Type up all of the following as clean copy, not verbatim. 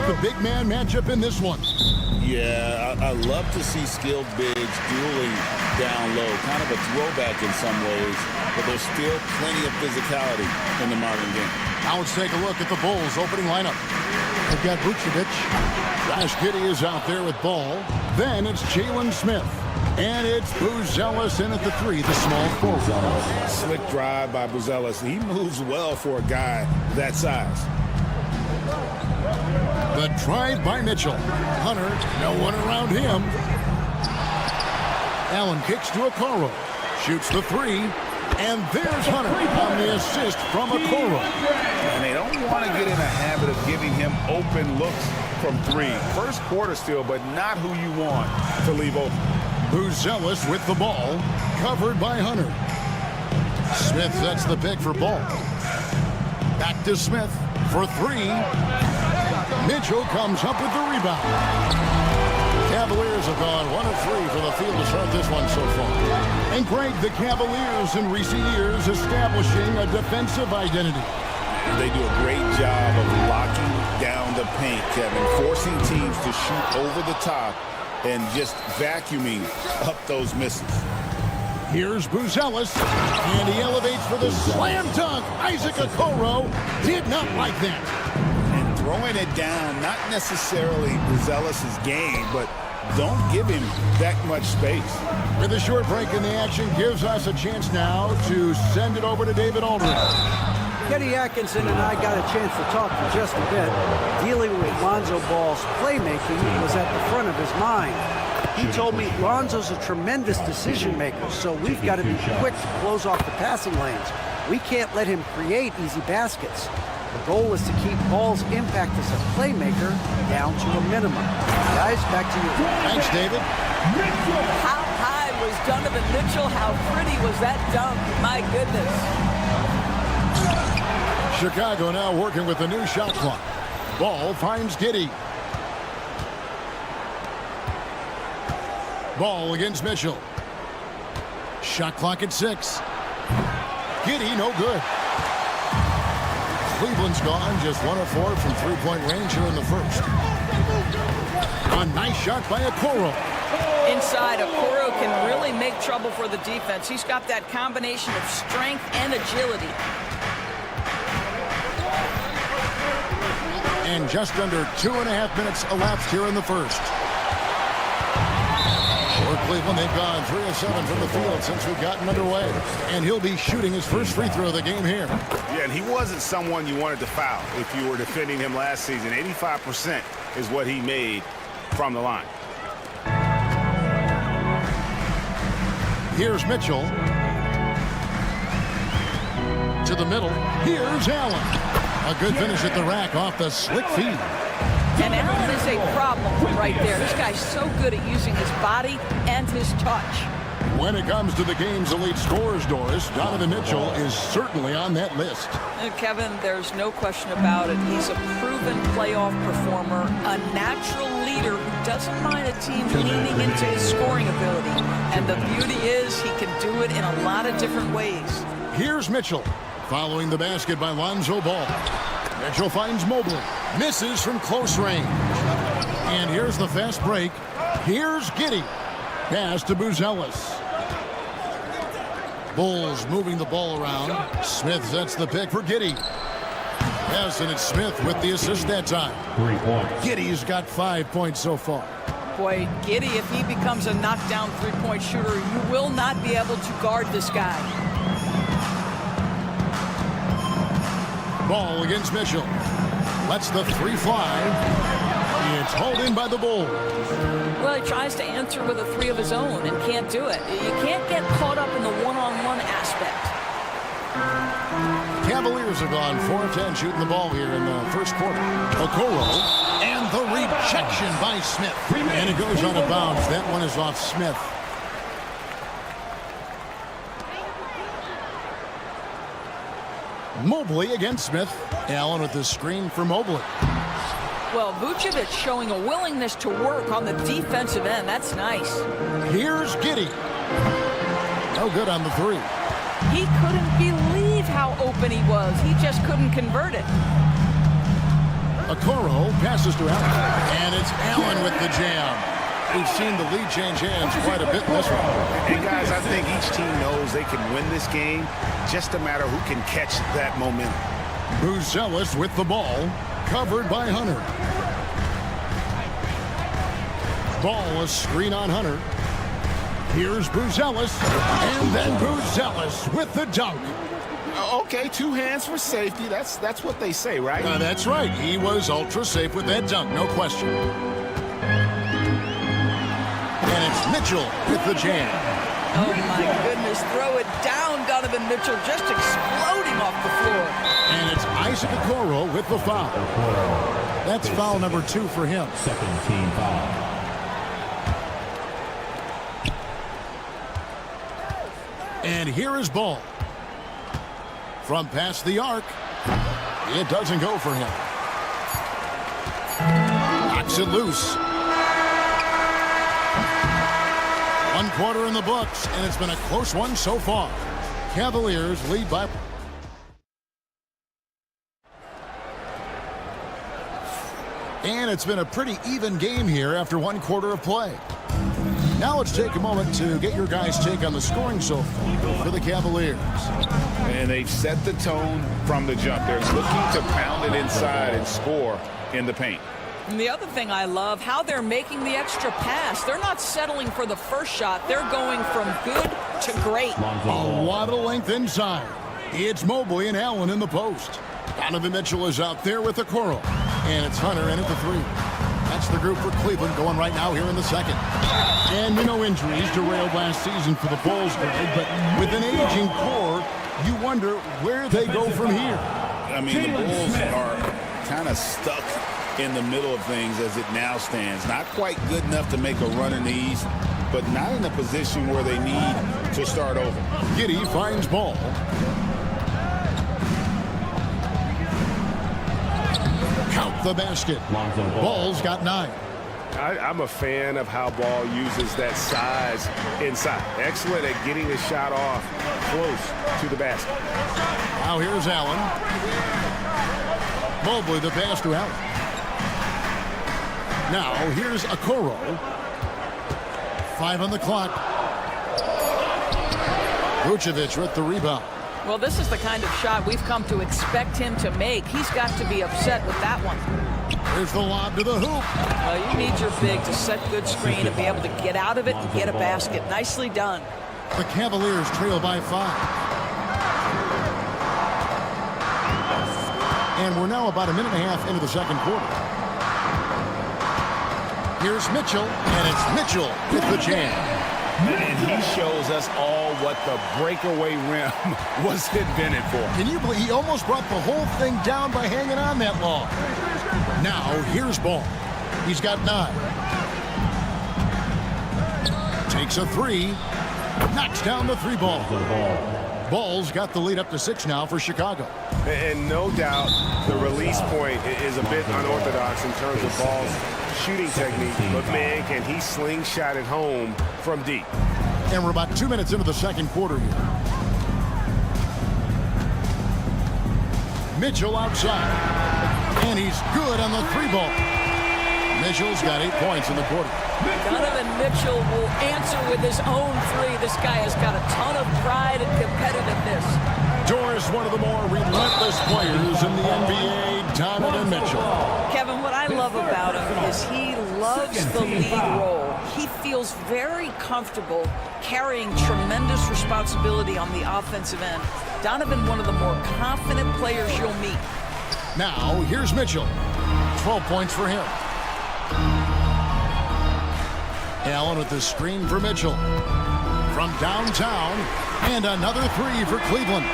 like the big man matchup in this one. Yeah, I love to see skilled bigs dueling down low. Kind of a throwback in some ways, but there's still plenty of physicality in the modern game. Now let's take a look at the Bulls' opening lineup. They've got Vucevic. Josh Giddey is out there with ball. Then it's Jalen Smith. And it's Buzelis in at the 3, the small forward. Slick drive by Buzelis. He moves well for a guy that size. The drive by Mitchell. Hunter, no one around him. Allen kicks to Okoro. Shoots the 3. And there's Hunter on the assist from Okoro. And they don't want to get in a habit of giving him open looks from 3. First quarter still, but not who you want to leave open. Buzelis with the ball. Covered by Hunter. Smith sets the pick for ball. Back to Smith for 3. Mitchell comes up with the rebound. Cavaliers have gone 1 of 3 from the field to start this one so far. And Greg, the Cavaliers in recent years establishing a defensive identity. They do a great job of locking down the paint, Kevin, forcing teams to shoot over the top and just vacuuming up those misses. Here's Buzelis, and he elevates for the slam dunk. Isaac Okoro did not like that. And throwing it down, not necessarily Buzelis' game, but don't give him that much space. With a short break in the action, gives us a chance now to send it over to David Aldridge. Kenny Atkinson and I got a chance to talk for just a bit. Dealing with Lonzo Ball's playmaking was at the front of his mind. He told me Lonzo's a tremendous decision maker, so we've got to be quick to close off the passing lanes. We can't let him create easy baskets. The goal is to keep Ball's impact as a playmaker down to a minimum. Guys, back to you. Thanks, David. How high was Donovan Mitchell? How pretty was that dunk? My goodness. Chicago now working with the new shot clock. Ball finds Giddey. Ball against Mitchell. Shot clock at 6. Giddey, no good. Cleveland's gone just 1 of 4 from three-point range here in the first. A nice shot by Okoro. Inside, Okoro can really make trouble for the defense. He's got that combination of strength and agility. And just under 2.5 minutes elapsed here in the first. For Cleveland, they've gone 3 of 7 from the field since we've gotten underway. And he'll be shooting his first free throw of the game here. Yeah, and he wasn't someone you wanted to foul if you were defending him last season. 85% is what he made from the line. Here's Mitchell. To the middle. Here's Allen. A good finish at the rack off the slick feed. And Allen is a problem right there. This guy's so good at using his body and his touch. When it comes to the game's elite scorers, Doris, Donovan Mitchell is certainly on that list. Kevin, there's no question about it. He's a proven playoff performer, a natural leader who doesn't mind a team leaning into his scoring ability. And the beauty is he can do it in a lot of different ways. Here's Mitchell. Following the basket by Lonzo Ball. Mitchell finds Mobley. Misses from close range. And here's the fast break. Here's Giddey. Pass to Buzelis. Bulls moving the ball around. Smith sets the pick for Giddey. Yes, and it's Smith with the assist that time. 3 points. Giddey's got 5 points so far. Boy, Giddey, if he becomes a knockdown three-point shooter, you will not be able to guard this guy. Ball against Mitchell. Lets the 3 fly. It's hauled in by the Bulls. Well, he tries to answer with a 3 of his own and can't do it. You can't get caught up in the one-on-one aspect. Cavaliers have gone 4 of 10 shooting the ball here in the first quarter. Okoro and the rejection by Smith. And it goes out of bounds. That one is off Smith. Mobley against Smith. Allen with the screen for Mobley. Well, Vucevic showing a willingness to work on the defensive end. That's nice. Here's Giddey. No good on the 3. He couldn't believe how open he was. He just couldn't convert it. Okoro passes to Allen. And it's Allen with the jam. We've seen the lead change hands quite a bit in this one. And guys, I think each team knows they can win this game. Just a matter who can catch that momentum. Buzelis with the ball, covered by Hunter. Ball, a screen on Hunter. Here's Buzelis, and then Buzelis with the dunk. Okay, 2 hands for safety. That's what they say, right? That's right. He was ultra safe with that dunk, no question. And it's Mitchell with the jam. Oh, my goodness. Throw it down, Donovan Mitchell, just exploding off the floor. And it's Isaac Okoro with the foul. That's foul number 2 for him. Second team foul. And here is Ball. From past the arc. It doesn't go for him. Knocks it loose. 1 quarter in the books, and it's been a close one so far. Cavaliers lead by... And it's been a pretty even game here after 1 quarter of play. Now let's take a moment to get your guys' take on the scoring so far for the Cavaliers. And they've set the tone from the jump. They're looking to pound it inside and score in the paint. And the other thing I love, how they're making the extra pass. They're not settling for the first shot. They're going from good to great. A lot of length inside. It's Mobley and Allen in the post. Donovan Mitchell is out there with Okoro. And it's Hunter in at the 3. That's the group for Cleveland going right now here in the second. And injuries derailed last season for the Bulls, Greg, but with an aging core, you wonder where they go from here. I mean, the Bulls are kind of stuck in the middle of things as it now stands. Not quite good enough to make a run in the East, but not in a position where they need to start over. Giddey finds Ball. Count the basket. Ball's got 9. I'm a fan of how Ball uses that size inside. Excellent at getting the shot off close to the basket. Now here's Allen. Mobley the pass to Allen. Now here's Okoro. 5 on the clock. Vucevic with the rebound. Well, this is the kind of shot we've come to expect him to make. He's got to be upset with that one. Here's the lob to the hoop. Well, you need your big to set good screen and be able to get out of it and get a basket. Nicely done. The Cavaliers trail by 5. And we're now about a minute and a half into the second quarter. Here's Mitchell, and it's Mitchell with the jam. And he shows us all what the breakaway rim was invented for. Can you believe he almost brought the whole thing down by hanging on that long? Now, here's Ball. He's got 9. Takes a 3. Knocks down the 3 ball. Ball's got the lead up to 6 now for Chicago. And no doubt the release point is a bit unorthodox in terms of Ball's shooting technique. But, man, can he slingshot it home from deep. And we're about 2 minutes into the second quarter here. Mitchell outside. And he's good on the 3 ball. Mitchell's got 8 points in the quarter. Donovan Mitchell will answer with his own 3. This guy has got a ton of pride and competitiveness. Doris, one of the more relentless players in the NBA, Donovan Mitchell. Kevin, what I love about him is he loves the lead role. He feels very comfortable carrying tremendous responsibility on the offensive end. Donovan, one of the more confident players you'll meet. Now, here's Mitchell. 12 points for him. Allen with the screen for Mitchell. From downtown, and another 3 for Cleveland.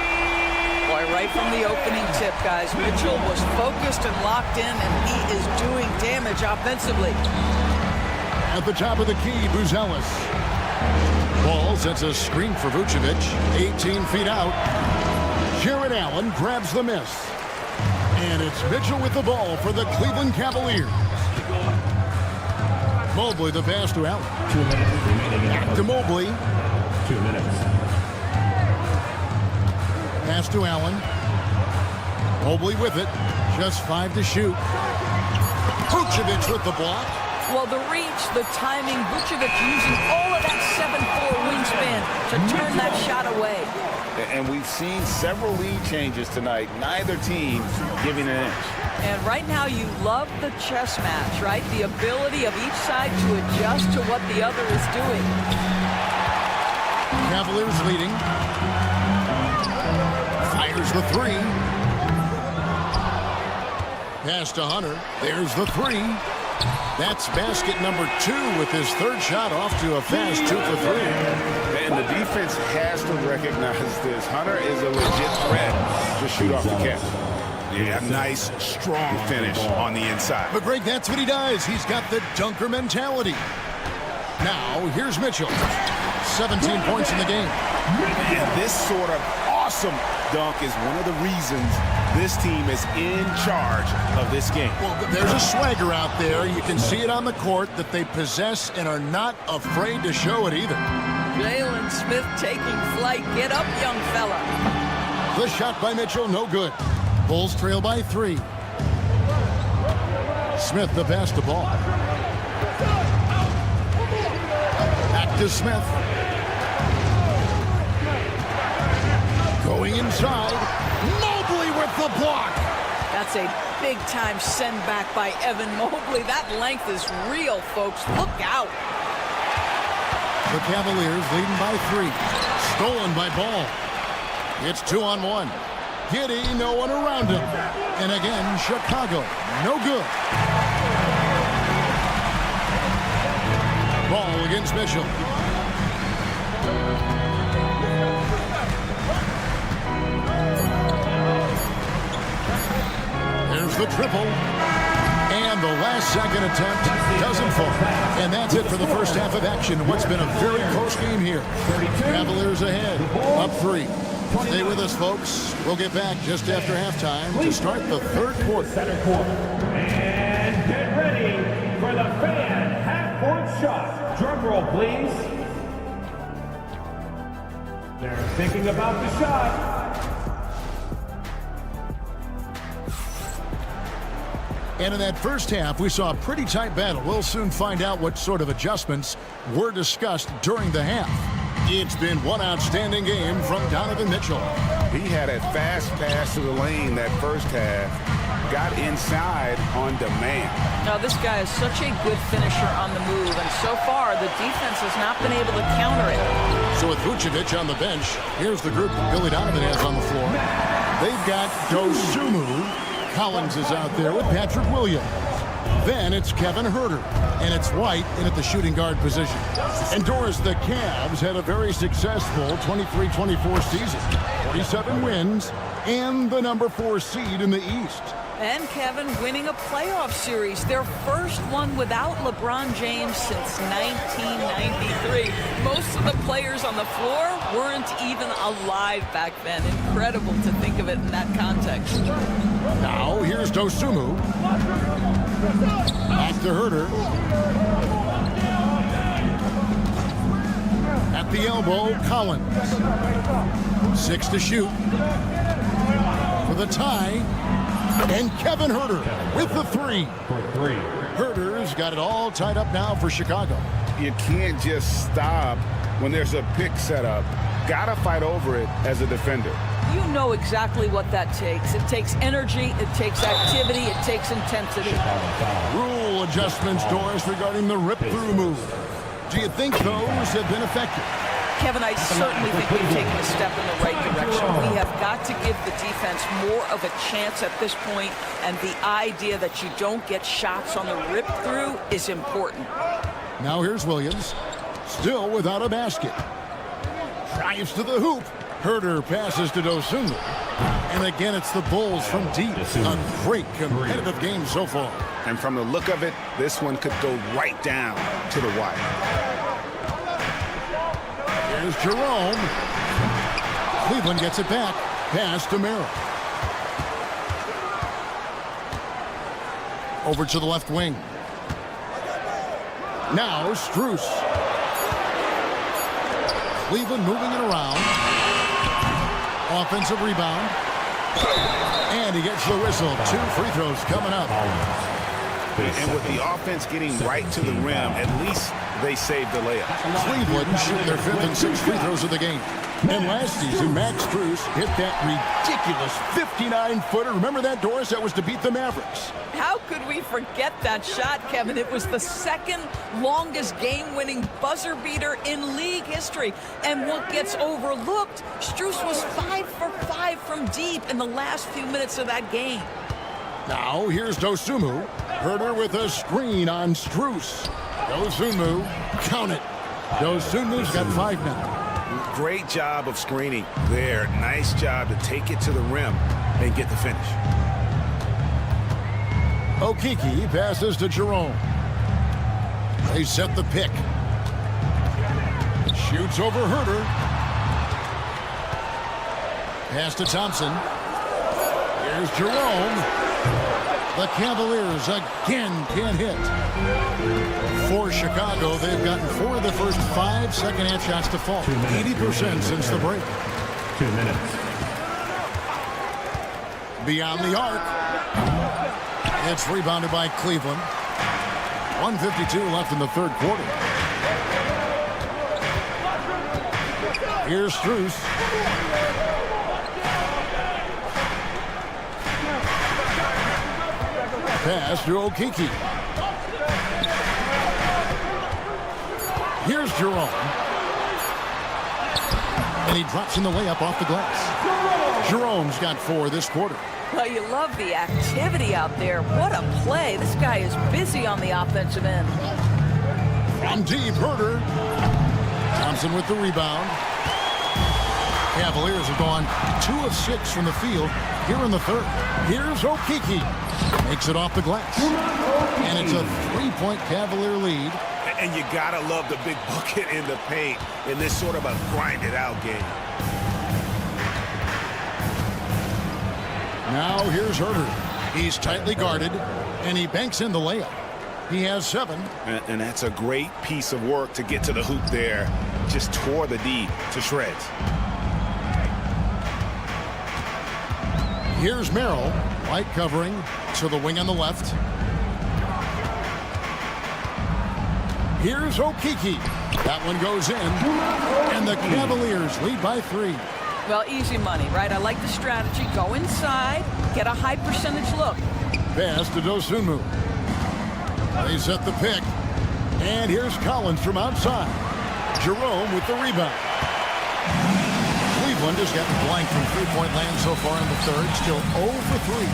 Boy, right from the opening tip, guys, Mitchell was focused and locked in, and he is doing damage offensively. At the top of the key, Buzelis. Ball sets a screen for Vucevic, 18 feet out. Jared Allen grabs the miss. And it's Mitchell with the ball for the Cleveland Cavaliers. Mobley the pass to Allen. 2 minutes remaining. Back to Mobley. 2 minutes. Pass to Allen. Mobley with it. Just 5 to shoot. Vucevic with the block. Well, the reach, the timing, Vucevic using all of that 7'4" wingspan to turn that shot away. And we've seen several lead changes tonight, neither team giving an inch. And right now you love the chess match, right? The ability of each side to adjust to what the other is doing. Cavaliers leading. Fires the 3. Pass to Hunter. There's the 3. That's basket number 2 with his third shot off to a fast 2 for 3. And the defense has to recognize this. Hunter is a legit threat to shoot off the catch. Yeah, nice, strong finish on the inside. But Greg, that's what he does. He's got the dunker mentality. Now, here's Mitchell. 17 points in the game. And this sort of awesome dunk is one of the reasons this team is in charge of this game. Well, there's a swagger out there. You can see it on the court that they possess and are not afraid to show it either. Jalen Smith taking flight. Get up, young fella. The shot by Mitchell, no good. Bulls trail by 3. Smith the pass to ball. Back to Smith. Going inside. Mobley with the block. That's a big-time send back by Evan Mobley. That length is real, folks. Look out. The Cavaliers leading by 3. Stolen by Ball. It's 2-on-1. Giddy, no one around him. And again, Chicago, no good. Ball against Mitchell. There's the triple. And the last second attempt doesn't fall. And that's it for the first half of action. What's been a very close game here. Cavaliers ahead, up 3. Stay with us, folks. We'll get back just after halftime to start the third quarter. And get ready for the fan half-court shot. Drum roll, please. They're thinking about the shot. And in that first half, we saw a pretty tight battle. We'll soon find out what sort of adjustments were discussed during the half. It's been one outstanding game from Donovan Mitchell. He had a fast pass to the lane that first half. Got inside on demand. Now, this guy is such a good finisher on the move, and so far, the defense has not been able to counter it. So with Vucevic on the bench, here's the group that Billy Donovan has on the floor. They've got Dosunmu. Collins is out there with Patrick Williams. Then it's Kevin Huerter, and it's White in at the shooting guard position. And Doris, the Cavs had a very successful 23-24 season. 47 wins and the number 4 seed in the East. And Kevin winning a playoff series, their first one without LeBron James since 1993. Most of the players on the floor weren't even alive back then. Incredible to think of it in that context. Now here's Dosunmu. Back to Huerter. At the elbow, Collins. 6 to shoot. For the tie. And Kevin Huerter with the 3. Huerter's got it all tied up now for Chicago. You can't just stop when there's a pick set up. Gotta fight over it as a defender. You know exactly what that takes. It takes energy, it takes activity, it takes intensity. Rule adjustments, Doris, regarding the rip-through move. Do you think those have been effective? Kevin, I certainly think we've taken a step in the right direction. We have got to give the defense more of a chance at this point, and the idea that you don't get shots on the rip-through is important. Now here's Williams, still without a basket. Drives to the hoop. Huerter passes to Dosunmu. And again, it's the Bulls from deep. A great competitive game so far. And from the look of it, this one could go right down to the wire. Here's Jerome. Cleveland gets it back. Pass to Merrill. Over to the left wing. Now Strus. Cleveland moving it around. Offensive rebound. And he gets the whistle. 2 free throws coming up. And with the offense getting right to the rim, at least they saved the layup. Cleveland shooting their 5th and 6th free throws of the game. And last season, Max Strus hit that ridiculous 59-footer. Remember that, Doris? That was to beat the Mavericks. How could we forget that shot, Kevin? It was the second longest game-winning buzzer beater in league history. And what gets overlooked, Strus was 5 for 5 from deep in the last few minutes of that game. Now, here's Dosunmu. Herder with a screen on Strus. Dosunmu, count it. Dosunmu's got 5 now. Great job of screening there. Nice job to take it to the rim and get the finish. Okeke passes to Jerome. They set the pick. Shoots over Herder. Pass to Thompson. Here's Jerome. The Cavaliers again can't hit. For Chicago, they've gotten 4 of the first 5 second-half shots to fall. 80% since the break. 2 minutes. Beyond the arc. It's rebounded by Cleveland. 1:52 left in the 3rd quarter. Here's Strus. Pass to Okeke. Here's Jerome. And he drops in the layup off the glass. Jerome's got 4 this quarter. Well, you love the activity out there. What a play. This guy is busy on the offensive end. From deep, Herder. Thompson with the rebound. Cavaliers have gone 2 of 6 from the field here in the 3rd. Here's Okeke. Makes it off the glass. And it's a 3-point Cavalier lead. And you gotta love the big bucket in the paint in this sort of a grinded-out game. Now here's Herder. He's tightly guarded, and he banks in the layup. He has 7. And that's a great piece of work to get to the hoop there. Just tore the D to shreds. Here's Merrill. White covering to the wing on the left. Here's Okeke. That one goes in. And the Cavaliers lead by 3. Well, easy money, right? I like the strategy. Go inside, get a high percentage look. Pass to Dosunmu. They set the pick. And here's Collins from outside. Jerome with the rebound. Cleveland has gotten blank from 3-point land so far in the 3rd. Still 0 for 3.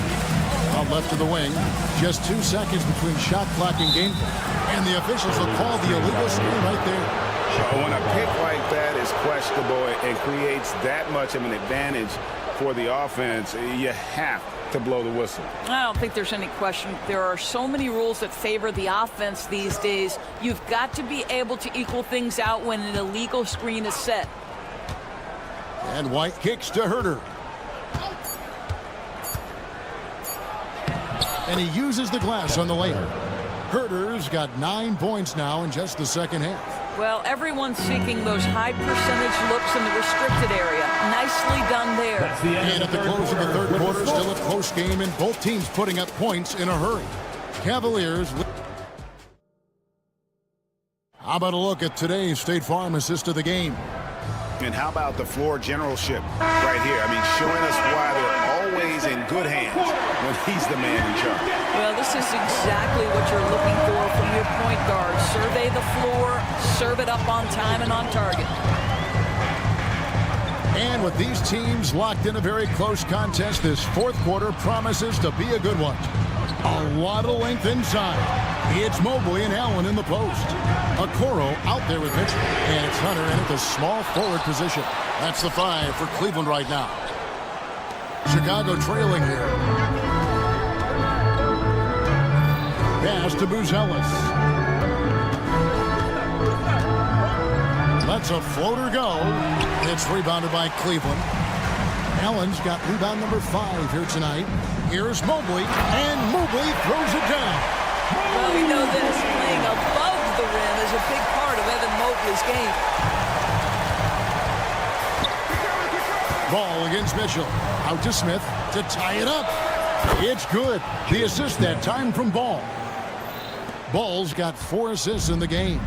Out left to the wing. Just 2 seconds between shot clock and game clock. And the officials will call the illegal screen right there. When a pick like that is questionable and creates that much of an advantage for the offense, you have to blow the whistle. I don't think there's any question. There are so many rules that favor the offense these days. You've got to be able to equal things out when an illegal screen is set. And White kicks to Herder. And he uses the glass on the layup. Herder's got 9 points now in just the 2nd half. Well, everyone's seeking those high percentage looks in the restricted area. Nicely done there. And at the close of the 3rd quarter, still a close game, and both teams putting up points in a hurry. Cavaliers. How about a look at today's State Farm assist of the game? And how about the floor generalship right here? I mean, showing us why they're always in good hands when he's the man in charge. Well, this is exactly what you're looking for from your point guard. Survey the floor, serve it up on time and on target. And with these teams locked in a very close contest, this 4th quarter promises to be a good one. A lot of length inside. It's Mobley and Allen in the post. Okoro out there with Mitchell. And it's Hunter in at the small forward position. That's the 5 for Cleveland right now. Chicago trailing here. Pass to Buzelis. Lets a floater go. It's rebounded by Cleveland. Allen's got rebound number 5 here tonight. Here's Mobley, and Mobley throws it down. Well, we know this. Playing above the rim is a big part of Evan Mobley's game. Ball against against Mitchell. Out to Smith to tie it up. It's good. The assist that time from Ball. Ball's got 4 assists in the game.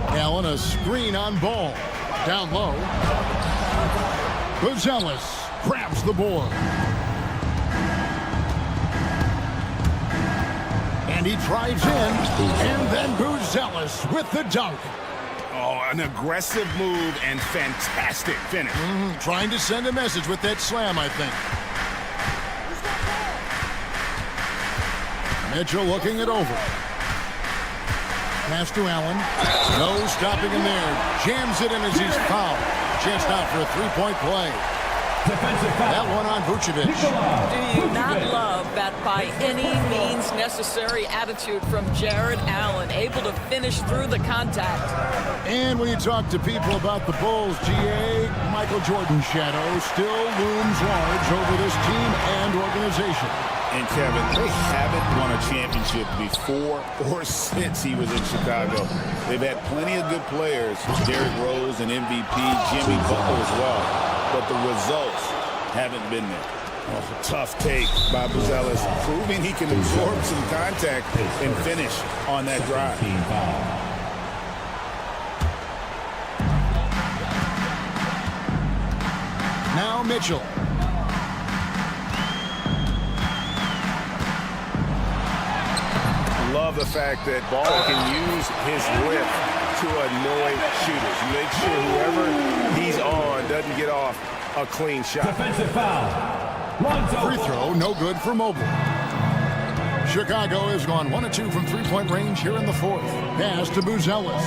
Allen, a screen on Ball. Down low. Buzelis grabs the board. And he drives in. And then Buzelis with the dunk. Oh, an aggressive move and fantastic finish. Trying to send a message with that slam, I think. Mitchell looking it over. Pass to Allen. No stopping him there. Jams it in as he's fouled. Chance now for a three-point play. That one on Vucevic. Do you not love that by any means necessary attitude from Jared Allen, able to finish through the contact? And when you talk to people about the Bulls, GA, Michael Jordan's shadow still looms large over this team and organization. And Kevin, they haven't won a championship before or since he was in Chicago. They've had plenty of good players, Derrick Rose and MVP, Jimmy Butler as well. But the results haven't been there. Oh, tough take by Buzelis, proving he can absorb some contact and finish on that drive. Now Mitchell. Love the fact that Ball can use his whip to annoy shooters. Make sure whoever he's on doesn't get off a clean shot. Defensive foul. Free throw, no good for Mobley. Chicago has gone 1 of 2 from three-point range here in the fourth. Pass to Buzelis.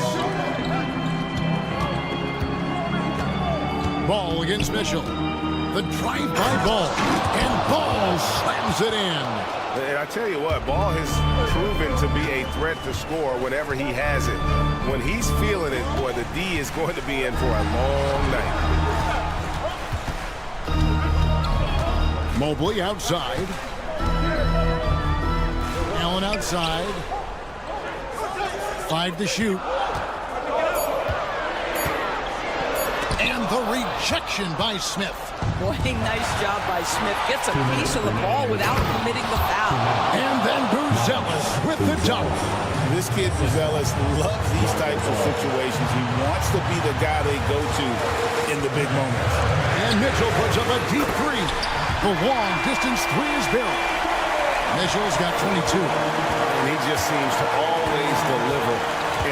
Ball against Mitchell. The drive by Ball. And Ball slams it in. And I tell you what, Ball has proven to be a threat to score whenever he has it. When he's feeling it, boy, the D is going to be in for a long night. Mobley outside. Allen outside. 5 to shoot. And the rejection by Smith. Boy, nice job by Smith. Gets a piece of the ball without committing the foul. And then Buzelis with the dunk. This kid, Buzelis, loves these types of situations. He wants to be the guy they go to in the big moments. And Mitchell puts up a deep three. The long-distance three is built. Mitchell's got 22. And he just seems to always deliver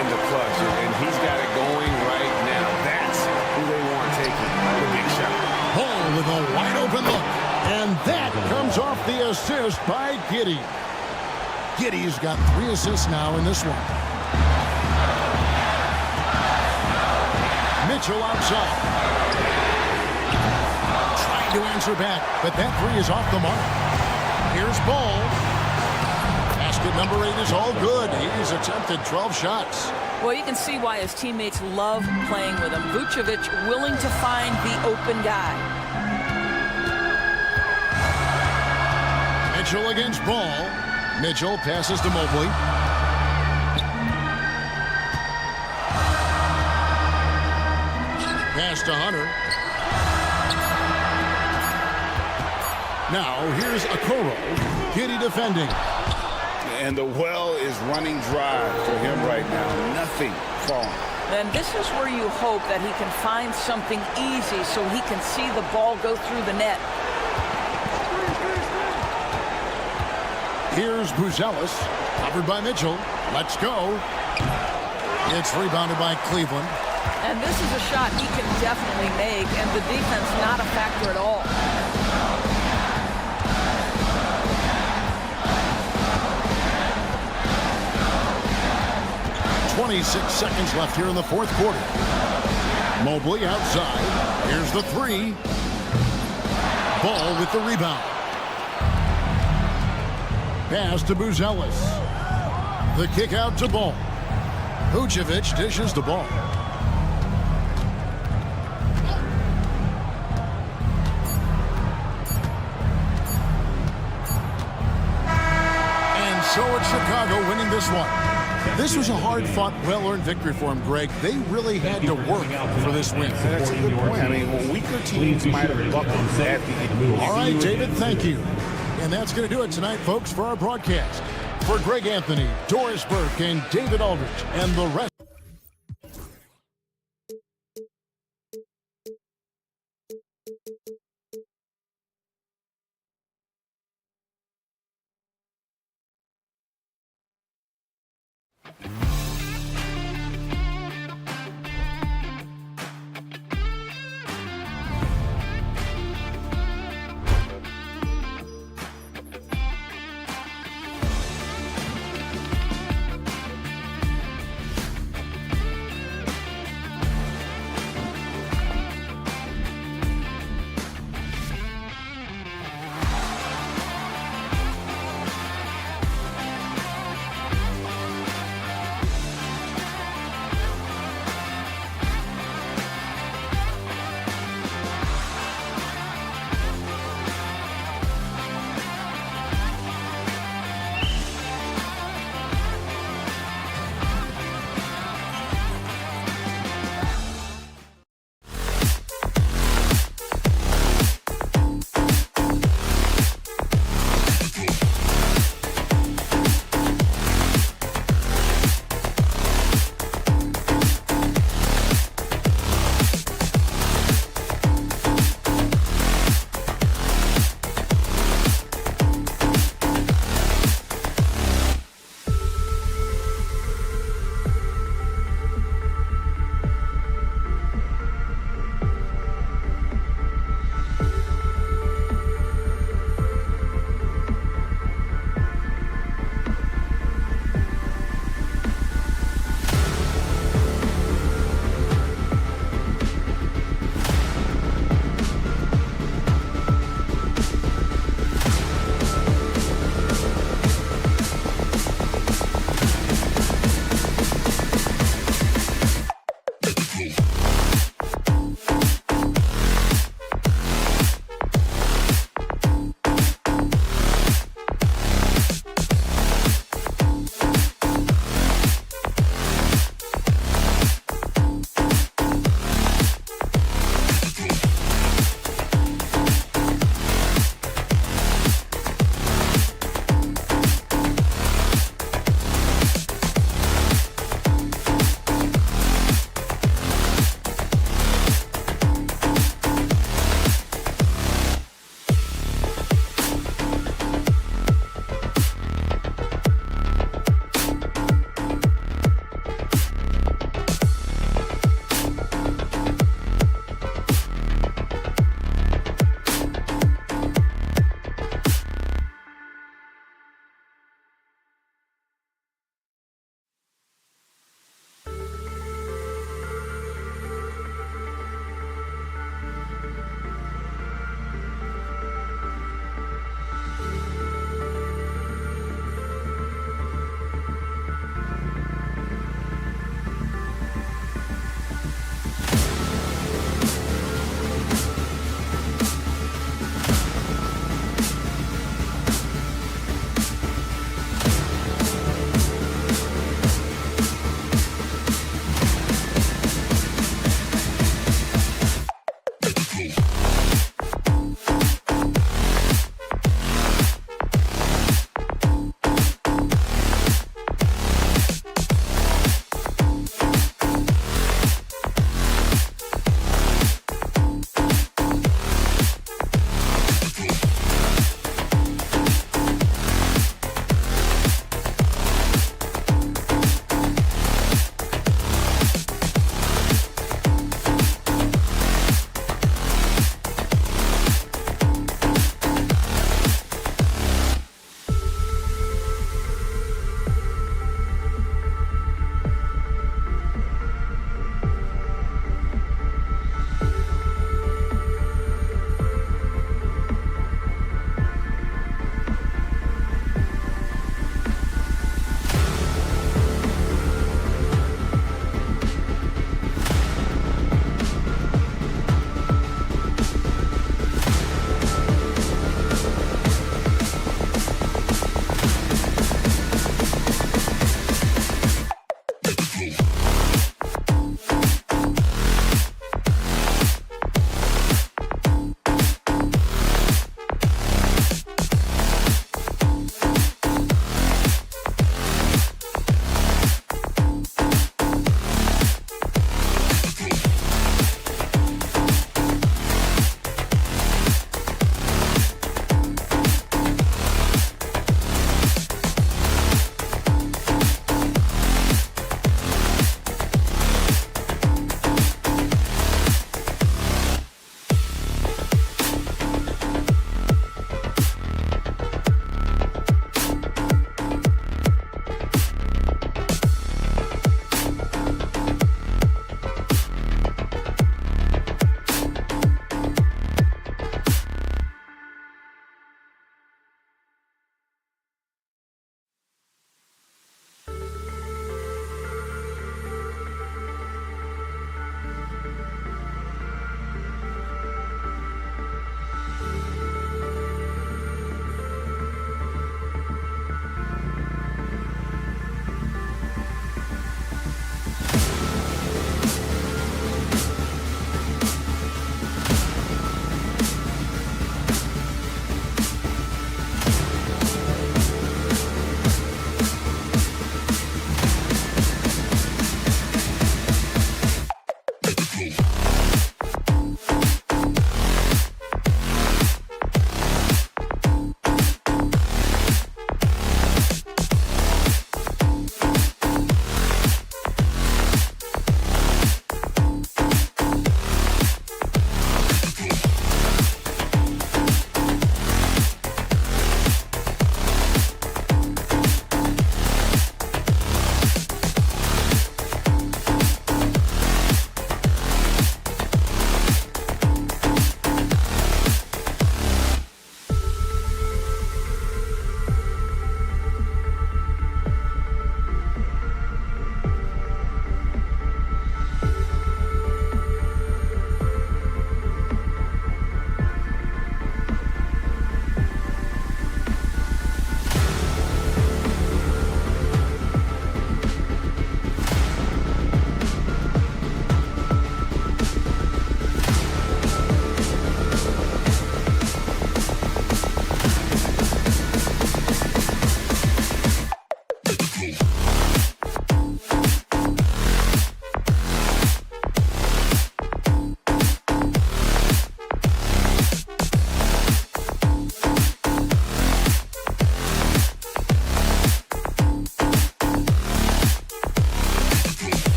in the clutch. And he's got it going right now. That's who they want taking the big shot. Ball with a wide-open look. And that comes off the assist by Giddey. Giddey's got 3 assists now in this one. Mitchell outside. Trying to answer back, but that 3 is off the mark. Here's Ball. Basket number 8 is all good. He's attempted 12 shots. Well, you can see why his teammates love playing with him. Vucevic willing to find the open guy. Mitchell against Ball. Mitchell passes to Mobley. Pass to Hunter. Now here's Okoro. Giddey defending. And the well is running dry for him right now. Nothing falling. Then this is where you hope that he can find something easy so he can see the ball go through the net. Here's Buzelis, covered by Mitchell. Let's go. It's rebounded by Cleveland. And this is a shot he can definitely make, and the defense not a factor at all. .26 seconds left here in the fourth quarter. Mobley outside. Here's the 3. Ball with the rebound. Pass to Buzelis. The kick out to Ball. Vucevic dishes the ball. And so it's Chicago winning this one. This was a hard-fought, well-earned victory for them, Greg. They really had to work for this win. That's a good point. I mean, weaker teams might have buckled at the end. All right, David, thank you. And that's going to do it tonight, folks, for our broadcast. For Greg Anthony, Doris Burke, and David Aldrich, and the rest.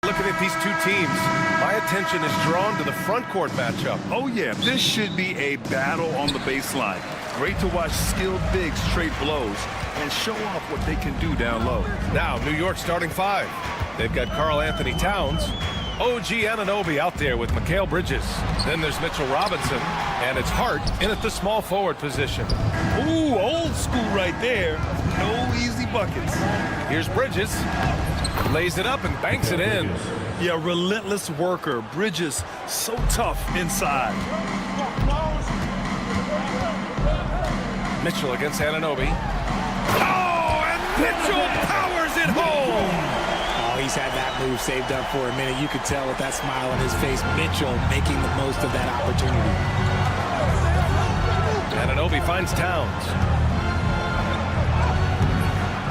Looking at these two teams, my attention is drawn to the front court matchup. Oh yeah, this should be a battle on the baseline. Great to watch skilled bigs trade blows and show off what they can do down low. Now, New York starting five. They've got Karl Anthony Towns, OG Anunoby out there with Mikal Bridges. Then there's Mitchell Robinson, and it's Hart in at the small forward position. Ooh, old school right there. No easy buckets. Here's Bridges. Lays it up and banks it in. Yeah, relentless worker. Bridges, so tough inside. Mitchell against Anunoby. Oh, and Mitchell powers it home! Oh, he's had that move saved up for a minute. You could tell with that smile on his face, Mitchell making the most of that opportunity. Anunoby finds Towns.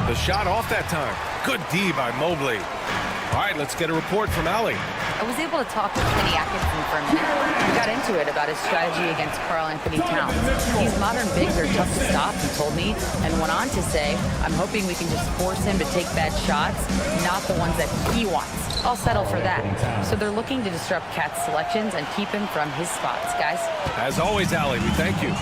The shot off that time. Good D by Mobley. All right, let's get a report from Allie. I was able to talk with Kenny Atkinson for a minute. We got into it about his strategy against Karl Anthony Towns. These modern bigs are tough to stop, he told me, and went on to say, I'm hoping we can just force him to take bad shots, not the ones that he wants. I'll settle for that. So they're looking to disrupt Cat's selections and keep him from his spots, guys. As always, Allie, we thank you.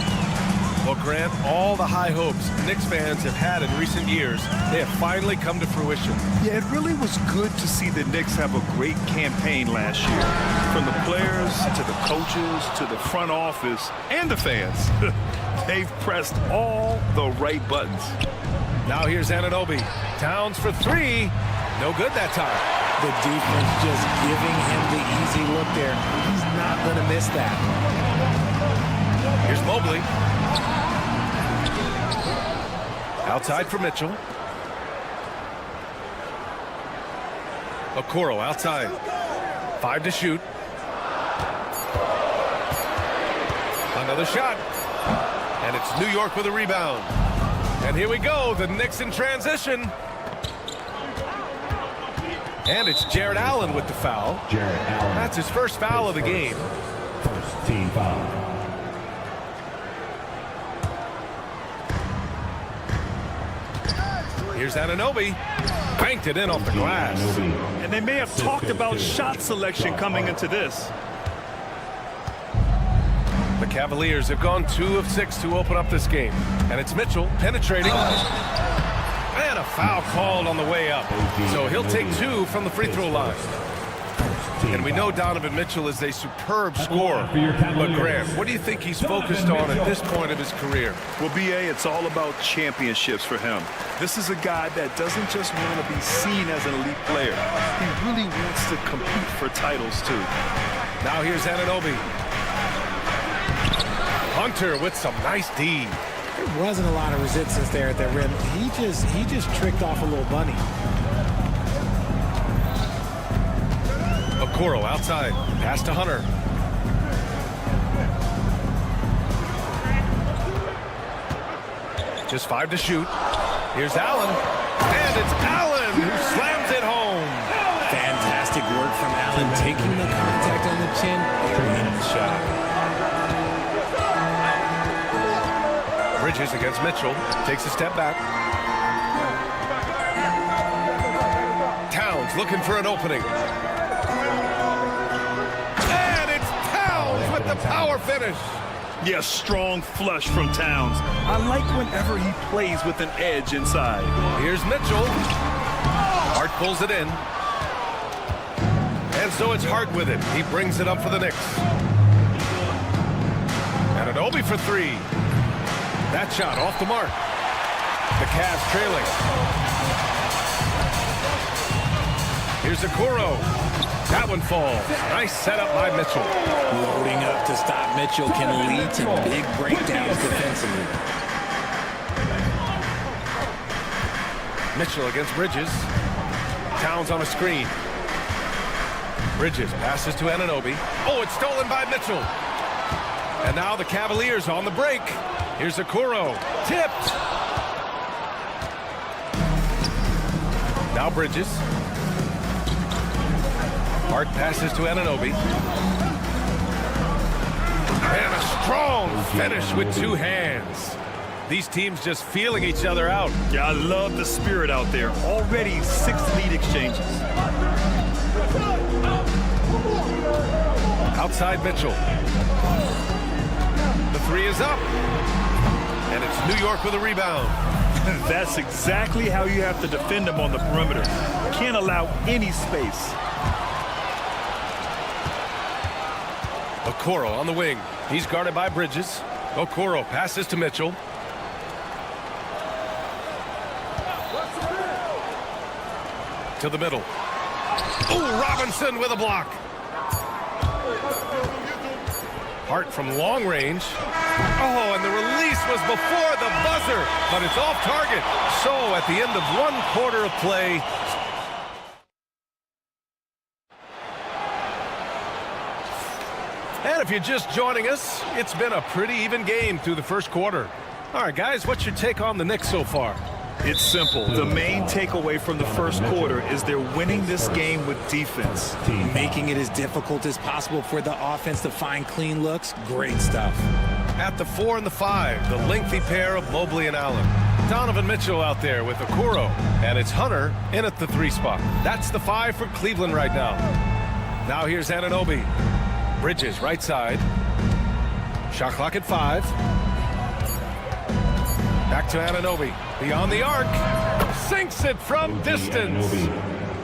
Well, Grant, all the high hopes Knicks fans have had in recent years, they have finally come to fruition. Yeah, it really was good to see the Knicks have a great campaign last year. From the players to the coaches to the front office and the fans. They've pressed all the right buttons. Now here's Anunoby. Towns for three. No good that time. The defense just giving him the easy look there. He's not going to miss that. Here's Mobley. Outside for Mitchell. Okoro outside. 5 to shoot. Another shot. And it's New York with a rebound. And here we go, the Knicks in transition. And it's Jared Allen with the foul. That's his first foul of the game. First team foul. Here's Anunoby. Banked it in off the glass. And they may have talked about shot selection coming into this. The Cavaliers have gone 2 of 6 to open up this game. And it's Mitchell penetrating. And a foul called on the way up. So he'll take 2 from the free throw line. And we know Donovan Mitchell is a superb scorer. But Grant, what do you think he's focused on at this point of his career? Well, B.A., it's all about championships for him. This is a guy that doesn't just want to be seen as an elite player. He really wants to compete for titles, too. Now here's Anunoby. Hunter with some nice D. There wasn't a lot of resistance there at the rim. He just tricked off a little bunny. Okoro outside. Pass to Hunter. Just 5 to shoot. Here's Allen. And it's Allen who slams it home. Fantastic work from Allen, taking the contact on the chin, creating the shot. Bridges against Mitchell. Takes a step back. Towns looking for an opening. And it's Towns with the power finish. Yes, strong flush from Towns. I like whenever he plays with an edge inside. Here's Mitchell. Hart pulls it in. And so it's Hart with it. He brings it up for the Knicks. Anunoby for 3. That shot off the mark. The Cavs trailing. Here's Okoro. That one falls. Nice setup by Mitchell. Loading up to stop Mitchell can lead to big breakdowns defensively. Mitchell against Bridges. Towns on a screen. Bridges passes to Anunoby. Oh, it's stolen by Mitchell. And now the Cavaliers on the break. Here's Okoro. Tipped. Now Bridges. Hart passes to Anunoby. And a strong finish with two hands. These teams just feeling each other out. Yeah, I love the spirit out there. Already 6 lead exchanges. Outside Mitchell. The three is up. And it's New York with a rebound. That's exactly how you have to defend them on the perimeter. Can't allow any space. Okoro on the wing. He's guarded by Bridges. Okoro passes to Mitchell. To the middle. Oh, Robinson with a block. Hart from long range. Oh, and the release was before the buzzer, but it's off target. So at the end of 1 quarter of play, and if you're just joining us, it's been a pretty even game through the first quarter. All right, guys, what's your take on the Knicks so far? It's simple. The main takeaway from the first quarter is they're winning this game with defense. Making it as difficult as possible for the offense to find clean looks. Great stuff. At the 4 and the 5, the lengthy pair of Mobley and Allen. Donovan Mitchell out there with Okoro, and it's Hunter in at the 3 spot. That's the 5 for Cleveland right now. Now here's Anunoby. Bridges right side. Shot clock at 5. Back to Anunoby. Beyond the arc. Sinks it from distance.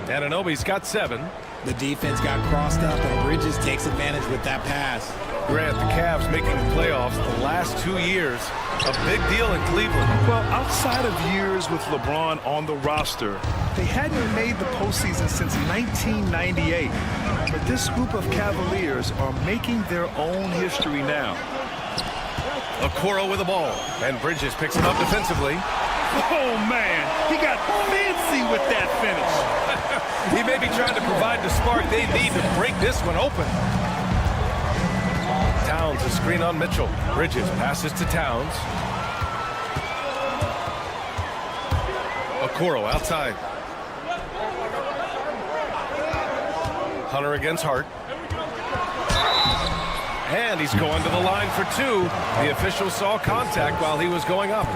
Anunoby's got 7. The defense got crossed up, and Bridges takes advantage with that pass. Grant, the Cavs making the playoffs the last 2 years. A big deal in Cleveland. Well, outside of years with LeBron on the roster, they hadn't made the postseason since 1998. But this group of Cavaliers are making their own history now. Okoro with the ball, and Bridges picks him up defensively. Oh, man, he got fancy with that finish. He may be trying to provide the spark they need to break this one open. Towns a screen on Mitchell. Bridges passes to Towns. Okoro outside. Hunter against Hart. And he's going to the line for 2. The official saw contact while he was going up.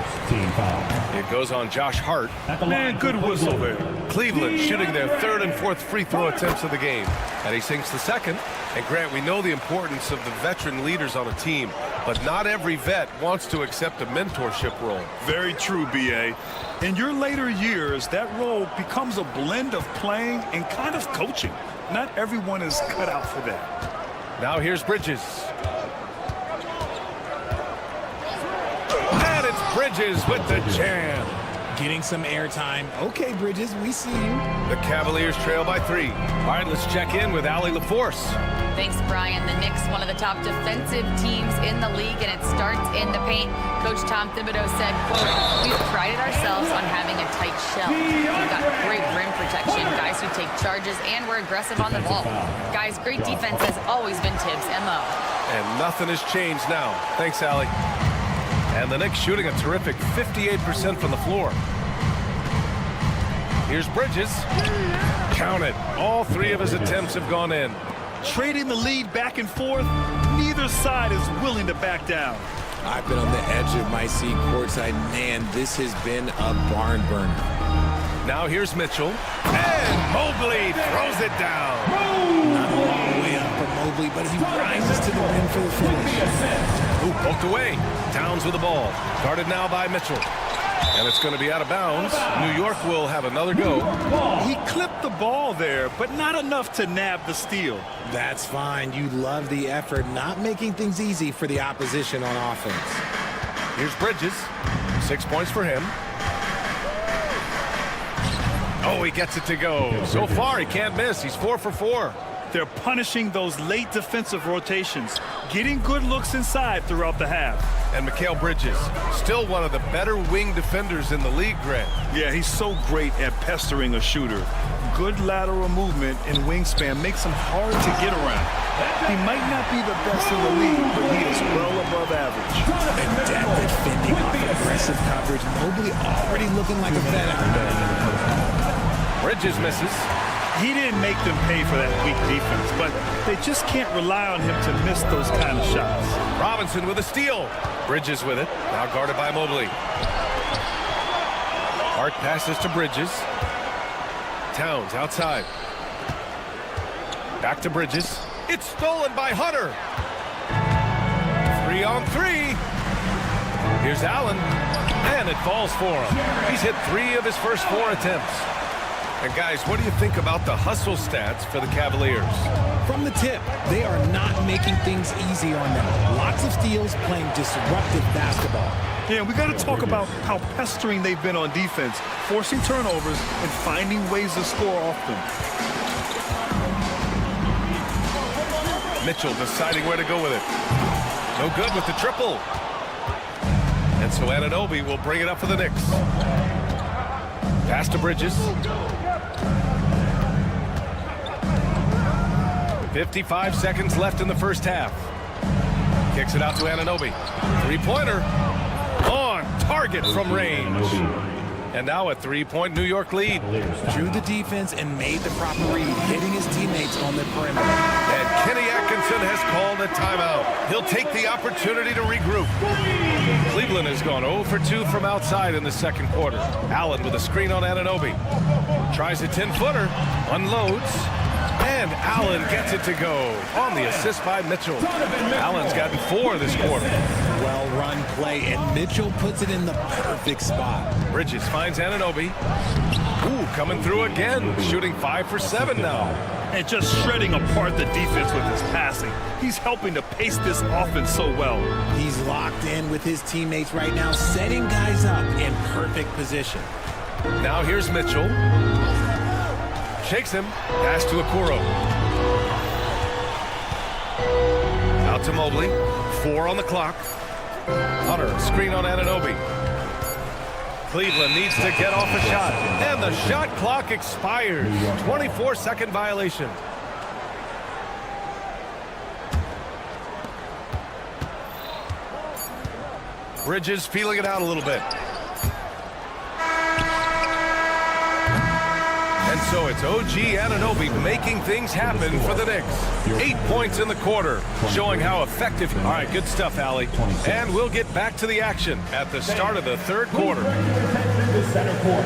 It goes on Josh Hart. Man, good whistle there. Cleveland shooting their 3rd and 4th free throw attempts of the game. And he sinks the 2nd. And Grant, we know the importance of the veteran leaders on a team, but not every vet wants to accept a mentorship role. Very true, B.A. In your later years, that role becomes a blend of playing and kind of coaching. Not everyone is cut out for that. Now here's Bridges. And it's Bridges with the jam. Getting some airtime. Okay, Bridges, we see you. The Cavaliers trail by 3. All right, let's check in with Allie LaForce. Thanks, Brian. The Knicks, one of the top defensive teams in the league, and it starts in the paint. Coach Tom Thibodeau said, quote, "We've prided ourselves on having a tight shell. We've got great rim protection, guys who take charges, and we're aggressive on the ball. Guys, great defense has always been Tibbs' MO." And nothing has changed now. Thanks, Allie. And the Knicks shooting a terrific 58% from the floor. Here's Bridges. Count it. All 3 of his attempts have gone in. Trading the lead back and forth, neither side is willing to back down. I've been on the edge of my seat courtside. Man, this has been a barn burner. Now here's Mitchell. And Mobley throws it down. Not a long way up for Mobley, but he rises to the rim for the finish. Ooh, poked away. Towns with the ball. Guarded now by Mitchell. And it's going to be out of bounds. New York will have another go. He clipped the ball there, but not enough to nab the steal. That's fine. You love the effort, not making things easy for the opposition on offense. Here's Bridges. 6 points for him. Oh, he gets it to go. So far, he can't miss. He's 4 for 4. They're punishing those late defensive rotations, getting good looks inside throughout the half. And Mikal Bridges, still one of the better wing defenders in the league, Grant. Yeah, he's so great at pestering a shooter. good lateral movement and wingspan makes him hard to get around. He might not be the best in the league, but he is well above average. And depth defending off aggressive coverage. Mobley already looking like a vet out there. Bridges misses. He didn't make them pay for that weak defense, but they just can't rely on him to miss those kind of shots. Robinson with a steal. Bridges with it. Now guarded by Mobley. Hart passes to Bridges. Towns outside. Back to Bridges. It's stolen by Hunter. 3-on-3. Here's Allen. And it falls for him. He's hit 3 of his first 4 attempts. And guys, what do you think about the hustle stats for the Cavaliers? From the tip, they are not making things easy on them. Lots of steals, playing disruptive basketball. Yeah, we got to talk about how pestering they've been on defense, forcing turnovers and finding ways to score off them. Mitchell deciding where to go with it. No good with the triple. And so Anunoby will bring it up for the Knicks. Pass to Bridges. 55 seconds left in the first half. Kicks it out to Anunoby. 3-pointer. On target from range. And now a 3-point New York lead. Drew the defense and made the proper read, hitting his teammates on the perimeter. And Kenny Atkinson has called a timeout. He'll take the opportunity to regroup. Cleveland has gone 0 for 2 from outside in the second quarter. Allen with a screen on Anunoby. Tries a 10-footer. Unloads. And Allen gets it to go on the assist by Mitchell. Allen's gotten 4 this quarter. Well-run play, and Mitchell puts it in the perfect spot. Bridges finds Anunoby. Ooh, coming through again, shooting 5 for 7 now. And just shredding apart the defense with his passing. He's helping to pace this offense so well. He's locked in with his teammates right now, setting guys up in perfect position. Now here's Mitchell. Shakes him. Pass to Okoro. Out to Mobley. 4 on the clock. Hunter, screen on Anunoby. Cleveland needs to get off a shot. And the shot clock expires. 24-second violation. Bridges feeling it out a little bit. And so it's OG Anunoby making things happen for the Knicks. 8 points in the quarter, showing how effective. All right, good stuff, Allie. And we'll get back to the action at the start of the third quarter. The center court.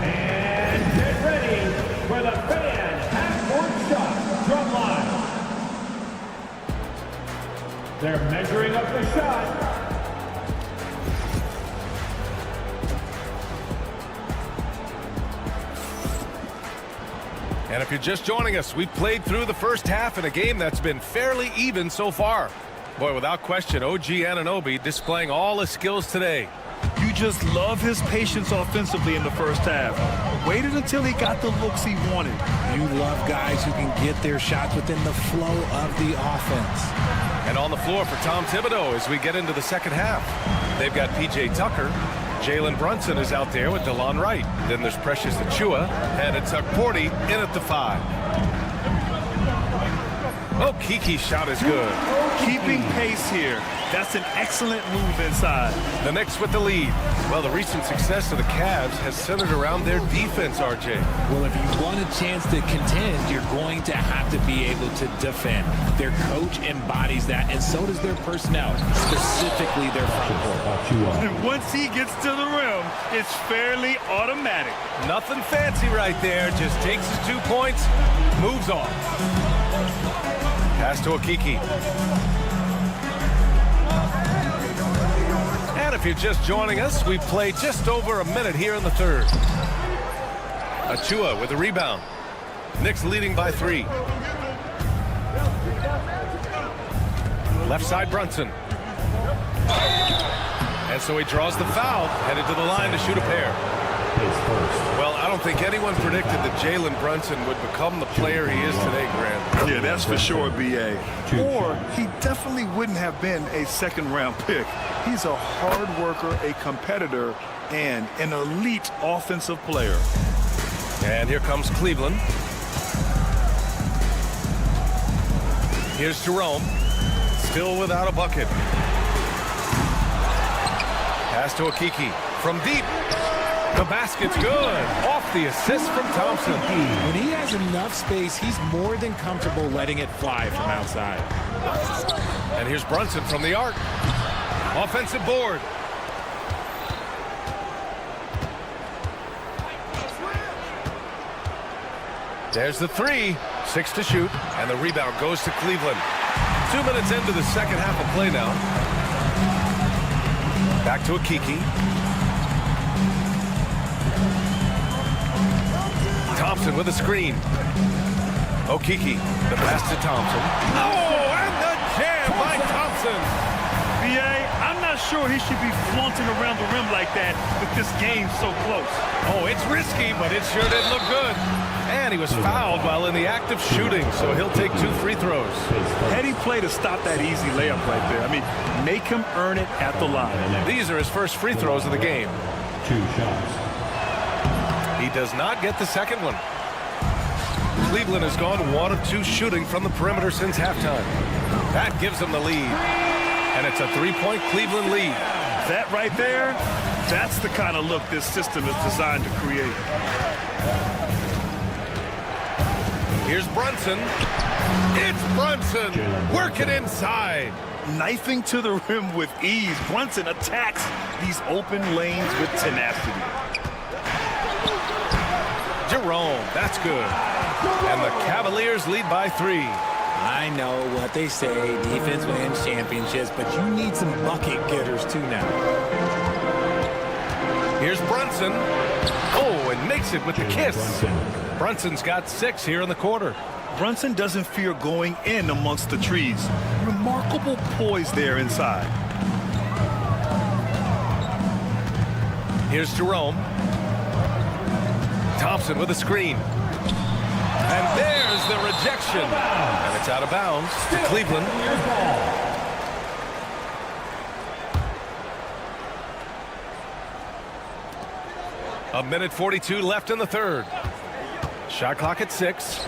And get ready for the fan half-court shot drum line. They're measuring up the shot. And if you're just joining us, we've played through the first half in a game that's been fairly even so far. Boy, without question, OG Anunoby displaying all his skills today. You just love his patience offensively in the first half. Waited until he got the looks he wanted. You love guys who can get their shots within the flow of the offense. And on the floor for Tom Thibodeau as we get into the second half. They've got P.J. Tucker. Jalen Brunson is out there with DeLon Wright. Then there's Precious Achiuwa, and it's Porty in at the 5. Oh, Kiki's shot is good. Keeping pace here. That's an excellent move inside. The Knicks with the lead. Well, the recent success of the Cavs has centered around their defense, RJ. Well, if you want a chance to contend, you're going to have to be able to defend. Their coach embodies that, and so does their personnel, specifically their front court. And once he gets to the rim, it's fairly automatic. Nothing fancy right there. Just takes his 2 points, moves on. Pass to Okiki. And if you're just joining us, we've played just over a minute here in the third. Achiuwa with a rebound. Knicks leading by 3. Left side Brunson. And so he draws the foul, headed to the line to shoot a pair. Well, I don't think anyone predicted that Jalen Brunson would become the player he is today, Grant. Yeah, that's for sure, B.A. Or he definitely wouldn't have been a second-round pick. He's a hard worker, a competitor, and an elite offensive player. And here comes Cleveland. Here's Jerome. Still without a bucket. Pass to Okiki from deep. The basket's good. Off the assist from Thompson. When he has enough space, he's more than comfortable letting it fly from outside. And here's Brunson from the arc. Offensive board. There's the three. 6 to shoot. And the rebound goes to Cleveland. 2 minutes into the second half of play now. Back to Okiki. Thompson with a screen. Okiki, the pass to Thompson. Oh, and the jam by Thompson. B.A., I'm not sure he should be flaunting around the rim like that with this game so close. Oh, it's risky, but it sure did look good. And he was fouled while in the act of shooting, so he'll take 2 free throws. Heady play to stop that easy layup right there. I mean, make him earn it at the line. These are his first free throws of the game. 2 shots. He does not get the second one. Cleveland has gone 1 of 2 shooting from the perimeter since halftime. That gives them the lead. And it's a 3-point Cleveland lead. That right there, that's the kind of look this system is designed to create. Here's Brunson. It's Brunson. Working inside. Knifing to the rim with ease. Brunson attacks these open lanes with tenacity. Jerome, that's good. And the Cavaliers lead by 3. I know what they say, defense wins championships, but you need some bucket getters too now. Here's Brunson. Oh, and makes it with the kiss. Brunson's got 6 here in the quarter. Brunson doesn't fear going in amongst the trees. Remarkable poise there inside. Here's Jerome. Thompson with a screen. And there's the rejection. And it's out of bounds to Cleveland. A minute 42 left in the third. Shot clock at 6.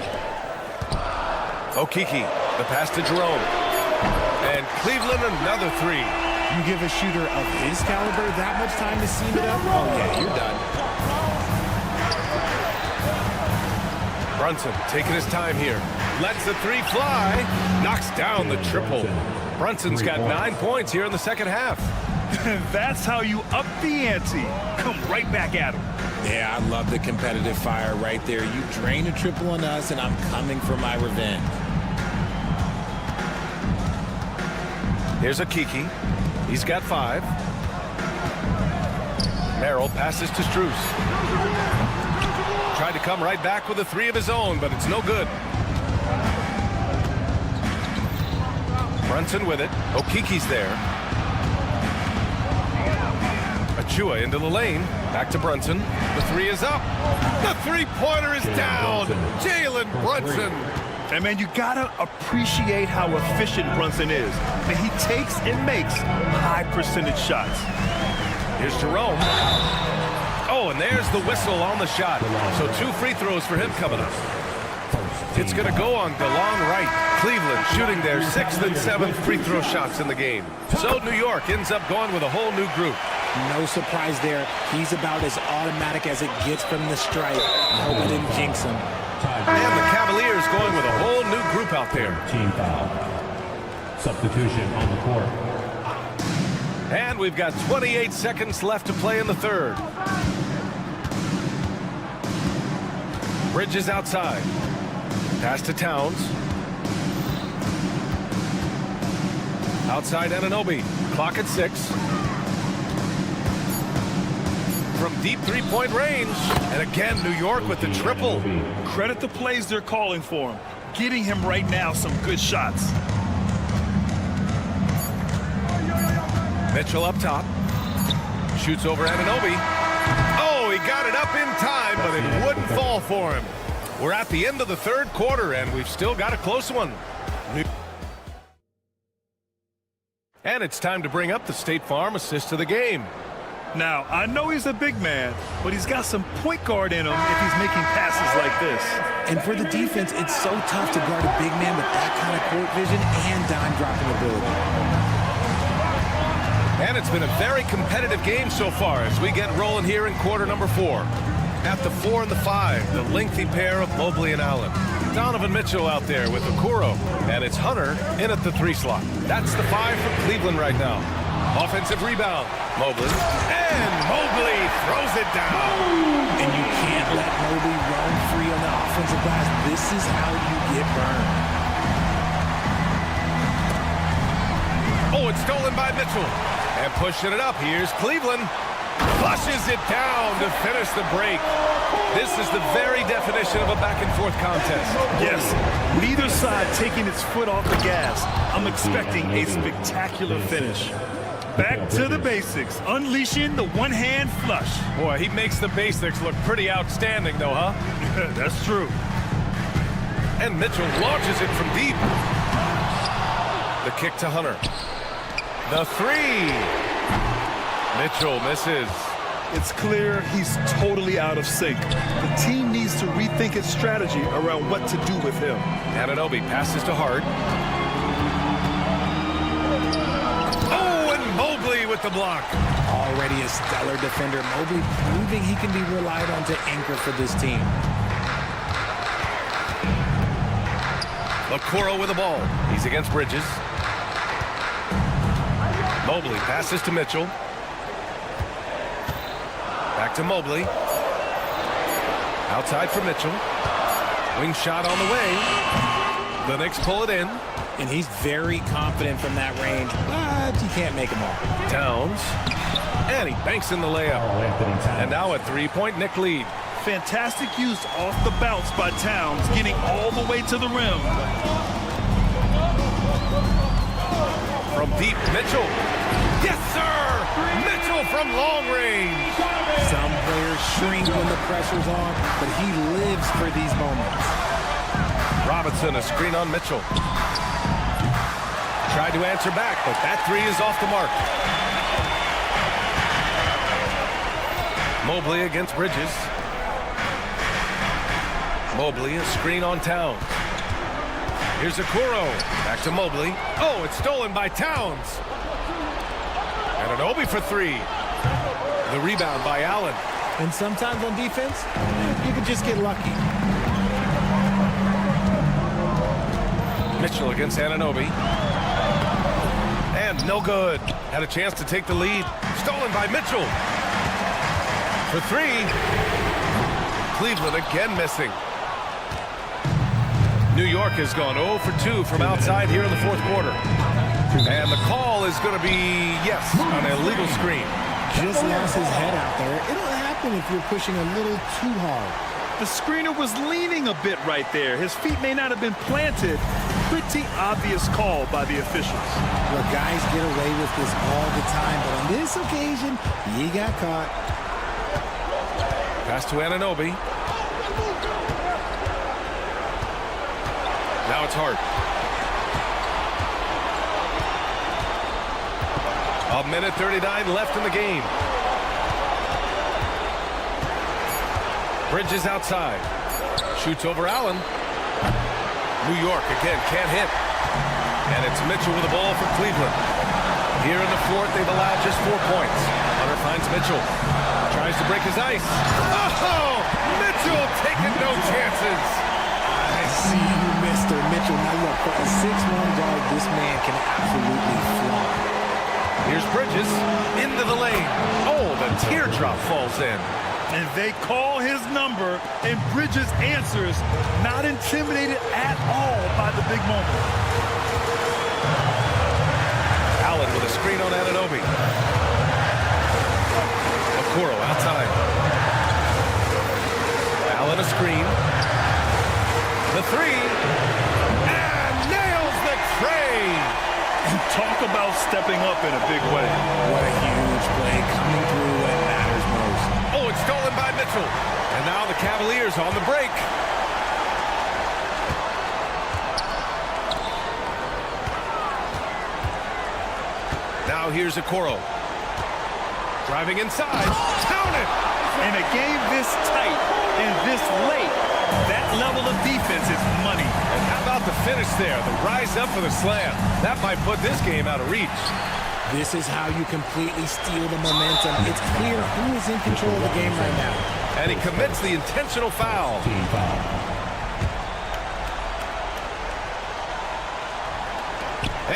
Okiki, the pass to Jerome. And Cleveland another 3. You give a shooter of his caliber that much time to seam it up? Oh, yeah, you're done. Brunson taking his time here. Lets the 3 fly. Knocks down the triple. Brunson's got 9 points here in the second half. That's how you up the ante. Come right back at him. Yeah, I love the competitive fire right there. You drain a triple on us, and I'm coming for my revenge. Here's Okiki. He's got 5. Merrill passes to Strus. Tried to come right back with a 3 of his own, but it's no good. Brunson with it. Okiki's there. Achua into the lane. Back to Brunson. The 3 is up. The 3-pointer is down. Jalen Brunson. And, man, you got to appreciate how efficient Brunson is. And he takes and makes high-percentage shots. Here's Jerome. Oh, and there's the whistle on the shot. So 2 free throws for him coming up. It's going to go on DeLon Wright. Cleveland shooting their 6th and 7th free throw shots in the game. So New York ends up going with a whole new group. No surprise there. He's about as automatic as it gets from the stripe. I hope I didn't jinx him. And the Cavaliers going with a whole new group out there. Team foul. Substitution on the court. And we've got 28 seconds left to play in the third. Bridges outside. Pass to Towns. Outside Anunoby. Clock at 6. From deep 3-point range. And again, New York with the triple. Credit the plays they're calling for him. Getting him right now some good shots. Mitchell up top. Shoots over Anunoby. Oh, he got it up in time, but it wouldn't fall for him. We're at the end of the third quarter, and we've still got a close one. And it's time to bring up the State Farm assist of the game. Now, I know he's a big man, but he's got some point guard in him if he's making passes like this. And for the defense, it's so tough to guard a big man with that kind of court vision and dime dropping ability. And it's been a very competitive game so far as we get rolling here in quarter number 4. At the 4 and the 5, the lengthy pair of Mobley and Allen. Donovan Mitchell out there with Okoro, and it's Hunter in at the 3 slot. That's the 5 for Cleveland right now. Offensive rebound, Mobley, and Mobley throws it down. And you can't let Mobley roam free on the offensive glass. This is how you get burned. Oh, it's stolen by Mitchell. And pushing it up, here's Cleveland. Flushes it down to finish the break. This is the very definition of a back-and-forth contest. Yes, neither side taking its foot off the gas. I'm expecting a spectacular finish. Back to the basics, unleashing the one-hand flush. Boy, he makes the basics look pretty outstanding, though, huh? That's true. And Mitchell launches it from deep. The kick to Hunter. The 3. Mitchell misses. It's clear he's totally out of sync. The team needs to rethink its strategy around what to do with him. Anunoby passes to Hart. Oh, and Mobley with the block. Already a stellar defender, Mobley proving he can be relied on to anchor for this team. Okoro with the ball. He's against Bridges. Mobley passes to Mitchell. Back to Mobley. Outside for Mitchell. Wing shot on the way. The Knicks pull it in. And he's very confident from that range, but you can't make him all. Towns. And he banks in the layup. And now a 3-point Knick lead. Fantastic use off the bounce by Towns, getting all the way to the rim. From deep, Mitchell. Yes, sir! Mitchell from long range. Some players shrink when the pressure's on, but he lives for these moments. Robinson, a screen on Mitchell. Tried to answer back, but that 3 is off the mark. Mobley against Bridges. Mobley, a screen on Towns. Here's Okoro. Back to Mobley. Oh, it's stolen by Towns. Anunoby for 3. The rebound by Allen. And sometimes on defense, you can just get lucky. Mitchell against Anunoby. And no good. Had a chance to take the lead. Stolen by Mitchell. For 3. Cleveland again missing. New York has gone 0 for 2 from outside here in the 4th quarter. And the call is going to be, yes, an illegal screen. Just lost his head out there. It'll happen if you're pushing a little too hard. The screener was leaning a bit right there. His feet may not have been planted. Pretty obvious call by the officials. Well, guys get away with this all the time, but on this occasion, he got caught. Pass to Anunoby. Now it's Hart. A minute 39 left in the game. Bridges outside. Shoots over Allen. New York again can't hit. And it's Mitchell with the ball for Cleveland. Here in the 4th, they've allowed just 4 points. Hunter finds Mitchell. Tries to break his ice. Oh! Mitchell taking no chances. I see you, Mr. Mitchell. Now look, for a 6'1" guard, this man can absolutely fly. Here's Bridges into the lane. Oh, the teardrop falls in. And they call his number, and Bridges answers, not intimidated at all by the big moment. Allen with a screen on Anunoby. Okoro outside. Allen a screen. The 3. And nails the tray. And talk about stepping up in a big way. What a huge play coming through when it matters most. Oh, it's stolen by Mitchell. And now the Cavaliers on the break. Now here's Okoro. Driving inside. Count it! In a game this tight and this late, that level of defense is money. And how about the finish there? The rise up for the slam. That might put this game out of reach. This is how you completely steal the momentum. It's clear who is in control of the game right now. And he commits the intentional foul.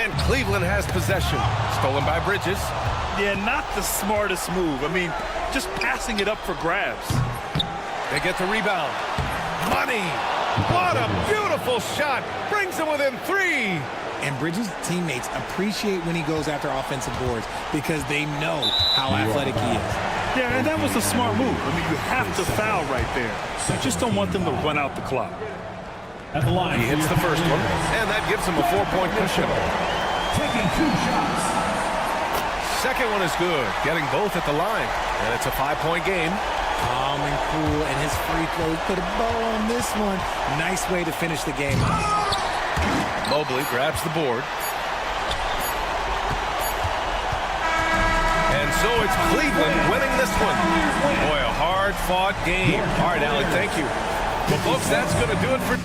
And Cleveland has possession. Stolen by Bridges. Yeah, not the smartest move. I mean, just passing it up for grabs. They get the rebound. Money! What a beautiful shot! Brings them within 3. And Bridges' teammates appreciate when he goes after offensive boards because they know how athletic he is. Yeah, and that was a smart move. I mean, you have to foul right there. You just don't want them to run out the clock. At the line, He hits the first one, and that gives him a 4-point cushion. taking 2 shots. Second one is good, getting both at the line. And it's a 5-point game. Calm and cool, and his free throws put a bow on this one. Nice way to finish the game. Mobley grabs the board. And so it's Cleveland winning this one. Boy, a hard-fought game. All right, Allie, thank you. Well, folks, that's going to do it for...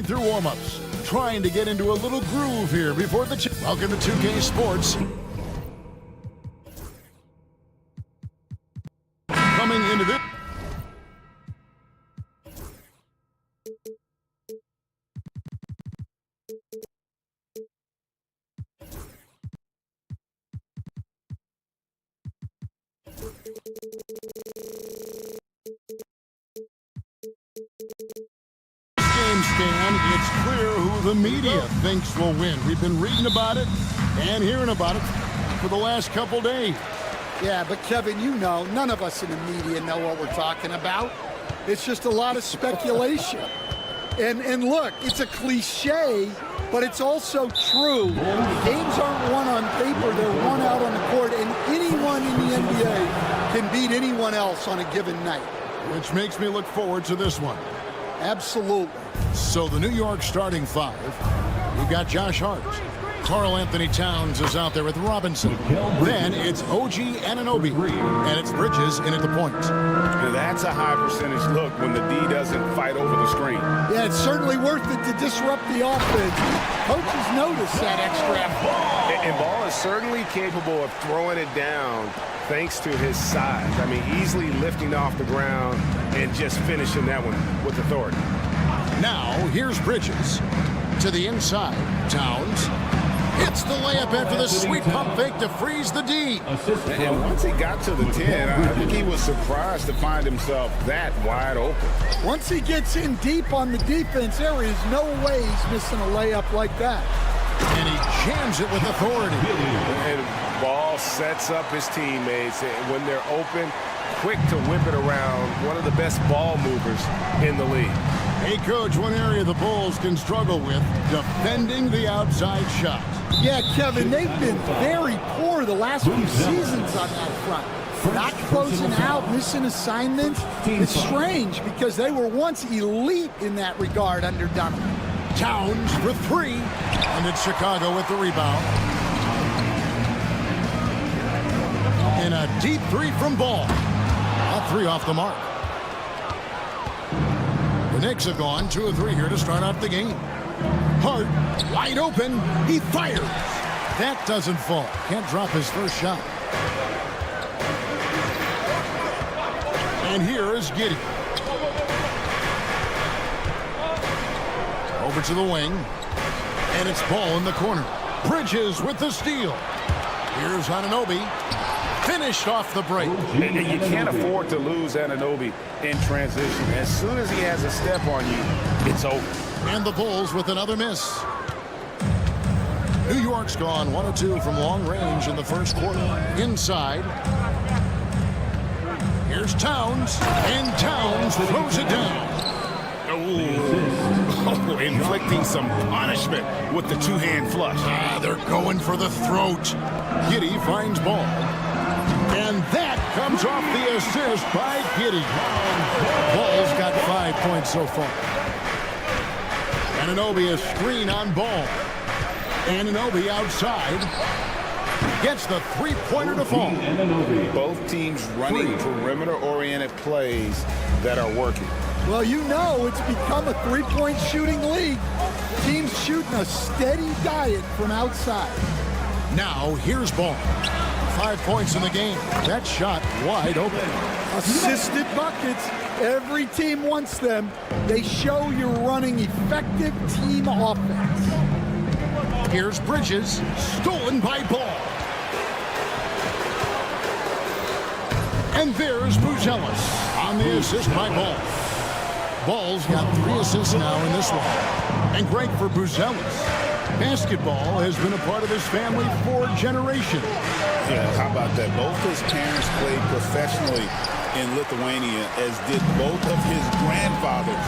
going through warm-ups, trying to get into a little groove here before the... Welcome to 2K Sports. Coming into this... Stan, it's clear who the media thinks will win. We've been reading about it and hearing about it for the last couple days. Yeah, but Kevin, you know, none of us in the media know what we're talking about. It's just a lot of speculation. And look, it's a cliche, but it's also true. Games aren't won on paper, they're won out on the court, and anyone in the NBA can beat anyone else on a given night. Which makes me look forward to this one. Absolutely. So the New York starting five, we've got Josh Hart. Karl Anthony Towns is out there with Robinson. Then it's OG Anunoby, and it's Bridges in at the point. That's a high percentage look when the D doesn't fight over the screen. Yeah, it's certainly worth it to disrupt the offense. Coaches notice that extra effort. And Ball is certainly capable of throwing it down thanks to his size. I mean, easily lifting off the ground and just finishing that one with authority. Now, here's Bridges to the inside. Towns hits the layup after the sweet pump fake to freeze the D. And once he got to the 10, I think he was surprised to find himself that wide open. Once he gets in deep on the defense, there is no way he's missing a layup like that. And he jams it with authority. And Ball sets up his teammates when they're open, quick to whip it around. One of the best ball movers in the league. Hey, Coach, one area the Bulls can struggle with, defending the outside shot. Yeah, Kevin, they've been very poor the last few seasons on that front. Not closing out, missing assignments. It's strange because they were once elite in that regard under Donovan. Towns for three, and it's Chicago with the rebound. And a deep three from Ball. All three off the mark. The Knicks have gone 2 of 3 here to start out the game. Hart, wide open, he fires. That doesn't fall. Can't drop his first shot. And here is Giddey. Over to the wing. And it's Ball in the corner. Bridges with the steal. Here's Anunoby. Finished off the break. And you can't afford to lose Anunoby in transition. As soon as he has a step on you, it's over. And the Bulls with another miss. New York's gone 1 of 2 from long range in the first quarter. Inside. Here's Towns. And Towns throws it down. Oh, inflicting some punishment with the two-hand flush. They're going for the throat. Giddey finds Ball. And that comes off the assist by Giddey. Ball's got 5 points so far. Anunoby a screen on Ball. Anunoby outside. Gets the three-pointer to fall. Both teams running perimeter-oriented plays that are working. Well, you know it's become a three-point shooting league. Teams shooting a steady diet from outside. Now, here's Ball. 5 points in the game. That shot wide open. Assisted buckets. Every team wants them. They show you're running effective team offense. Here's Bridges. Stolen by Ball. And there's Buzelis on the assist by Ball. Ball's got 3 assists now in this one. And great for Buzelis. Basketball has been a part of his family for generations. Yeah, how about that? Both his parents played professionally in Lithuania, as did both of his grandfathers.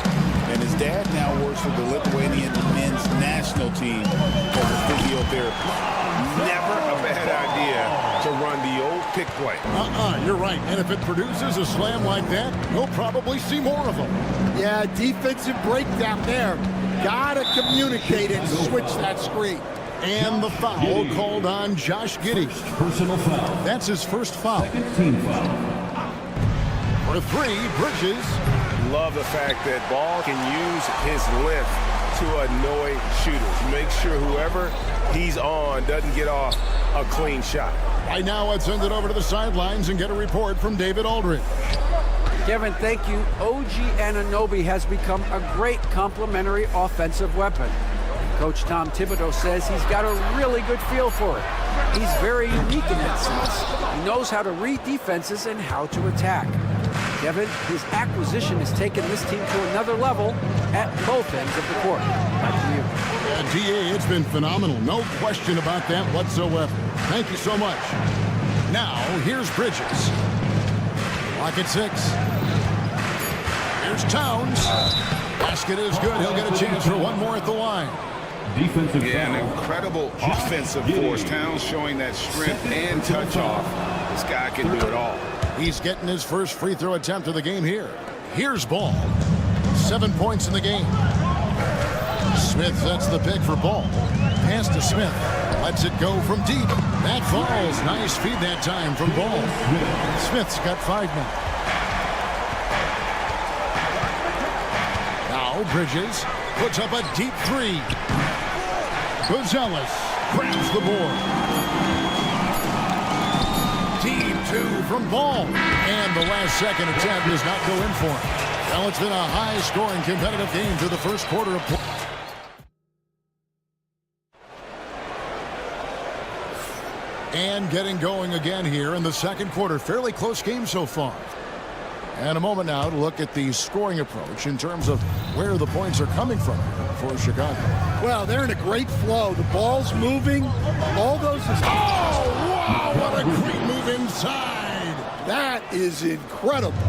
And his dad now works for the Lithuanian men's national team as a physiotherapist. Never a bad idea to run the old pick play. You're right. And if it produces a slam like that, you'll probably see more of them. Yeah, defensive breakdown there. Gotta communicate and switch that screen. And the foul called on Josh Giddey. Personal foul. That's his first foul. Team foul. For 3, Bridges. Love the fact that Ball can use his lift to annoy shooters. Make sure whoever he's on doesn't get off a clean shot. Right now, let's send it over to the sidelines and get a report from David Aldridge. Kevin, thank you. OG Anunoby has become a great complementary offensive weapon. Coach Tom Thibodeau says he's got a really good feel for it. He's very unique in that sense. He knows how to read defenses and how to attack. Kevin, his acquisition has taken this team to another level at both ends of the court. Back to you. DA, it's been phenomenal. No question about that whatsoever. Thank you so much. Now, here's Bridges. Lock at 6. Here's Towns. Basket is good. He'll get a chance for one more at the line. Defensive an incredible offensive force. Towns showing that strength and touch off. This guy can do it all. He's getting his first free throw attempt of the game here. Here's Ball. 7 points in the game. Smith sets the pick for Ball. Pass to Smith. Lets it go from deep. That falls. Nice feed that time from Ball. Smith's got 5 now. Now Bridges puts up a deep 3. Gonzalez grabs the board. Deep 2 from Ball. And the last second attempt does not go in for him. Well, it's been a high-scoring competitive game through the first quarter of play. And getting going again here in the second quarter. Fairly close game so far. And a moment now to look at the scoring approach in terms of where the points are coming from for Chicago. Well, they're in a great flow. The ball's moving. All those... Oh, wow, what a great move inside. That is incredible.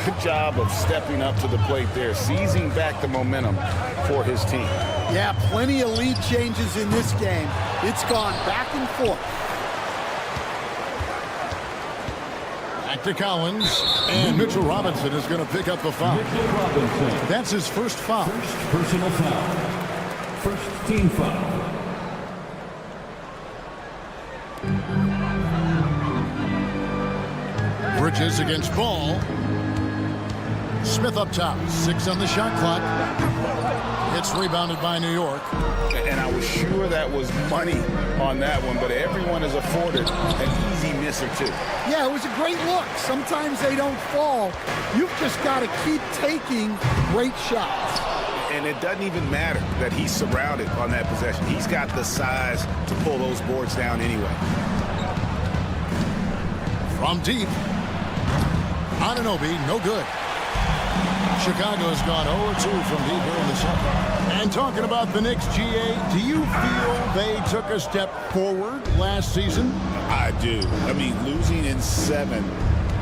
Good job of stepping up to the plate there, seizing back the momentum for his team. Yeah, plenty of lead changes in this game. It's gone back and forth. Back to Collins, and Mitchell Robinson is going to pick up the foul. That's his first foul. First personal foul. First team foul. Bridges against Ball. Smith up top. 6 on the shot clock. It's rebounded by New York. And I was sure that was money on that one, but everyone is afforded an easy miss or two. Yeah, it was a great look. Sometimes they don't fall. You've just got to keep taking great shots. And it doesn't even matter that he's surrounded on that possession. He's got the size to pull those boards down anyway. From deep. Anunoby, no good. Chicago's gone 0-2 from deep here in the second. And talking about the Knicks, GA, do you feel they took a step forward last season? I do. I mean, losing in 7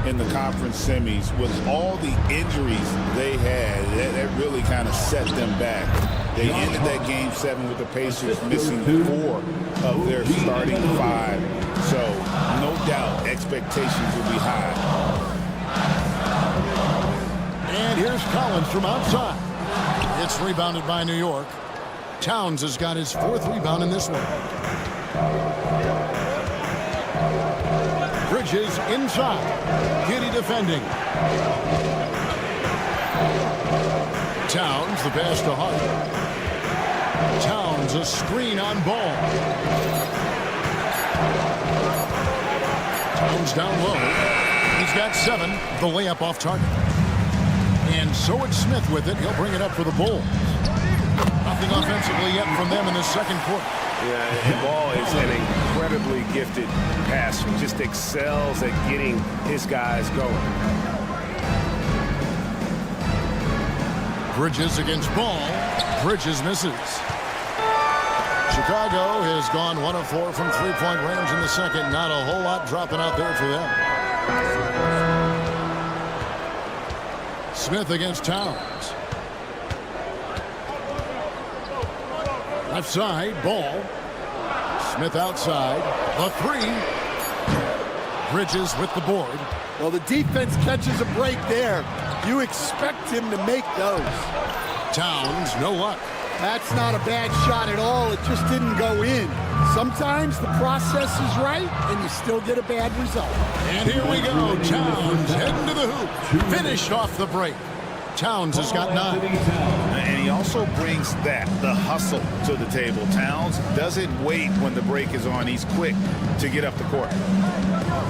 in the conference semis with all the injuries they had, that really kind of set them back. They ended that game 7 with the Pacers missing 4 of their starting 5. So, no doubt, expectations will be high. And here's Collins from outside. It's rebounded by New York. Towns has got his 4th rebound in this one. Bridges inside. Giddy defending. Towns, the pass to Hart. Towns, a screen on Ball. Towns down low. He's got 7. The layup off target. And so it's Smith with it. He'll bring it up for the Bulls. Nothing offensively yet from them in the second quarter. Yeah, and Ball is an incredibly gifted passer. Just excels at getting his guys going. Bridges against Ball. Bridges misses. Chicago has gone 1 of 4 from 3-point range in the second. Not a whole lot dropping out there for them. Smith against Towns. Left side, Ball. Smith outside. The 3. Bridges with the board. Well, the defense catches a break there. You expect him to make those. Towns, no luck. That's not a bad shot at all. It just didn't go in. Sometimes the process is right, and you still get a bad result. And here we go. Towns heading to the hoop. Finished off the break. Towns has got 9. And he also brings the hustle to the table. Towns doesn't wait when the break is on. He's quick to get up the court.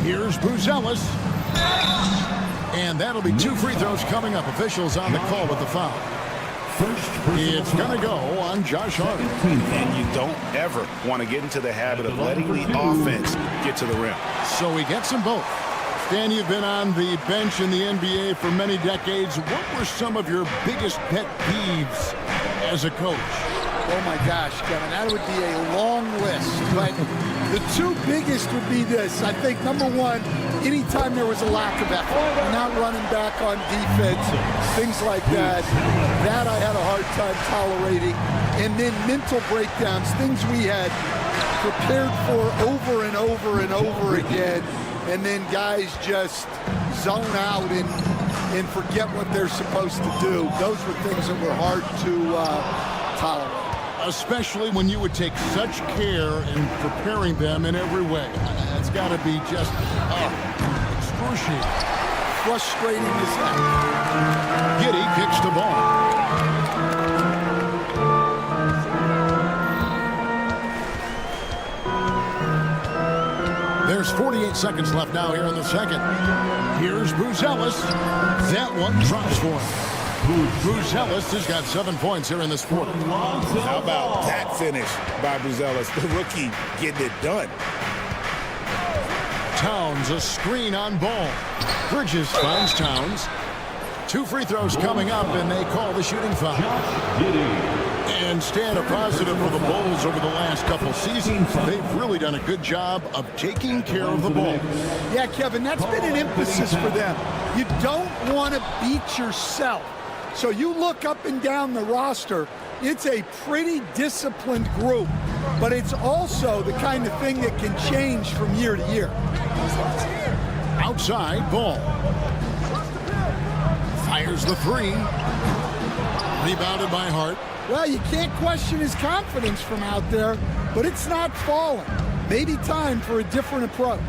Here's Buzelis. And that'll be 2 free throws coming up. Officials on the call with the foul. It's going to go on Josh Hart. And you don't ever want to get into the habit of letting the offense get to the rim. So he gets them both. Stan, you've been on the bench in the NBA for many decades. What were some of your biggest pet peeves as a coach? Oh my gosh, Kevin, that would be a long list. But the 2 biggest would be this. I think, number one, anytime there was a lack of effort, not running back on defense, things like that, that I had a hard time tolerating. And then mental breakdowns, things we had prepared for over and over and over again. And then guys just zone out and forget what they're supposed to do. Those were things that were hard to tolerate. Especially when you would take such care in preparing them in every way. That's got to be just excruciating. Frustrating as heck. Giddy kicks the ball. There's 48 seconds left now here in the second. Here's Buzelis. That one drops for him. Buzelis has got 7 points here in this quarter. How about that finish by Buzelis, the rookie getting it done. Towns, a screen on ball. Bridges finds Towns. 2 free throws coming up, and they call the shooting foul. And Stan, a positive for the Bulls over the last couple seasons. They've really done a good job of taking care of the ball. Yeah, Kevin, that's been an emphasis for them. You don't want to beat yourself. So you look up and down the roster, it's a pretty disciplined group, but it's also the kind of thing that can change from year to year. Outside ball. Fires the 3. Rebounded by Hart. Well, you can't question his confidence from out there, but it's not falling. Maybe time for a different approach.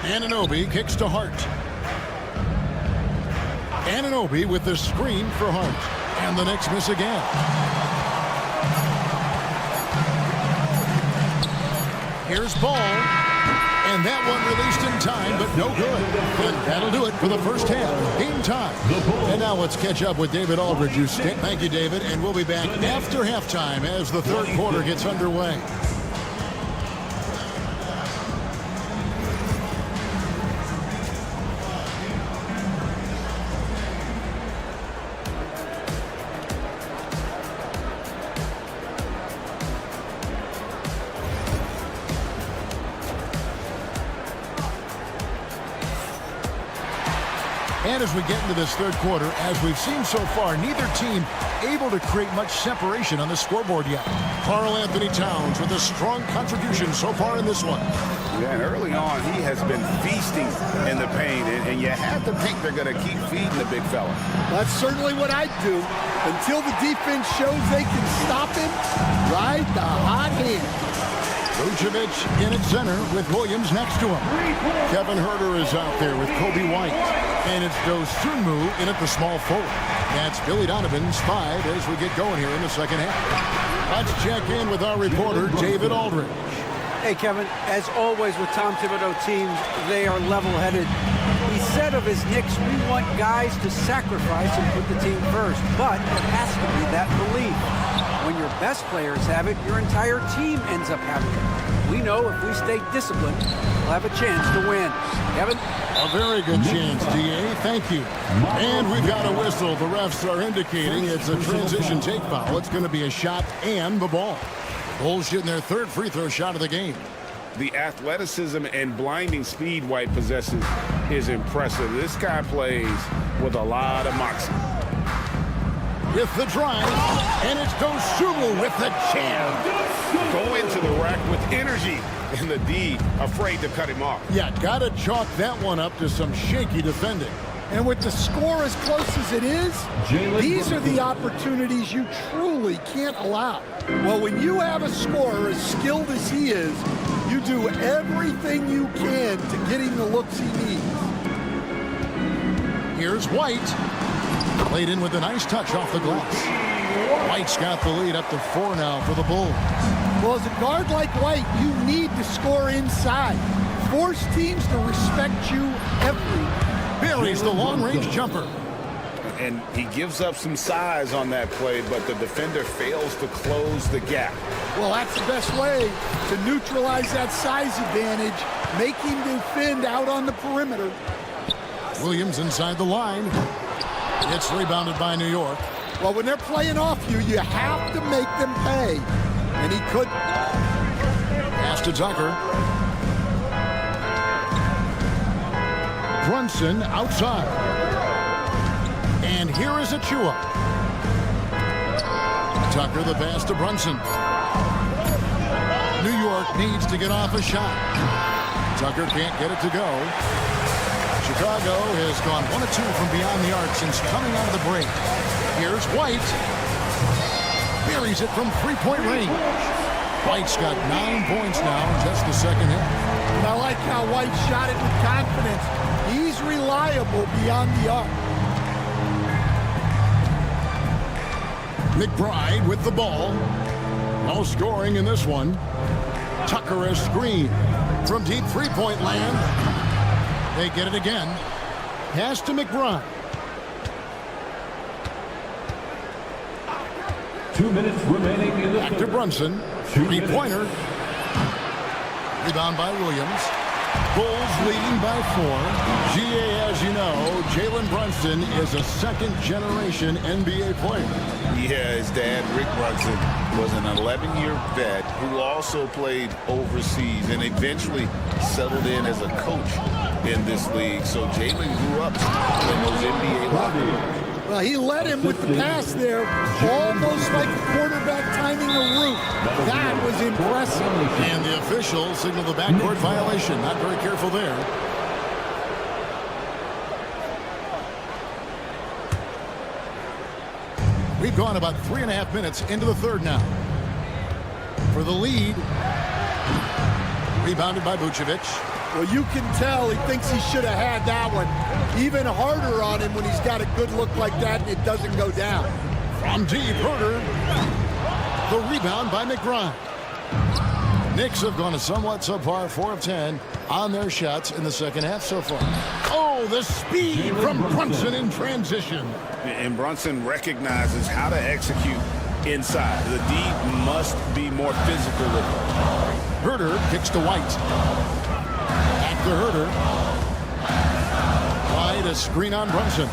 Anunoby kicks to Hart. Anunoby with the screen for Hart. And the Knicks miss again. Here's Ball. And that one released in time, but no good. And that'll do it for the first half. Game time. And now let's catch up with David Aldridge. Thank you, David. And we'll be back after halftime as the third quarter gets underway. And as we get into this third quarter, as we've seen so far, neither team able to create much separation on the scoreboard yet. Karl-Anthony Towns with a strong contribution so far in this one. Yeah, and early on, he has been feasting in the paint, and you have to think they're going to keep feeding the big fella. That's certainly what I'd do. Until the defense shows they can stop him, ride the hot hand. Vucevic in at center with Williams next to him. Kevin Huerter is out there with Kobe White. And it's Dosunmu in at the small forward. That's Billy Donovan's 5 as we get going here in the second half. Let's check in with our reporter, David Aldridge. Hey, Kevin, as always with Tom Thibodeau teams, they are level-headed. He said of his Knicks, we want guys to sacrifice and put the team first. But it has to be that belief. When your best players have it, your entire team ends up having it. We know if we stay disciplined, we'll have a chance to win. Kevin? A very good chance, D.A. Thank you. And we've got a whistle. The refs are indicating it's a transition take foul. It's going to be a shot and the ball. Bulls shooting their third free throw shot of the game. The athleticism and blinding speed White possesses is impressive. This guy plays with a lot of moxie. With the drive, and it's Dosunmu with the jam. Go into the rack with energy, and the D afraid to cut him off. Yeah, got to chalk that one up to some shaky defending. And with the score as close as it is, these are the opportunities you truly can't allow. Well, when you have a scorer as skilled as he is, you do everything you can to get him the looks he needs. Here's White. Played in with a nice touch off the glass. White's got the lead up to 4 now for the Bulls. Well, as a guard like White, you need to score inside. Force teams to respect you everywhere. Buries the long-range jumper. And he gives up some size on that play, but the defender fails to close the gap. Well, that's the best way to neutralize that size advantage. Make him defend out on the perimeter. Williams inside the line. It's rebounded by New York. Well, when they're playing off you, you have to make them pay. And he couldn't. Pass to Tucker. Brunson outside. And here is Achua. Tucker the pass to Brunson. New York needs to get off a shot. Tucker can't get it to go. Chicago has gone 1 of 2 from beyond the arc since coming out of the break. Here's White. Buries it from 3-point range. White's got 9 points now in just the second half. And I like how White shot it with confidence. He's reliable beyond the arc. McBride with the ball. No scoring in this one. Tucker a screen from deep 3-point land. They get it again. Pass to McBride. 2 minutes remaining in the Back to Brunson. 3-pointer. Rebound by Williams. Bulls leading by 4. GA, as you know, Jalen Brunson is a second-generation NBA player. Yeah, his dad, Rick Brunson, was an 11-year vet who also played overseas and eventually settled in as a coach in this league. So Jalen grew up in those NBA locker rooms. Well, he led him with the pass there, almost like a quarterback timing a route. That was impressive. And the official signaled the backcourt violation. Not very careful there. We've gone about 3.5 minutes into the third now. For the lead, rebounded by Vucevic. Well, you can tell he thinks he should have had that one. Even harder on him when he's got a good look like that and it doesn't go down. From deep, Herter. The rebound by McBride. Knicks have gone a somewhat subpar 4 of 10 on their shots in the second half so far. Oh, the speed from Brunson in transition. And Brunson recognizes how to execute inside. The D must be more physical with him. Herter kicks to White. Back to Herter. White, a screen on Brunson.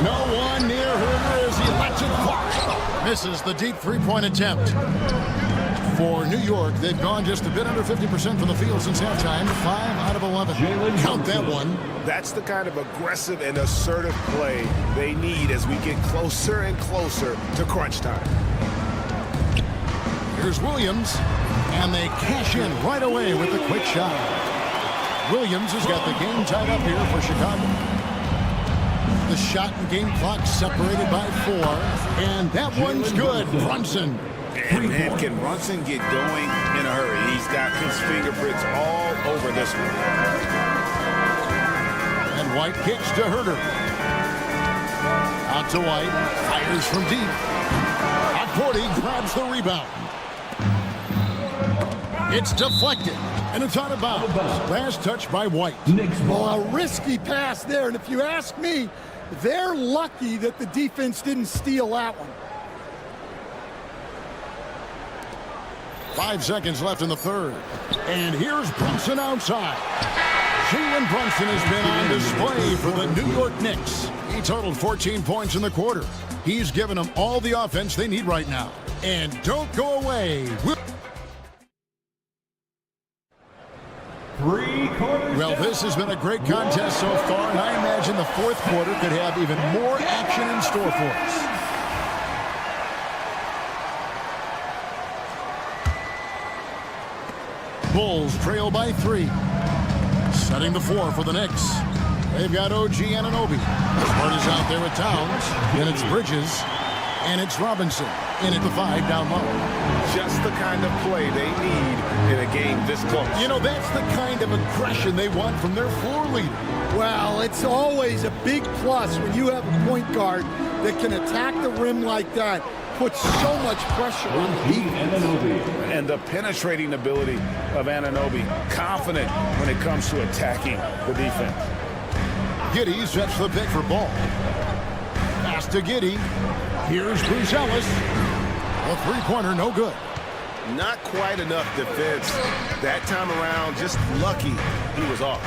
No one near Herter as he lets it fly. Misses the deep 3-point attempt. For New York, they've gone just a bit under 50% from the field since halftime. 5 out of 11. Count that one. That's the kind of aggressive and assertive play they need as we get closer and closer to crunch time. Here's Williams, and they cash in right away with a quick shot. Williams has got the game tied up here for Chicago. The shot and game clock separated by 4, and that one's good. Brunson. And man, can Brunson get going in a hurry? He's got his fingerprints all over this one. And White kicks to Herter. Out to White. Fires from deep. Akporti grabs the rebound. It's deflected. And it's out of bounds. Last touch by White. Well, a risky pass there. And if you ask me, they're lucky that the defense didn't steal that one. 5 seconds left in the third. And here's Brunson outside. Jalen Brunson has been on display for the New York Knicks. He totaled 14 points in the quarter. He's given them all the offense they need right now. And don't go away. Well, this has been a great contest so far, and I imagine the fourth quarter could have even more action in store for us. Bulls trail by 3. Setting the 4 for the Knicks. They've got OG Anunoby. Smart is out there with Towns. And it's Bridges. And it's Robinson. In at the 5 down low. Just the kind of play they need in a game this close. You know, that's the kind of aggression they want from their floor leader. Well, it's always a big plus when you have a point guard that can attack the rim like that puts so much pressure on the defense. And the penetrating ability of Anunoby, confident when it comes to attacking the defense. Giddey sets the pick for ball. Pass to Giddey. Here's Bruce Ellis. A three-pointer, no good. Not quite enough defense that time around. Just lucky he was off.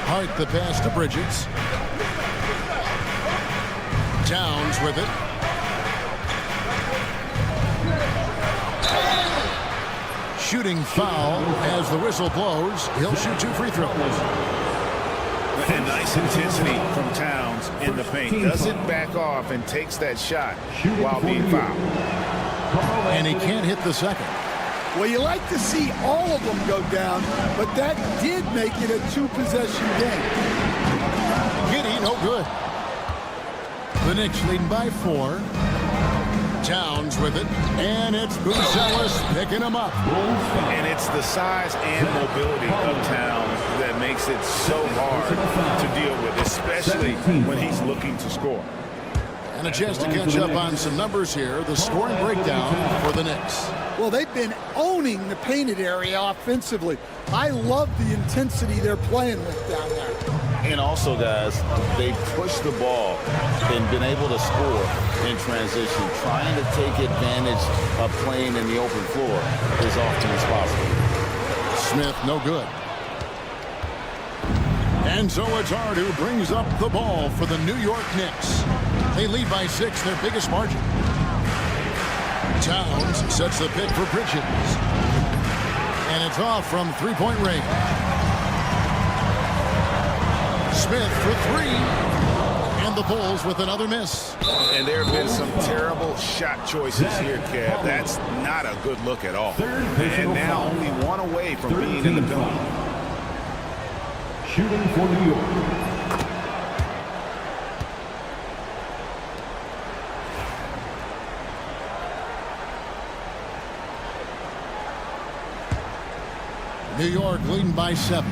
Hart the pass to Bridges. Towns with it. Shooting foul as the whistle blows. He'll shoot 2 free throws. And nice intensity from Towns in the paint. Doesn't back off and takes that shot while being fouled. And he can't hit the second. Well, you like to see all of them go down, but that did make it a 2-possession game. Giddey, no good. The Knicks leading by 4. Towns with it, and it's Bruce Ellis picking him up. And it's the size and mobility of Towns that makes it so hard to deal with, especially when he's looking to score. And a chance to catch up on some numbers here. The scoring breakdown for the Knicks. Well, they've been owning the painted area offensively. I love the intensity they're playing with down there. And also, guys, they've pushed the ball and been able to score in transition, trying to take advantage of playing in the open floor as often as possible. Smith, no good. And so it's Hart who brings up the ball for the New York Knicks. They lead by 6, their biggest margin. Towns sets the pick for Bridges. And it's off from three-point range. Smith for 3. And the Bulls with another miss. And there have been some terrible shot choices here, Kev. That's not a good look at all. And now only 1 away from being in the penalty. Shooting for New York. New York leading by 7.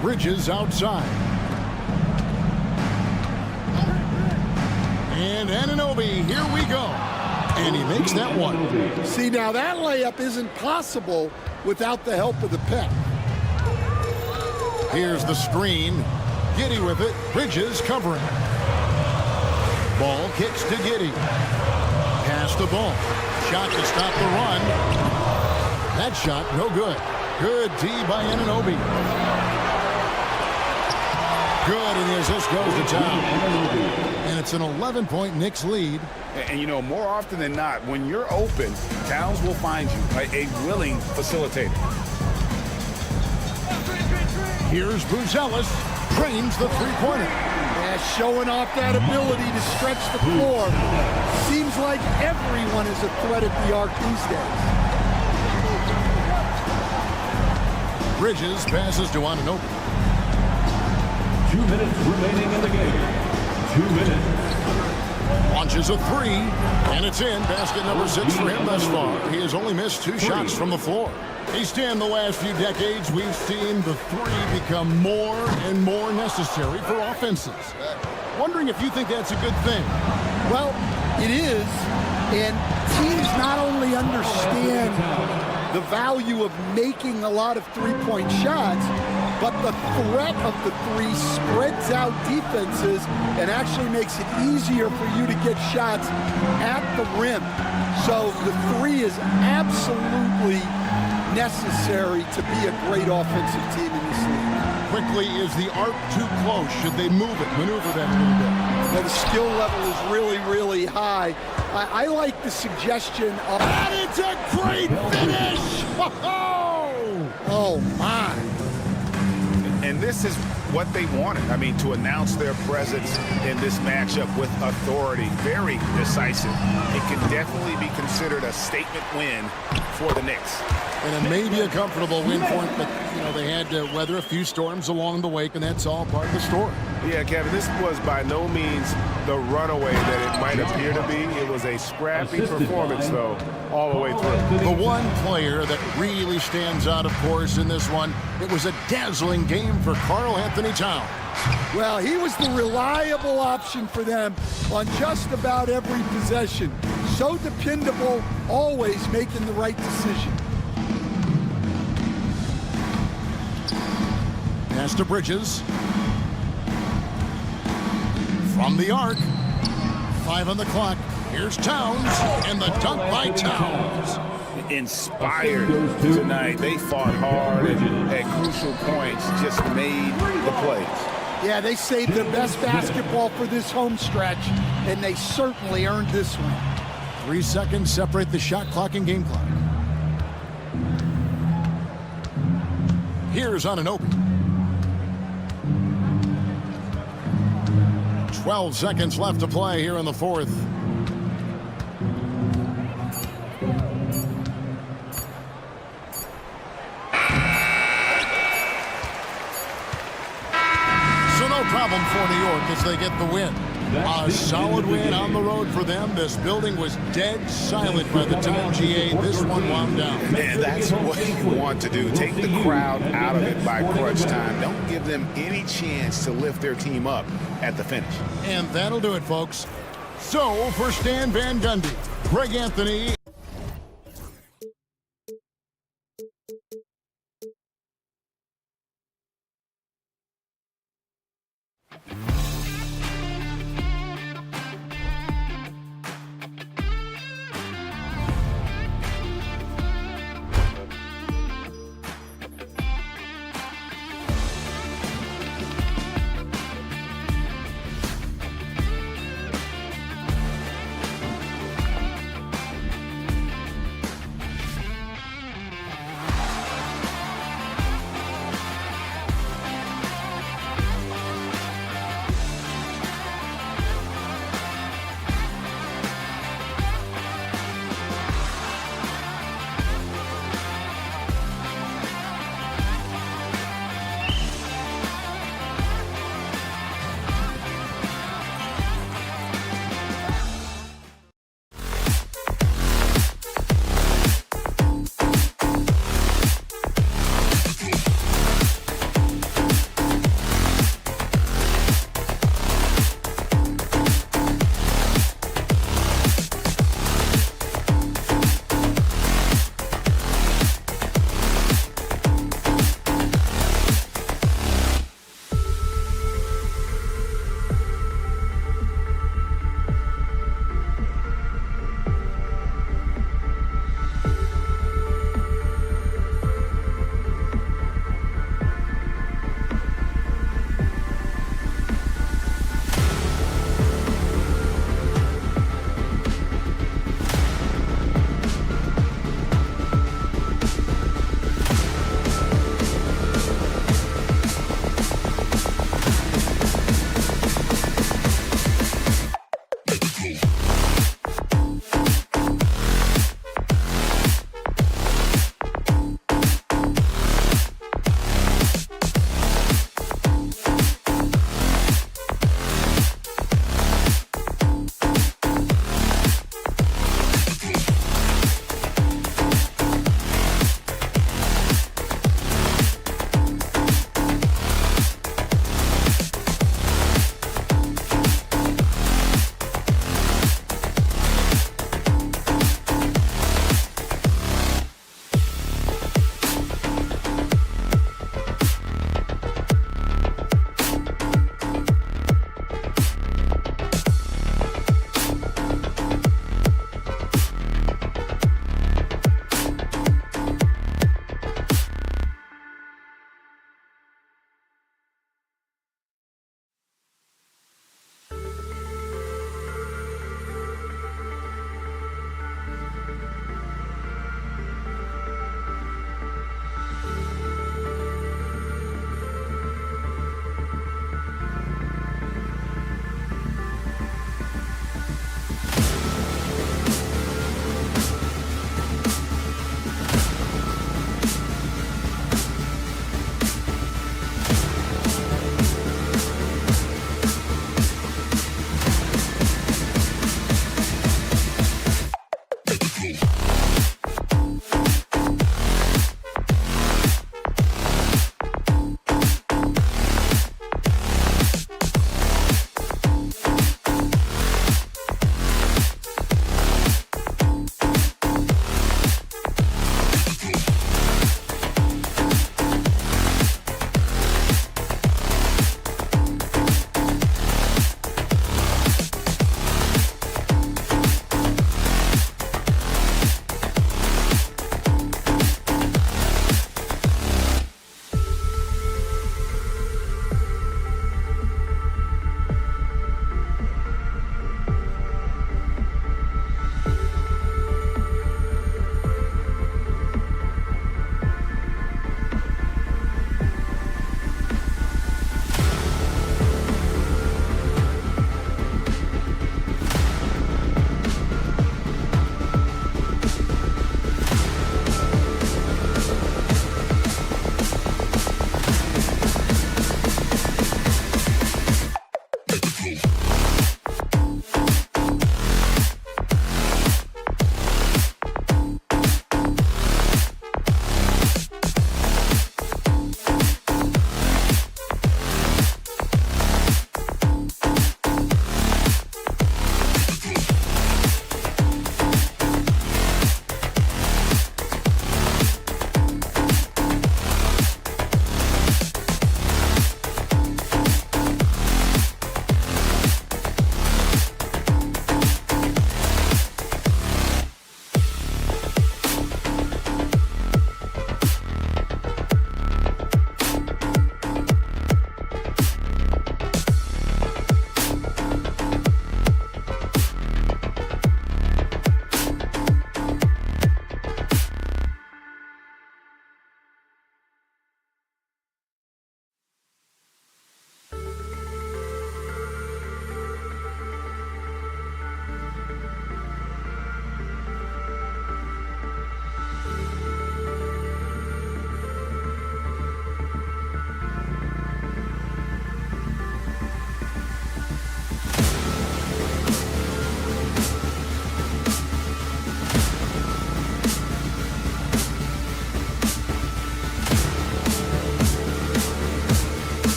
Bridges outside. And Anunoby, here we go. And he makes that one. See, now that layup isn't possible without the help of the pick. Here's the screen. Giddey with it. Bridges covering. Ball kicks to Giddey. Pass the ball. Shot to stop the run. That shot, no good. Good D by Anunoby. Good, and the assist goes to Towns. And it's an 11-point Knicks lead. And, you know, more often than not, when you're open, Towns will find you a willing facilitator. Here's Bruce Ellis. Drains the three-pointer. Yeah, showing off that ability to stretch the floor. Seems like everyone is a threat at the arc these days. Bridges passes to Anunoby. 2 minutes remaining in the game. 2 minutes. Launches a 3, and it's in. Basket number 6 for him thus far. He has only missed 2 shots from the floor. He's in the last few decades, we've seen the 3 become more and more necessary for offenses. Wondering if you think that's a good thing. Well, it is, and teams not only understand the value of making a lot of three-point shots, but the threat of the 3 spreads out defenses and actually makes it easier for you to get shots at the rim. So the 3 is absolutely necessary to be a great offensive team in this league. Quickly, is the arc too close? Should they move it, maneuver that a little bit? Well, the skill level is really, really high. I like the suggestion of... And it's a great finish! Oh, my. And this is what they wanted. I mean, to announce their presence in this matchup with authority. Very decisive. It can definitely be considered a statement win for the Knicks. And it may be a comfortable win for them, but, you know, they had to weather a few storms along the way, and that's all part of the story. Yeah, Kevin, this was by no means the runaway that it might appear to be. It was a scrappy performance, though, all the way through. The one player that really stands out, of course, in this one, it was a dazzling game for Karl Anthony Towns. Well, he was the reliable option for them on just about every possession. So dependable, always making the right decision. Pass to Bridges. From the arc. 5 on the clock. Here's Towns, and the dunk by Towns. Inspired tonight. They fought hard and at crucial points just made the plays. Yeah, they saved their best basketball for this home stretch, and they certainly earned this one. 3 seconds separate the shot clock and game clock. Here's Anunoby. 12 seconds left to play here in the fourth. So no problem for New York as they get the win. A solid win on the road for them. This building was dead silent by the time GA this one wound down. Man, that's what you want to do. Take the crowd out of it by crunch time. Don't give them any chance to lift their team up at the finish. And that'll do it, folks. So for Stan Van Gundy, Greg Anthony.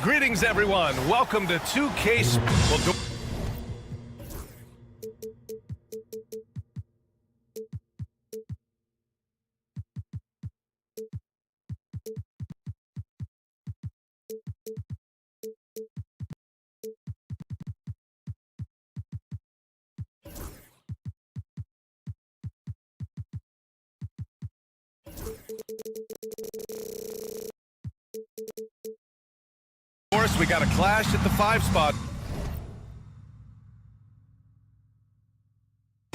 Greetings, everyone. Welcome to 2K. Well, of course, we got a clash at the 5 spot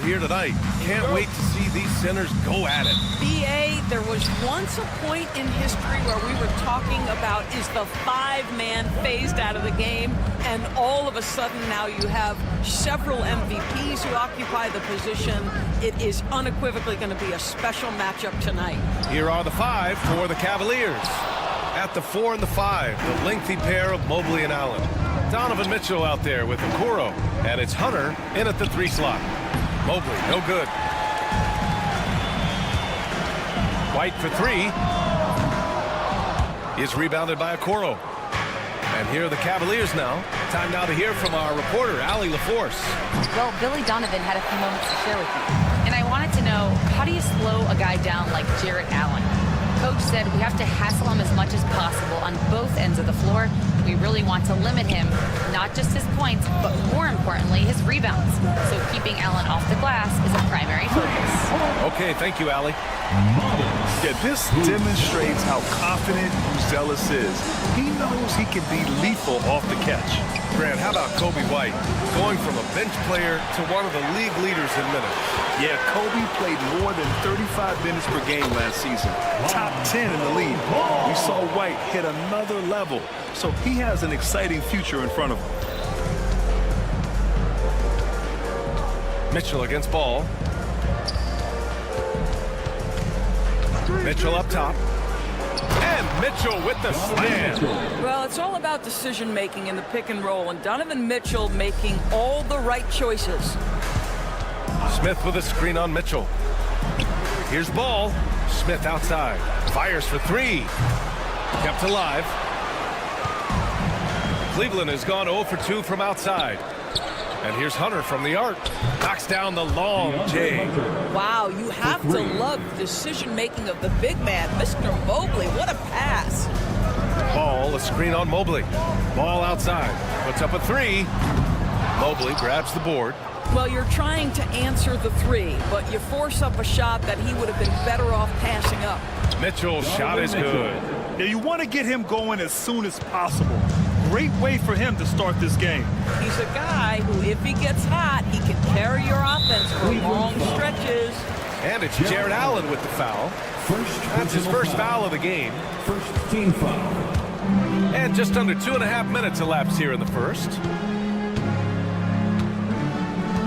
here tonight. Can't wait to see these centers go at it. BA, there was once a point in history where we were talking about, is the 5-man phased out of the game? And all of a sudden now you have several MVPs who occupy the position. It is unequivocally going to be a special matchup tonight. Here are the 5 for the Cavaliers. At the 4 and the 5, the lengthy pair of Mobley and Allen. Donovan Mitchell out there with Okoro, and it's Hunter in at the 3 slot. Mobley, no good. White for 3. Is rebounded by Okoro. And here are the Cavaliers now. Time now to hear from our reporter, Allie LaForce. Well, Billy Donovan had a few moments to share with me. And I wanted to know, how do you slow a guy down like Jarrett Allen? Coach said we have to hassle him as much as possible on both ends of the floor. We really want to limit him, not just his points, but more importantly, his rebounds. So keeping Allen off the glass is a primary focus. Okay, thank you, Allie. Yeah, this demonstrates how confident Uzelis is. He knows he can be lethal off the catch. Grant, how about Kobe White going from a bench player to one of the league leaders in minutes? Yeah, Kobe played more than 35 minutes per game last season. Top 10 in the league. We saw White hit another level, so he has an exciting future in front of him. Mitchell against Ball. Mitchell up top. And Mitchell with the slam. Well, it's all about decision-making in the pick and roll, and Donovan Mitchell making all the right choices. Smith with a screen on Mitchell. Here's Ball. Smith outside. Fires for 3. Kept alive. Cleveland has gone 0 for 2 from outside. And here's Hunter from the arc. Knocks down the long J. Wow, you have to love the decision-making of the big man, Mr. Mobley. What a pass. Ball, a screen on Mobley. Ball outside. Puts up a 3. Mobley grabs the board. Well, you're trying to answer the 3, but you force up a shot that he would have been better off passing up. Mitchell's shot is good. Yeah, you want to get him going as soon as possible. Great way for him to start this game. He's a guy who, if he gets hot, he can carry your offense for long stretches. And it's Jarrett Allen with the foul. That's his first foul of the game. First team foul. And just under 2.5 minutes elapsed here in the first.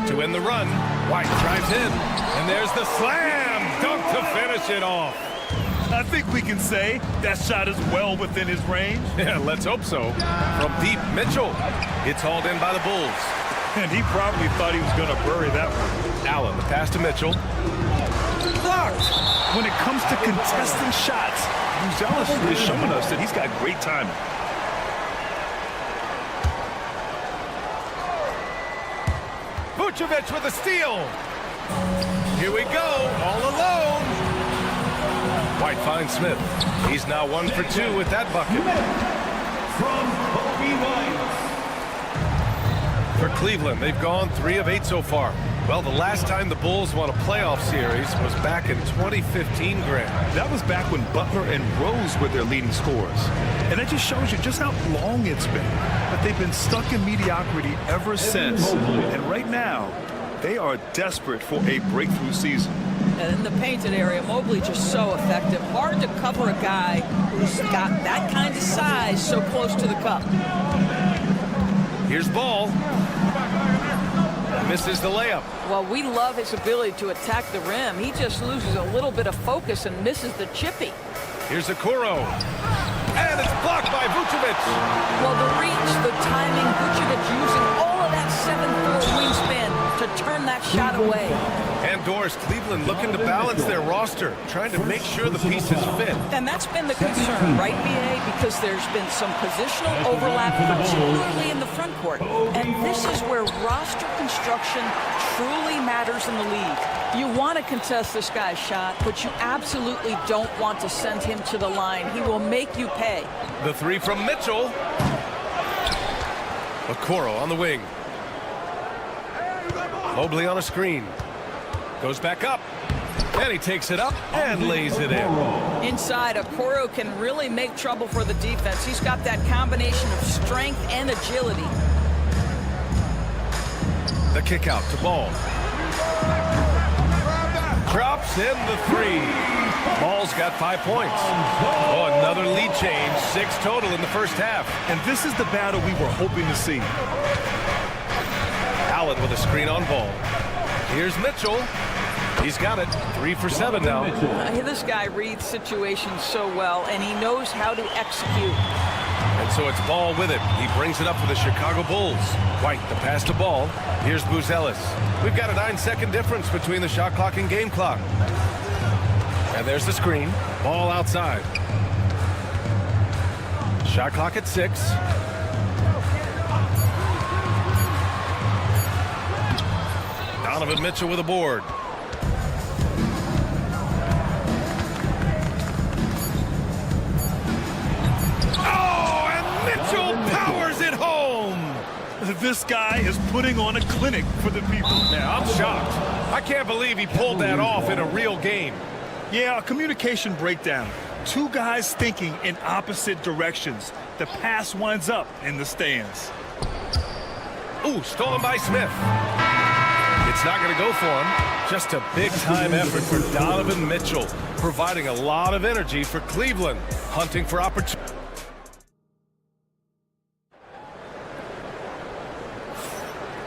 To win the run, White drives in. And there's the slam dunk to finish it off. I think we can say that shot is well within his range. Yeah, let's hope so. From deep, Mitchell. It's hauled in by the Bulls. And he probably thought he was going to bury that one. Allen, the pass to Mitchell. Blocked. When it comes to contesting shots, Uzelis is showing us that he's got great timing. Vucevic with a steal. Here we go, all alone. White finds Smith. He's now 1 for 2 with that bucket. From Kobe White. For Cleveland, they've gone 3 of 8 so far. Well, the last time the Bulls won a playoff series was back in 2015, Grant. That was back when Butler and Rose were their leading scorers. And that just shows you just how long it's been. But they've been stuck in mediocrity ever since. And right now, they are desperate for a breakthrough season. And in the painted area, Mobley just so effective. Hard to cover a guy who's got that kind of size so close to the cup. Here's Ball. Misses the layup. Well, we love his ability to attack the rim. He just loses a little bit of focus and misses the chippy. Here's Okoro. And it's blocked by Vucevic. Well, the reach, the timing, Vucevic using all of that 7'4" wingspan to turn that shot away. And Doris, Cleveland looking to balance their roster, trying to make sure the pieces fit. And that's been the concern, right, B.A.? Because there's been some positional overlap, particularly in the front court. And this is where roster construction truly matters in the league. You want to contest this guy's shot, but you absolutely don't want to send him to the line. He will make you pay. The three from Mitchell. Okoro on the wing. Mobley on a screen. Goes back up. And he takes it up and lays it in. Inside, Okoro can really make trouble for the defense. He's got that combination of strength and agility. The kick out to Ball. Drops in the three. Ball's got 5 points. Oh, another lead change. 6 total in the first half. And this is the battle we were hoping to see. Allen with a screen on Ball. Here's Mitchell. He's got it. 3 for 7 now. This guy reads situations so well, and he knows how to execute. And so it's Ball with it. He brings it up for the Chicago Bulls. White, the pass to Ball. Here's Buzelis. We've got a 9-second difference between the shot clock and game clock. And there's the screen. Ball outside. Shot clock at 6. Donovan Mitchell with a board. This guy is putting on a clinic for the people. Yeah, I'm shocked. I can't believe he pulled that off in a real game. Yeah, a communication breakdown. 2 guys thinking in opposite directions. The pass winds up in the stands. Ooh, stolen by Smith. It's not going to go for him. Just a big-time effort for Donovan Mitchell, providing a lot of energy for Cleveland, hunting for opportunity.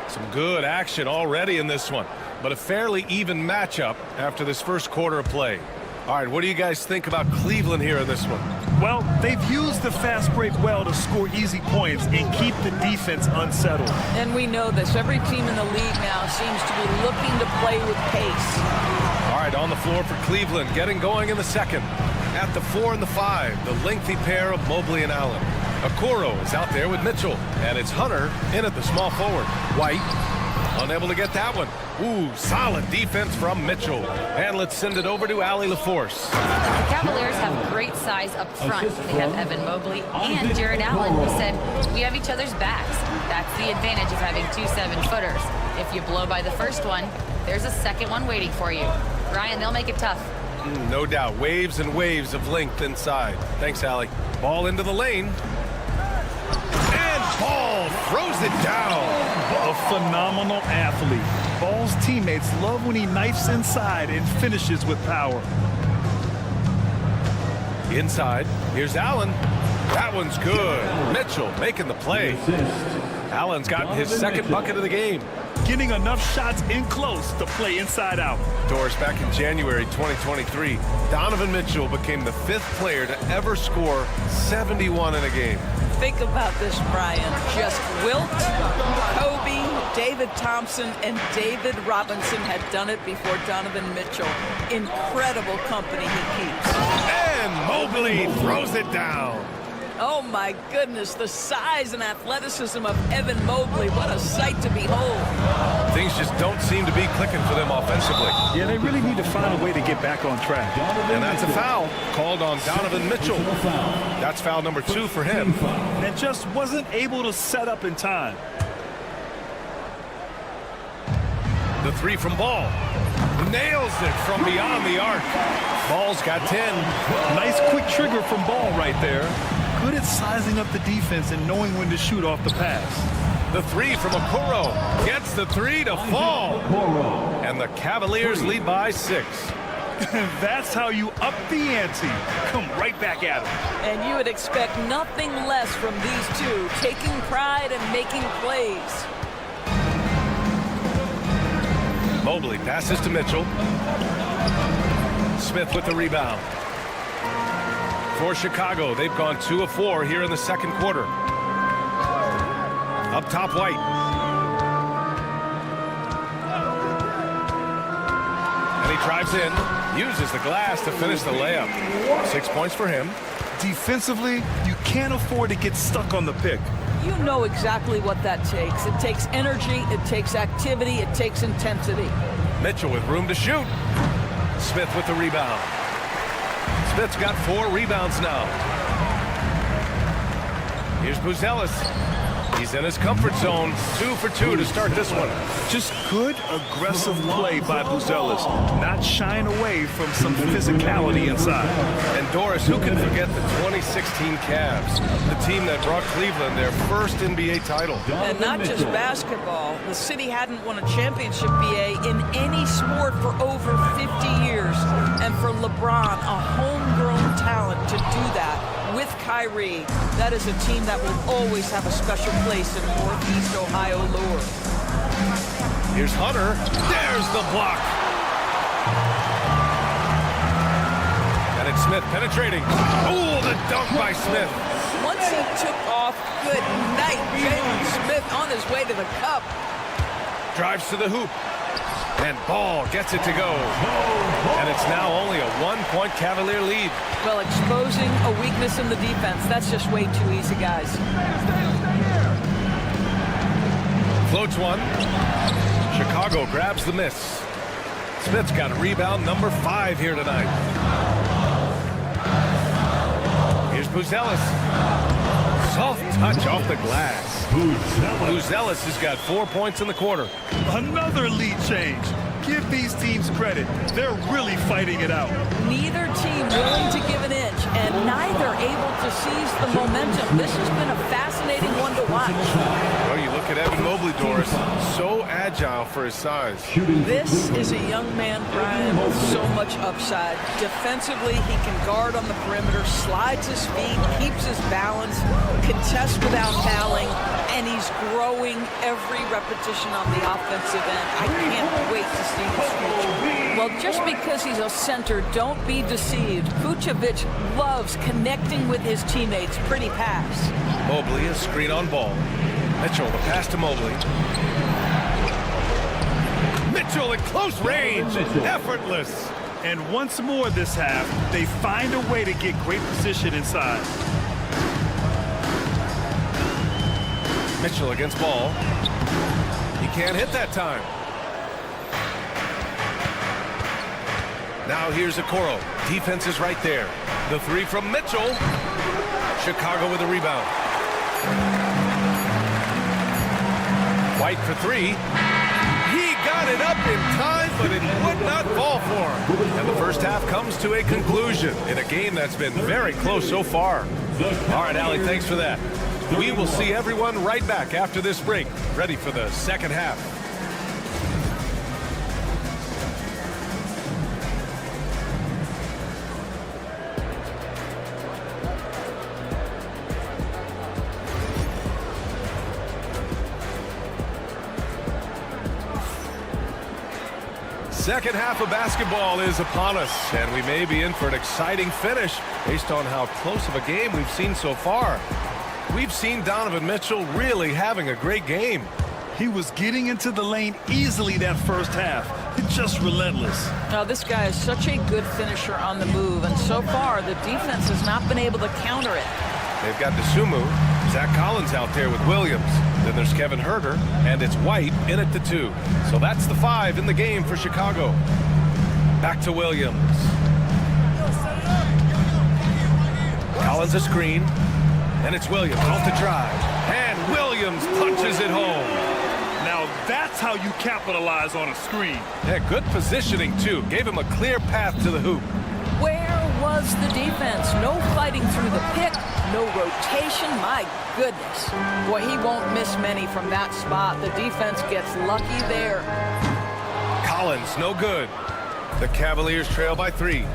Some good action already in this one, but a fairly even matchup after this first quarter of play. All right, what do you guys think about Cleveland here in this one? Well, they've used the fast break well to score easy points and keep the defense unsettled. And we know this. Every team in the league now seems to be looking to play with pace. All right, on the floor for Cleveland, getting going in the second. At the 4 and the 5, the lengthy pair of Mobley and Allen. Okoro is out there with Mitchell, and it's Hunter in at the small forward. White, unable to get that one. Ooh, solid defense from Mitchell. And let's send it over to Allie LaForce. The Cavaliers have great size up front. They have Evan Mobley and Jared Allen, who said, we have each other's backs. That's the advantage of having 2 7-footers. If you blow by the first one, there's a second one waiting for you. Ryan, they'll make it tough. No doubt. Waves and waves of length inside. Thanks, Allie. Ball into the lane. And Ball throws it down. A phenomenal athlete. Ball's teammates love when he knifes inside and finishes with power. Inside. Here's Allen. That one's good. Mitchell making the play. Allen's gotten his second bucket of the game. Getting enough shots in close to play inside out. Doris, back in January 2023, Donovan Mitchell became the 5th player to ever score 71 in a game. Think about this, Brian. Just Wilt, Kobe, David Thompson, and David Robinson had done it before Donovan Mitchell. Incredible company he keeps. And Mobley throws it down. Oh, my goodness, the size and athleticism of Evan Mobley. What a sight to behold. Things just don't seem to be clicking for them offensively. Yeah, they really need to find a way to get back on track. And that's a foul called on Donovan Mitchell. That's foul number 2 for him. And just wasn't able to set up in time. The 3 from Ball. Nails it from beyond the arc. Ball's got 10. Nice quick trigger from Ball right there. Good at sizing up the defense and knowing when to shoot off the pass. The 3 from Okoro gets the 3 to fall. And the Cavaliers lead by 6. That's how you up the ante. Come right back at them. And you would expect nothing less from these two, taking pride and making plays. Mobley passes to Mitchell. Smith with the rebound. For Chicago, they've gone 2 of 4 here in the second quarter. Up top, White. drives in, uses the glass to finish the layup. 6 points for him. Defensively, you can't afford to get stuck on the pick. You know exactly what that takes. It takes energy, it takes activity, it takes intensity. Mitchell with room to shoot. Smith with the rebound. Smith's got 4 rebounds now. Here's Buzelis. He's in his comfort zone. 2 for 2 to start this one. Just good, aggressive play by Buzelis. Not shying away from some physicality inside. And Doris, who can forget the 2016 Cavs, the team that brought Cleveland their first NBA title. And not just basketball. The city hadn't won a championship, BA, in any sport for over 50 years. And for LeBron, a homegrown talent, to do that with Kyrie, that is a team that will always have a special place in Northeast Ohio lore. Here's Hunter. There's the block. And it's Smith penetrating. Oh, the dunk by Smith. Once he took off, good night, Jalen Smith on his way to the cup. Drives to the hoop. And Ball gets it to go. And it's now only a 1-point Cavalier lead. Well, exposing a weakness in the defense, that's just way too easy, guys. Floats one. Chicago grabs the miss. Smith's got rebound number 5 here tonight. Here's Buzelis. Soft touch off the glass. Buzelis has got 4 points in the quarter. Another lead change. Give these teams credit. They're really fighting it out. Neither team willing to give an inch, and neither able to seize the momentum. This has been a fascinating one to watch. Well, you look at Evan Mobley, Doris. So agile for his size. This is a young man, Brian, with so much upside. Defensively, he can guard on the perimeter, slides his feet, keeps his balance, contests without fouling, and he's growing every repetition on the offensive end. I can't wait to see his future. Well, just because he's a center, don't be deceived. Vucevic loves connecting with his teammates. Pretty pass. Mobley, a screen on Ball. Mitchell, the pass to Mobley. Mitchell at close range, effortless. And once more this half, they find a way to get great position inside. Mitchell against Ball. He can't hit that time. Now here's Okoro. Defense is right there. The 3 from Mitchell. Chicago with a rebound. White for 3. He got it up in time, but it would not fall for him. And the first half comes to a conclusion in a game that's been very close so far. All right, Allie, thanks for that. We will see everyone right back after this break, ready for the second half. Second half of basketball is upon us, and we may be in for an exciting finish based on how close of a game we've seen so far. We've seen Donovan Mitchell really having a great game. He was getting into the lane easily that first half. It's just relentless. Now, this guy is such a good finisher on the move, and so far the defense has not been able to counter it. They've got Desumu, Zach Collins out there with Williams. Then there's Kevin Huerter, and it's White in at the 2. So that's the 5 in the game for Chicago. Back to Williams. Collins a screen, and it's Williams off the drive. And Williams punches it home. Now that's how you capitalize on a screen. Yeah, good positioning, too. Gave him a clear path to the hoop. Where was the defense? No fighting through the pick, no rotation. My goodness. Boy, he won't miss many from that spot. The defense gets lucky there. Collins, no good. The Cavaliers trail by 3.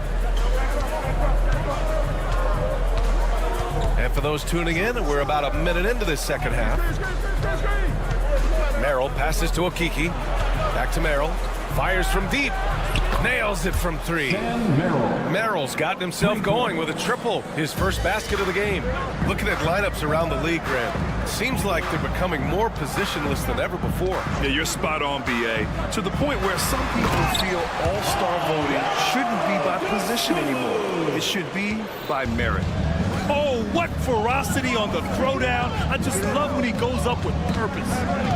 And for those tuning in, we're about a minute into this second half. Merrill passes to Okiki. Back to Merrill. Fires from deep. Nails it from three. Merrill's gotten himself going with a triple, his first basket of the game. Looking at lineups around the league, Grant, seems like they're becoming more positionless than ever before. Yeah, you're spot on, BA. To the point where some people feel all-star voting shouldn't be by position anymore. It should be by merit. Oh, what ferocity on the throwdown. I just love when he goes up with purpose.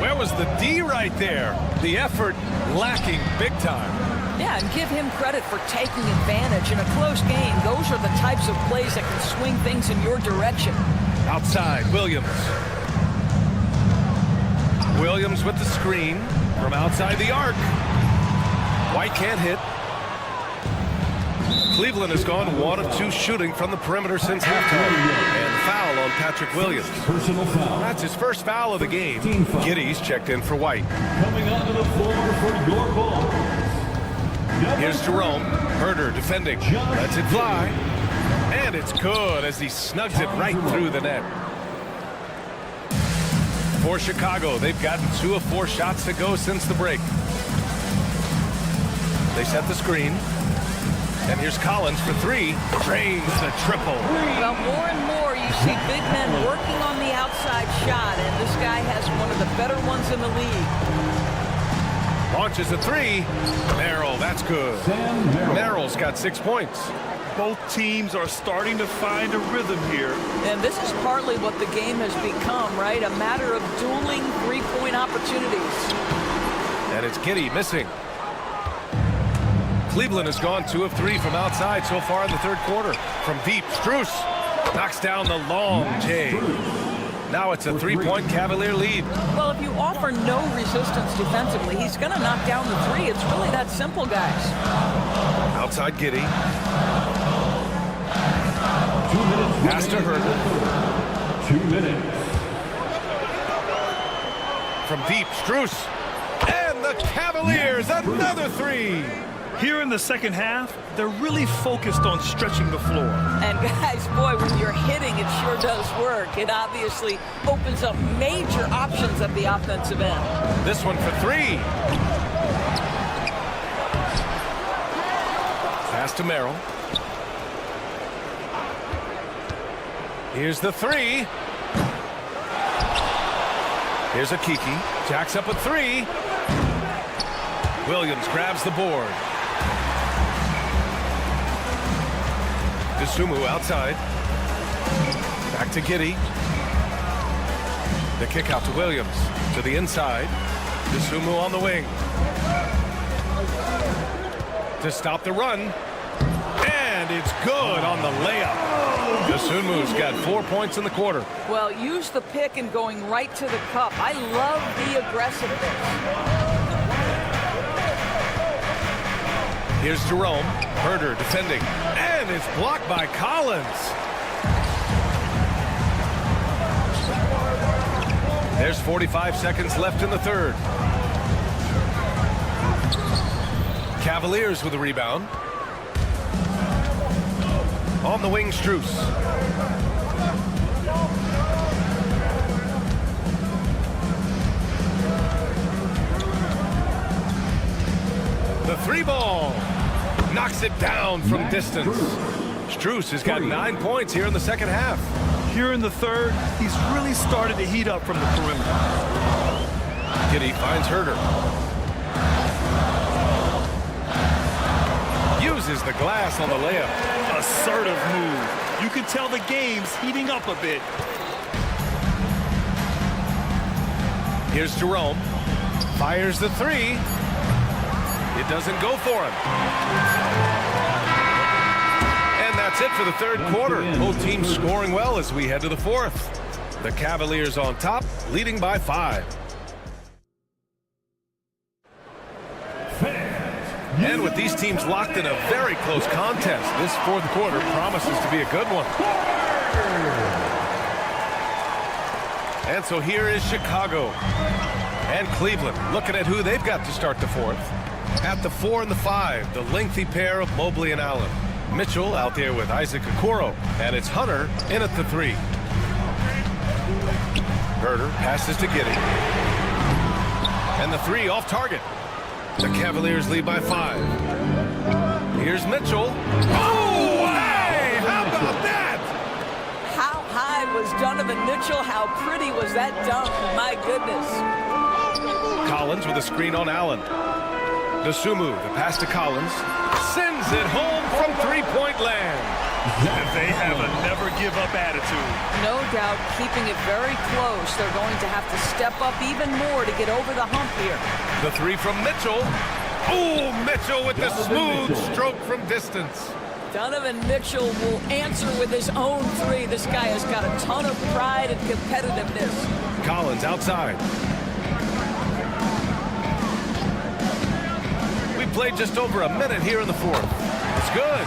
Where was the D right there? The effort lacking big time. Yeah, and give him credit for taking advantage. In a close game, those are the types of plays that can swing things in your direction. Outside, Williams. Williams with the screen from outside the arc. White can't hit. Cleveland has gone 1 of 2 shooting from the perimeter since halftime. And foul on Patrick Williams. Personal foul. That's his first foul of the game. Giddey's checked in for White. Coming onto the floor for your ball. Here's Jerome. Herder defending. Lets it fly. And it's good as he snugs it right through the net. For Chicago, they've gotten 2 of 4 shots to go since the break. They set the screen. And here's Collins for 3. Drains the triple. Well, more and more you see big men working on the outside shot, and this guy has one of the better ones in the league. Launches a 3. Merrill, that's good. Merrill's got 6 points. Both teams are starting to find a rhythm here. And this is partly what the game has become, right? A matter of dueling three-point opportunities. And it's Giddey missing. Cleveland has gone 2 of 3 from outside so far in the third quarter. From deep, Strus knocks down the long J. Now it's a 3-point Cavalier lead. Well, if you offer no resistance defensively, he's going to knock down the 3. It's really that simple, guys. Outside Giddey. 2 minutes. Pass to Herder. 2 minutes. From deep, Strus. And the Cavaliers, another 3. Here in the second half, they're really focused on stretching the floor. And guys, boy, when you're hitting, it sure does work. It obviously opens up major options at the offensive end. This one for 3. Pass to Merrill. Here's the 3. Here's a Kiki. Jacks up a 3. Williams grabs the board. Sumu outside. Back to Giddey. The kick out to Williams. To the inside. Sumu on the wing. To stop the run. And it's good on the layup. Sumu's got 4 points in the quarter. Well, use the pick and going right to the cup. I love the aggressiveness. Here's Jerome. Herder defending. And it's blocked by Collins. There's 45 seconds left in the third. Cavaliers with a rebound. On the wing, Strus. The 3 ball. Knocks it down from distance. Strus has got 9 points here in the second half. Here in the third, he's really started to heat up from the perimeter. Giddey finds Herder. Uses the glass on the layup. Assertive move. You can tell the game's heating up a bit. Here's Jerome. Fires the 3. It doesn't go for him. And that's it for the third quarter. Both teams scoring well as we head to the fourth. The Cavaliers on top, leading by 5. And with these teams locked in a very close contest, this fourth quarter promises to be a good one. And so here is Chicago and Cleveland looking at who they've got to start the fourth. At the 4 and the 5, the lengthy pair of Mobley and Allen. Mitchell out there with Isaac Okoro, and it's Hunter in at the 3. Herder passes to Giddey. And the 3 off target. The Cavaliers lead by 5. Here's Mitchell. Oh, hey, how about that? How high was Donovan Mitchell? How pretty was that dunk? My goodness. Collins with a screen on Allen. Dosunmu, the pass to Collins. Sends it home from three-point land. They have a never-give-up attitude. No doubt keeping it very close. They're going to have to step up even more to get over the hump here. The three from Mitchell. Oh, Mitchell with the smooth stroke from distance. Donovan Mitchell will answer with his own three. This guy has got a ton of pride and competitiveness. Collins outside. We played just over a minute here in the fourth. It's good.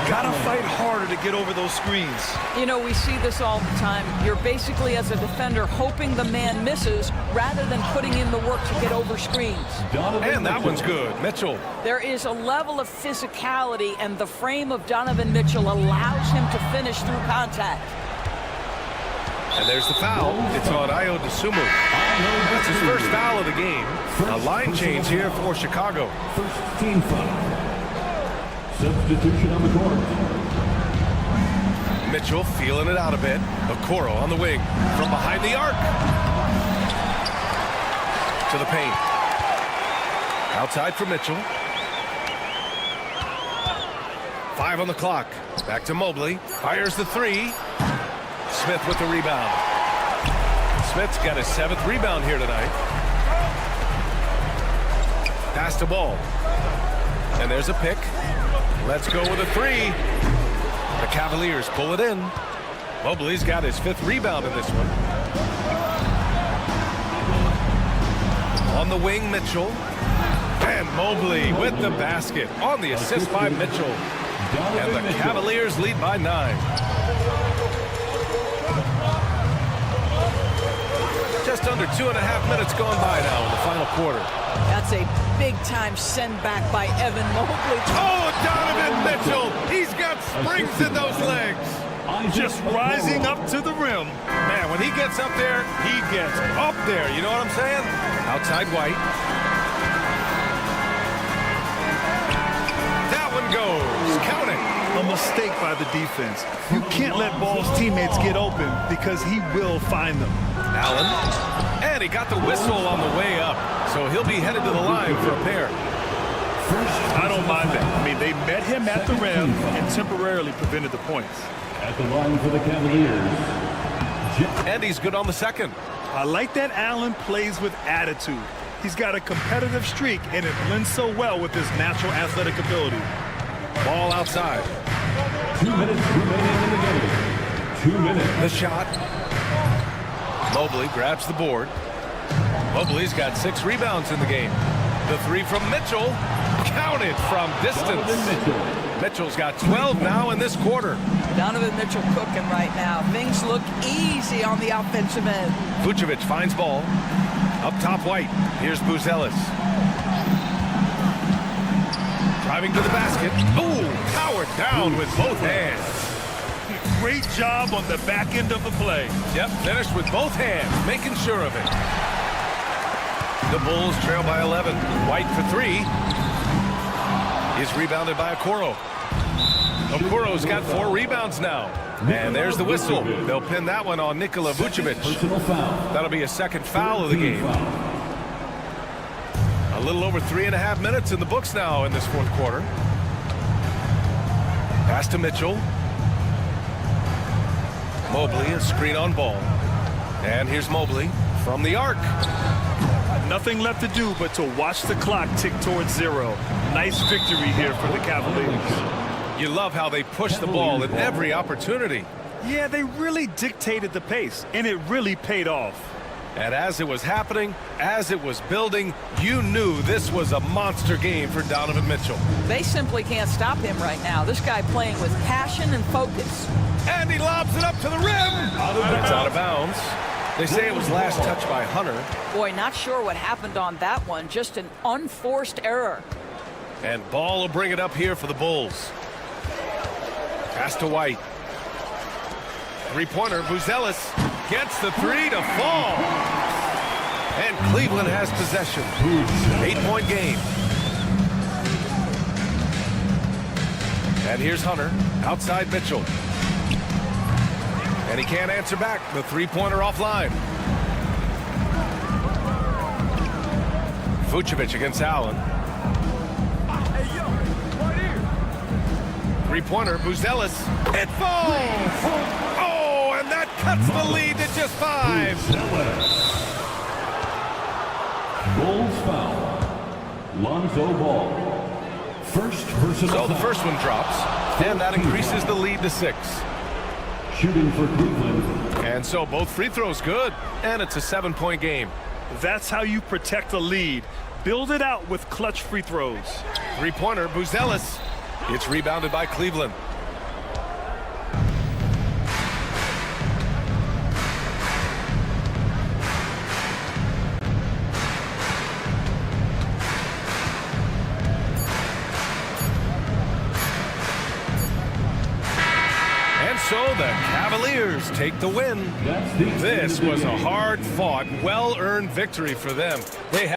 Gotta fight harder to get over those screens. You know, we see this all the time. You're basically, as a defender, hoping the man misses rather than putting in the work to get over screens. And that one's good. Mitchell. There is a level of physicality, and the frame of Donovan Mitchell allows him to finish through contact. And there's the foul. It's on Ayo Dosunmu. That's his first foul of the game. A line change here for Chicago. First team foul. Substitution on the court. Mitchell feeling it out a bit. Okoro on the wing from behind the arc. To the paint. Outside for Mitchell. 5 on the clock. Back to Mobley. Fires the three. Smith with the rebound. Smith's got his 7th rebound here tonight. Pass to Ball. And there's a pick. Let's go with a three. The Cavaliers pull it in. Mobley's got his 5th rebound in this one. On the wing, Mitchell. And Mobley with the basket on the assist by Mitchell. And the Cavaliers lead by 9. Just under 2.5 minutes gone by now in the final quarter. That's a big-time send-back by Evan Mobley. Oh, Donovan Mitchell! He's got springs in those legs. Just rising up to the rim. Man, when he gets up there, he gets up there. You know what I'm saying? Outside White. That one goes. Count it. A mistake by the defense. You can't let Ball's teammates get open because he will find them. Allen. And he got the whistle on the way up. So he'll be headed to the line for a pair. I don't mind that. I mean, they met him at the rim and temporarily prevented the points. At the line for the Cavaliers. And he's good on the second. I like that Allen plays with attitude. He's got a competitive streak, and it blends so well with his natural athletic ability. Ball outside. 2 minutes remaining in the game. 2 minutes. The shot. Mobley grabs the board. Mobley's got 6 rebounds in the game. The three from Mitchell. Counted from distance. Mitchell's got 12 now in this quarter. Donovan Mitchell cooking right now. Things look easy on the offensive end. Vucevic finds ball. Up top White. Here's Buzelis. Driving to the basket. Ooh, powered down with both hands. Great job on the back end of the play. Yep, finished with both hands, making sure of it. The Bulls trail by 11. White for 3. Is rebounded by Okoro. Okoro's got 4 rebounds now. And there's the whistle. They'll pin that one on Nikola Vucevic. That'll be a second foul of the game. A little over 3.5 minutes in the books now in this fourth quarter. Pass to Mitchell. Mobley, a screen on Ball. And here's Mobley from the arc. Nothing left to do but to watch the clock tick towards 0. Nice victory here for the Cavaliers. You love how they push the ball at every opportunity. Yeah, they really dictated the pace, and it really paid off. And as it was happening, as it was building, you knew this was a monster game for Donovan Mitchell. They simply can't stop him right now. This guy playing with passion and focus. And he lobs it up to the rim. But it's out of bounds. They say it was last touched by Hunter. Boy, not sure what happened on that one. Just an unforced error. And Ball will bring it up here for the Bulls. Pass to White. Three-pointer, Buzelis gets the 3 to fall. And Cleveland has possession. 8-point game. And here's Hunter, outside Mitchell. And he can't answer back. The three-pointer offline. Vucevic against Allen. Three-pointer, Buzelis. It falls! Oh, and that cuts the lead to just 5. Bulls foul. Lonzo Ball. First personal So the first one drops, and that increases the lead to 6. Shooting for Cleveland. And so both free throws good, and it's a 7-point game. That's how you protect the lead. Build it out with clutch free throws. Three-pointer, Buzelis. It's rebounded by Cleveland. And so the Cavaliers take the win. This was a hard-fought, well-earned victory for them. They have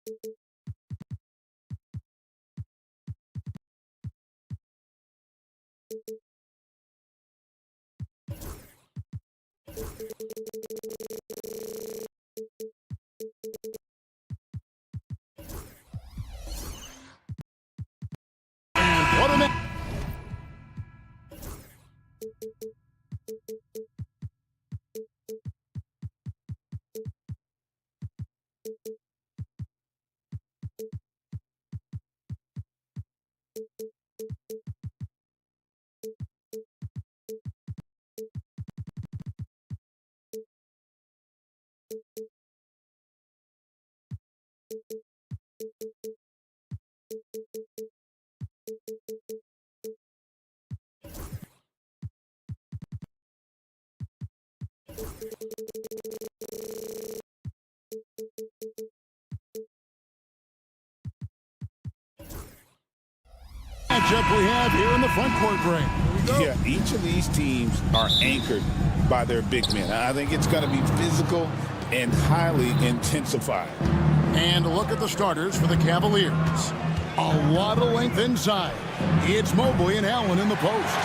What a minute. Matchup we have here in the front court, Greg. Yeah, each of these teams are anchored by their big men. I think it's going to be physical and highly intensified. And look at the starters for the Cavaliers. A lot of length inside. It's Mobley and Allen in the post.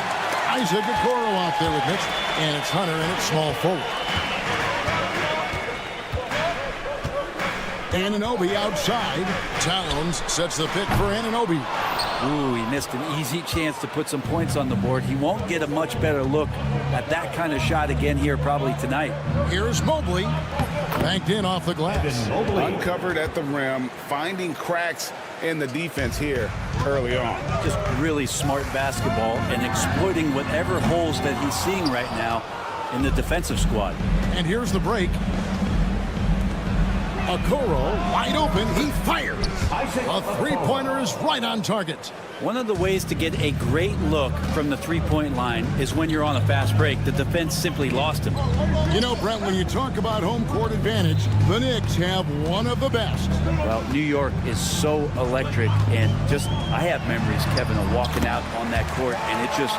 Isaac Okoro out there with Mitch. And it's Hunter and it's small forward. Anunoby outside. Towns sets the pick for Anunoby. Ooh, he missed an easy chance to put some points on the board. He won't get a much better look at that kind of shot again here probably tonight. Here's Mobley. Banked in off the glass. Uncovered at the rim, finding cracks in the defense here early on. Just really smart basketball and exploiting whatever holes that he's seeing right now in the defensive squad. And here's the break. Okoro wide open. He fires. A three-pointer is right on target. One of the ways to get a great look from the three-point line is when you're on a fast break. The defense simply lost him. You know, Brent, when you talk about home court advantage, the Knicks have one of the best. Well, New York is so electric, and just I have memories, Kevin, of walking out on that court and it just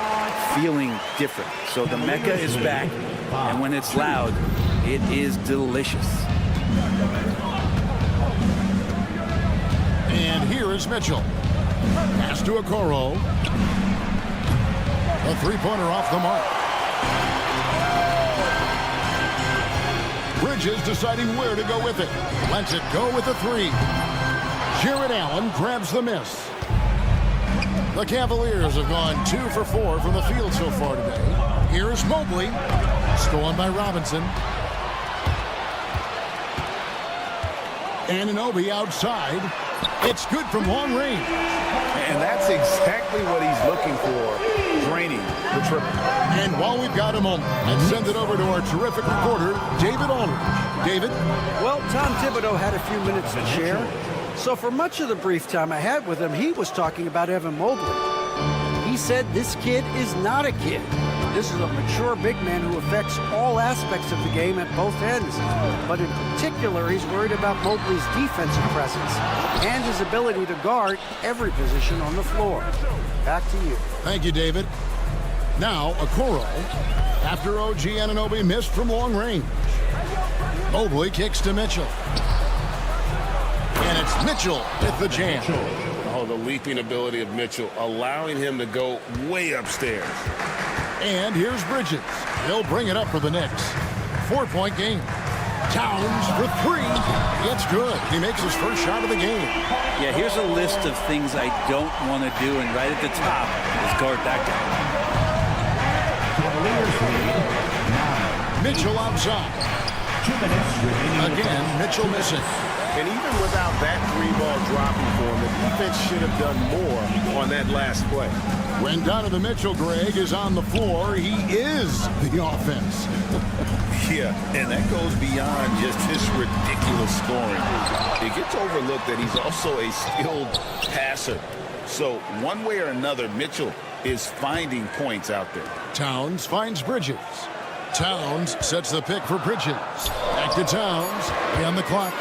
feeling different. So the Mecca is back, and when it's loud, it is delicious. And here is Mitchell. Pass to Okoro. A three-pointer off the mark. Bridges deciding where to go with it. Lets it go with a three. Jared Allen grabs the miss. The Cavaliers have gone 2 for 4 from the field so far today. Here's Mobley. Stolen by Robinson. Anunoby outside. It's good from long range. And that's exactly what he's looking for, draining the triple. And while we've got a moment, let's send it over to our terrific reporter, David Aldridge. David? Well, Tom Thibodeau had a few minutes to share. So for much of the brief time I had with him, he was talking about Evan Mobley. He said this kid is not a kid. This is a mature big man who affects all aspects of the game at both ends. But in particular, he's worried about Mobley's defensive presence and his ability to guard every position on the floor. Back to you. Thank you, David. Now, Okoro, after OG Anunoby missed from long range. Mobley kicks to Mitchell. And it's Mitchell with the jam. Oh, the leaping ability of Mitchell, allowing him to go way upstairs. And here's Bridges. He'll bring it up for the Knicks. 4-point game. Towns for three. It's good. He makes his first shot of the game. Yeah, here's a list of things I don't want to do, and right at the top is guard that guy. Mitchell outside. 2 minutes. Again, Mitchell missing. And even without that three-ball dropping for him, the defense should have done more on that last play. When Donovan Mitchell, Greg, is on the floor, he is the offense. Yeah, and that goes beyond just his ridiculous scoring. It gets overlooked that he's also a skilled passer. So one way or another, Mitchell is finding points out there. Towns finds Bridges. Towns sets the pick for Bridges. Back to Towns. On the clock.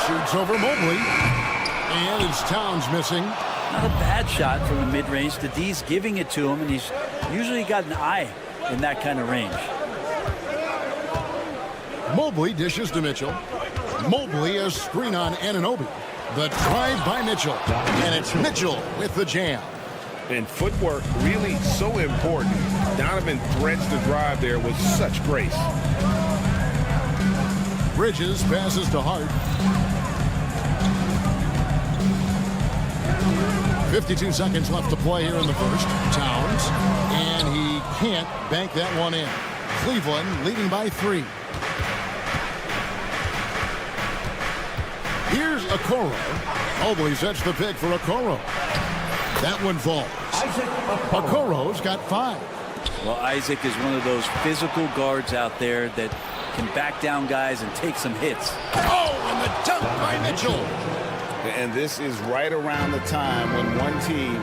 Shoots over Mobley. And it's Towns missing. Not a bad shot from the mid-range. The D's giving it to him, and he's usually got an eye in that kind of range. Mobley dishes to Mitchell. Mobley a screen on Anunoby. The drive by Mitchell. And it's Mitchell with the jam. And footwork really so important. Donovan threads the drive there with such grace. Bridges passes to Hart. 52 seconds left to play here in the first. Towns. And he can't bank that one in. Cleveland leading by 3. Here's Okoro. Mobley sets the pick for Okoro. That one falls. Okoro's got 5. Well, Isaac is one of those physical guards out there that can back down guys and take some hits. Oh, and the dunk by Mitchell. And this is right around the time when one team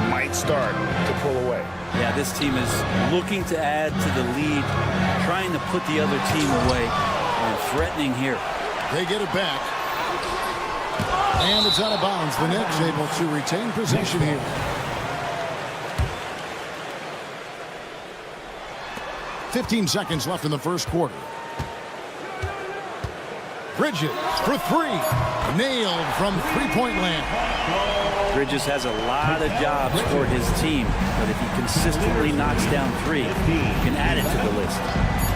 might start to pull away. Yeah, this team is looking to add to the lead, trying to put the other team away, and threatening here. They get it back. And it's out of bounds. The Knicks able to retain possession here. .15 seconds left in the first quarter. Bridges for 3. Nailed from three-point land. Bridges has a lot of jobs for his team, but if he consistently knocks down 3, he can add it to the list.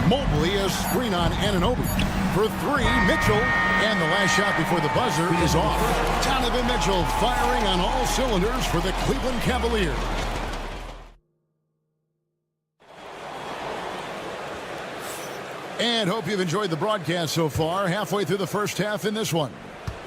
Mobley a screen on Anunoby. For 3, Mitchell. And the last shot before the buzzer is off. Donovan Mitchell firing on all cylinders for the Cleveland Cavaliers. And hope you've enjoyed the broadcast so far. Halfway through the first half in this one.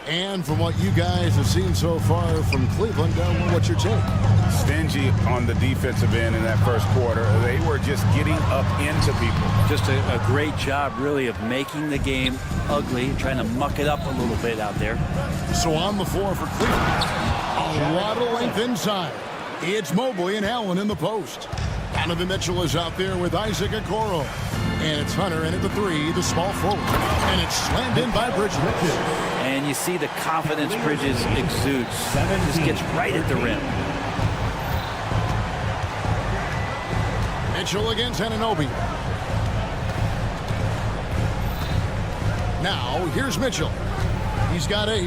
And from what you guys have seen so far from Cleveland, what's your take? Stingy on the defensive end in that first quarter. They were just getting up into people. Just a great job, really, of making the game ugly, trying to muck it up a little bit out there. So on the floor for Cleveland. A lot of length inside. It's Mobley and Allen in the post. Donovan Mitchell is out there with Isaac Okoro. And it's Hunter in at the 3, the small forward. And it's slammed in by Bridges. And you see the confidence Bridges exudes. Just gets right at the rim. Mitchell against Anunoby. Now, here's Mitchell. He's got 8.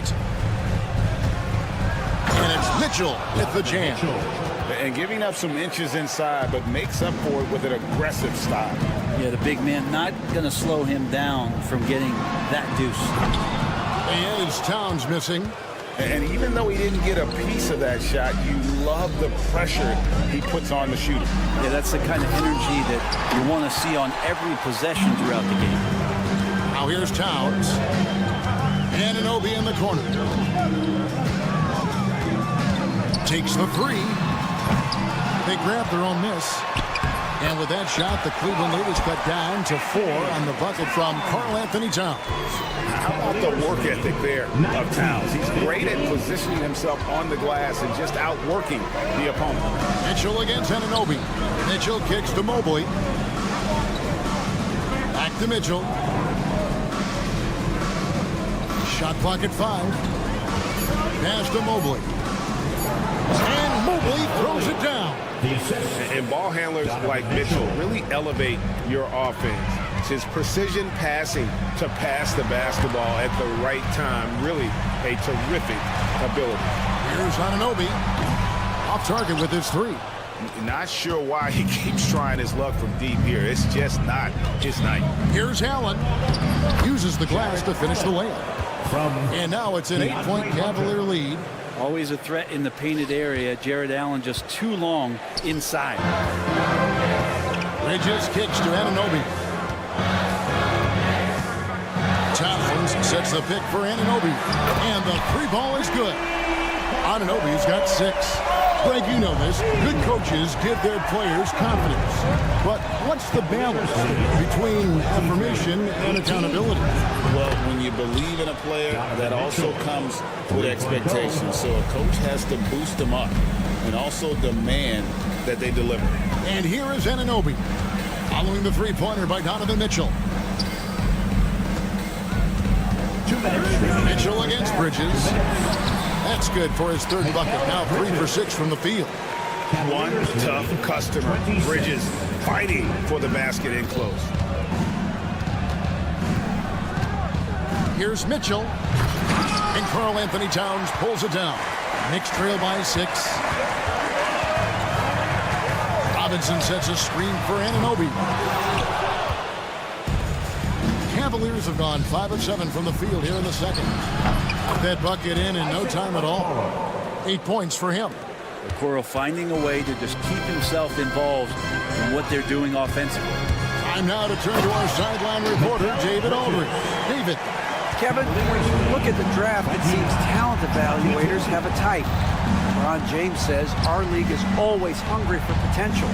And it's Mitchell with the jam. And giving up some inches inside, but makes up for it with an aggressive style. Yeah, the big man not going to slow him down from getting that deuce. And it's Towns missing. And even though he didn't get a piece of that shot, you love the pressure he puts on the shooter. Yeah, that's the kind of energy that you want to see on every possession throughout the game. Now here's Towns. Anunoby in the corner. Takes the 3. They grab their own miss. And with that shot, the Cleveland lead is cut down to 4 on the bucket from Karl-Anthony Towns. How about the work ethic there of Towns? He's great at positioning himself on the glass and just outworking the opponent. Mitchell against Anunoby. Mitchell kicks to Mobley. Back to Mitchell. Shot clock at 5. Pass to Mobley. And Mobley throws it down. And ball handlers like Mitchell really elevate your offense. It's his precision passing to pass the basketball at the right time. Really a terrific ability. Here's Anunoby. Off target with his 3. Not sure why he keeps trying his luck from deep here. It's just not his night. Here's Allen. Uses the glass to finish the layup. And now it's an 8-point Cavalier lead. Always a threat in the painted area. Jared Allen just too long inside. Bridges kicks to Anunoby. Towns sets the pick for Anunoby. And the 3 ball is good. Anunoby's got 6. Greg, you know this. Good coaches give their players confidence. But what's the balance between affirmation and accountability? Well, when you believe in a player, that also comes with expectations. So a coach has to boost them up and also demand that they deliver. And here is Anunoby. Following the 3-pointer by Donovan Mitchell. Mitchell against Bridges. That's good for his 3rd bucket. Now 3 for 6 from the field. One tough customer. Bridges fighting for the basket in close. Here's Mitchell. And Karl Anthony Towns pulls it down. Knicks trail by 6. Robinson sets a screen for Anunoby. Cavaliers have gone 5 of 7 from the field here in the second. Put that bucket in no time at all. 8 points for him. Okoro finding a way to just keep himself involved in what they're doing offensively. Time now to turn to our sideline reporter, David Aldridge. David. Kevin, when you look at the draft, it seems talent evaluators have a type. LeBron James says our league is always hungry for potential.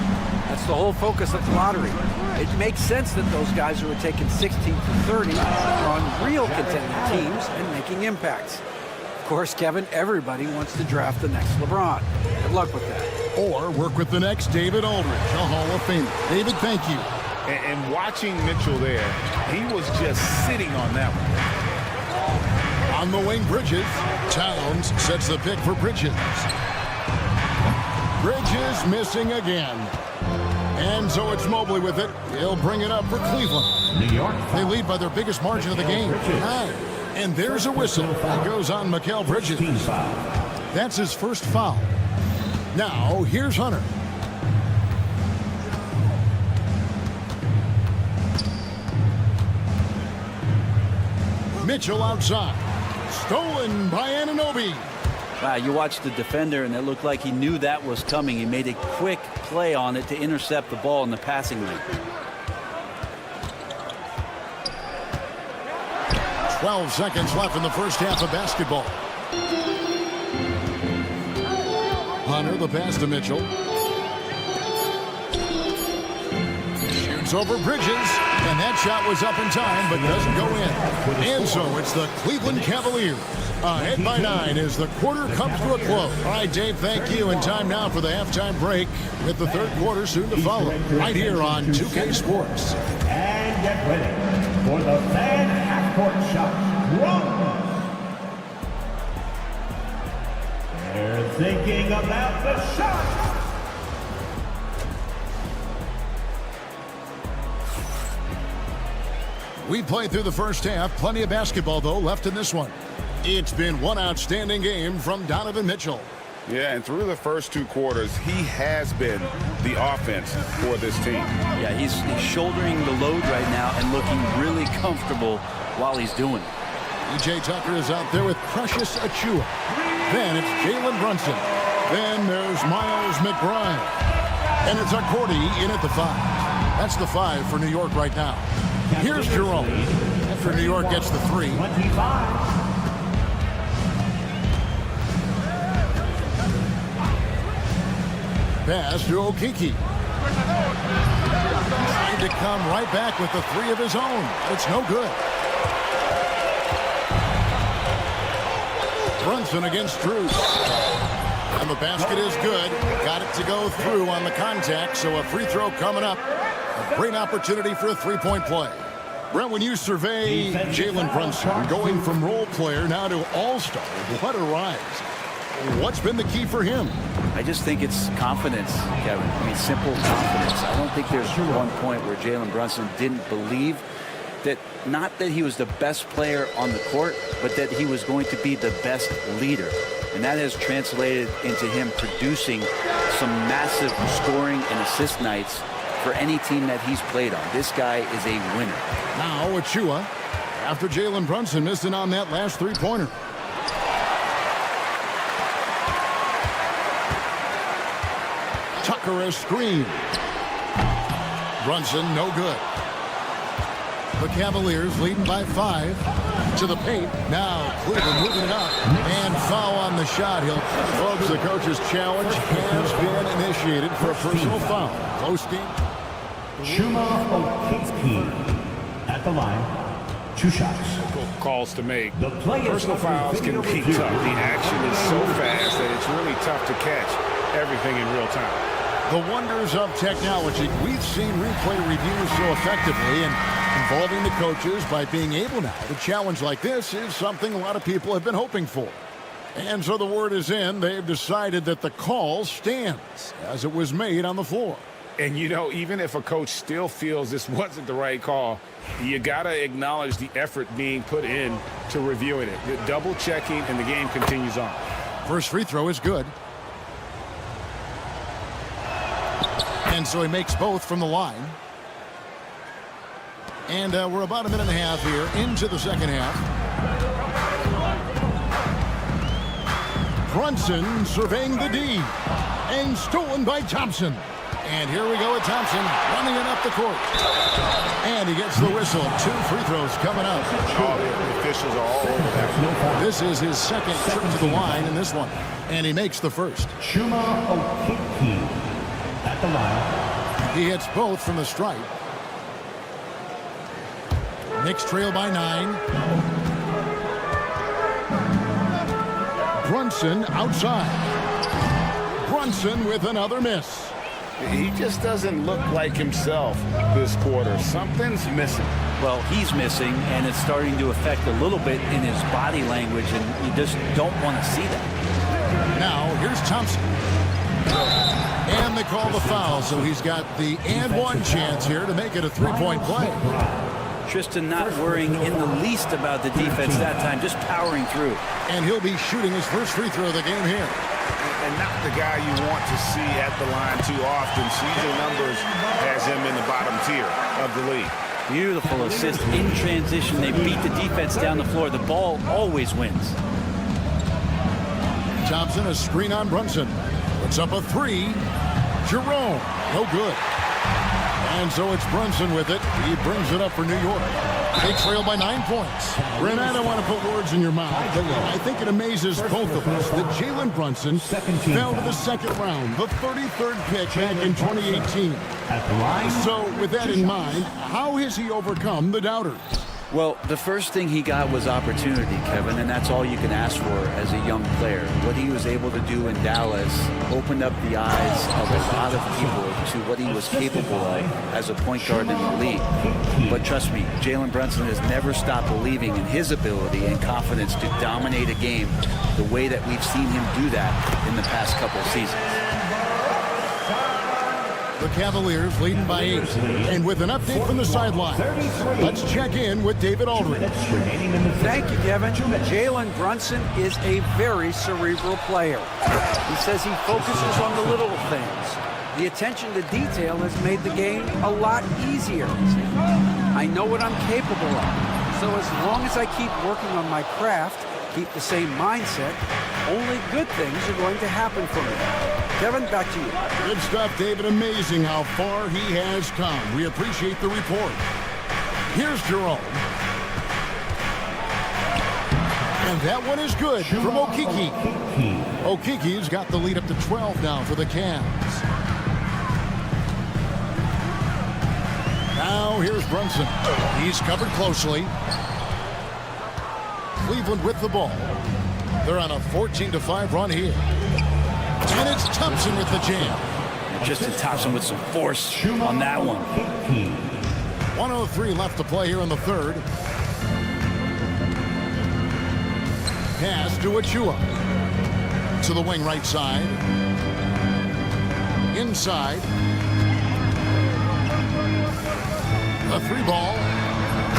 That's the whole focus of the lottery. It makes sense that those guys who are taken 16 to 30 are on real contending teams and making impacts. Of course, Kevin, everybody wants to draft the next LeBron. Good luck with that. Or work with the next David Aldridge, a Hall of Famer. David, thank you. And watching Mitchell there, he was just sitting on that one. On the wing, Bridges. Towns sets the pick for Bridges. Bridges missing again. And so it's Mobley with it. He'll bring it up for Cleveland. New York. They lead by their biggest margin of the game, 9. And there's a whistle that goes on Mikal Bridges. That's his first foul. Now, here's Hunter. Mitchell outside. Stolen by Anunoby. Wow, you watched the defender, and it looked like he knew that was coming. He made a quick play on it to intercept the ball in the passing lane. 12 seconds left in the first half of basketball. Hunter, the pass to Mitchell. Shoots over Bridges, and that shot was up in time, but doesn't go in. And so it's the Cleveland Cavaliers ahead by 9 as the quarter comes to a close. All right, Dave, thank you. And time now for the halftime break with the third quarter soon to follow right here on 2K Sports. And get ready for the fan half-court shot. Run! They're thinking about the shot. We played through the first half. Plenty of basketball, though, left in this one. It's been one outstanding game from Donovan Mitchell. Yeah, and through the first 2 quarters, he has been the offense for this team. Yeah, he's shouldering the load right now and looking really comfortable while he's doing it. E.J. Tucker is out there with Precious Achiuwa. Then it's Jalen Brunson. Then there's Miles McBride. And it's Accordi in at the 5. That's the 5 for New York right now. Here's Jerome after New York gets the 3. 25. Pass to Okeke. Trying to come right back with the 3 of his own. It's no good. Brunson against Drew. And the basket is good. Got it to go through on the contact, so a free throw coming up. A great opportunity for a 3-point play. Brent, when you survey Jalen Brunson going from role player now to all-star, what a rise. What's been the key for him? I just think it's confidence, Kevin. I mean, simple confidence. I don't think there's one point where Jalen Brunson didn't believe that, not that he was the best player on the court, but that he was going to be the best leader. And that has translated into him producing some massive scoring and assist nights for any team that he's played on. This guy is a winner. Now Achiuwa, after Jalen Brunson missing on that last 3-pointer. Tucker a screen. Brunson no good. The Cavaliers leading by 5 to the paint. Now Cleveland moving it up and foul on the shot. Folks, the coach's challenge has been initiated for a personal foul. Close game. Chuma Okeke at the line. 2 shots. Calls to make. The Personal fouls can be tough. The action is so fast that it's really tough to catch everything in real time. The wonders of technology. We've seen replay reviews so effectively, and involving the coaches by being able now to challenge like this is something a lot of people have been hoping for. And so the word is in. They've decided that the call stands as it was made on the floor. And, you know, even if a coach still feels this wasn't the right call, you got to acknowledge the effort being put in to reviewing it. The double checking, and the game continues on. First free throw is good. And so he makes both from the line. And we're about a minute and a half here into the second half. Brunson surveying the D. And stolen by Thompson. And here we go with Thompson running it up the court. And he gets the whistle. 2 free throws coming up. Oh, the officials are all over that. This is his second trip to the line in this one. And he makes the first. Chuma Okeke at the line. He hits both from the stripe. Knicks trail by 9. Brunson outside. Brunson with another miss. He just doesn't look like himself this quarter. Something's missing. Well, he's missing, and it's starting to affect a little bit in his body language, and you just don't want to see that. Now, here's Thompson. And they call the foul, so he's got the and one chance here to make it a 3-point play. Tristan not worrying in the least about the defense that time, just powering through. And he'll be shooting his first free throw of the game here. And not the guy you want to see at the line too often. Season numbers has him in the bottom tier of the league. Beautiful assist in transition. They beat the defense down the floor. The ball always wins. Thompson, a screen on Brunson. Puts up a 3. Jerome, no good. And so it's Brunson with it. He brings it up for New York. They trail by 9 points. Brent, I don't want to put words in your mouth, but I think it amazes both of us that Jalen Brunson fell to the second round, the 33rd pick back in 2018. So with that in mind, how has he overcome the doubters? Well, the first thing he got was opportunity, Kevin, and that's all you can ask for as a young player. What he was able to do in Dallas opened up the eyes of a lot of people to what he was capable of as a point guard in the league. But trust me, Jalen Brunson has never stopped believing in his ability and confidence to dominate a game the way that we've seen him do that in the past couple of seasons. The Cavaliers leading by 8. And with an update from the sideline, let's check in with David Aldridge. Thank you, Kevin. Jalen Brunson is a very cerebral player. He says he focuses on the little things. The attention to detail has made the game a lot easier. I know what I'm capable of. So as long as I keep working on my craft, keep the same mindset, only good things are going to happen for me. Kevin, back to you. Good stuff, David. Amazing how far he has come. We appreciate the report. Here's Jerome. And that one is good from Okeke. Okeke's got the lead up to 12 now for the Cavs. Now here's Brunson. He's covered closely. Cleveland with the ball. They're on a 14-5 run here. And it's Thompson with the jam. Justin Thompson with some force on that one. 1:03 left to play here in the third. Pass to Achua. To the wing right side. Inside. A 3-ball.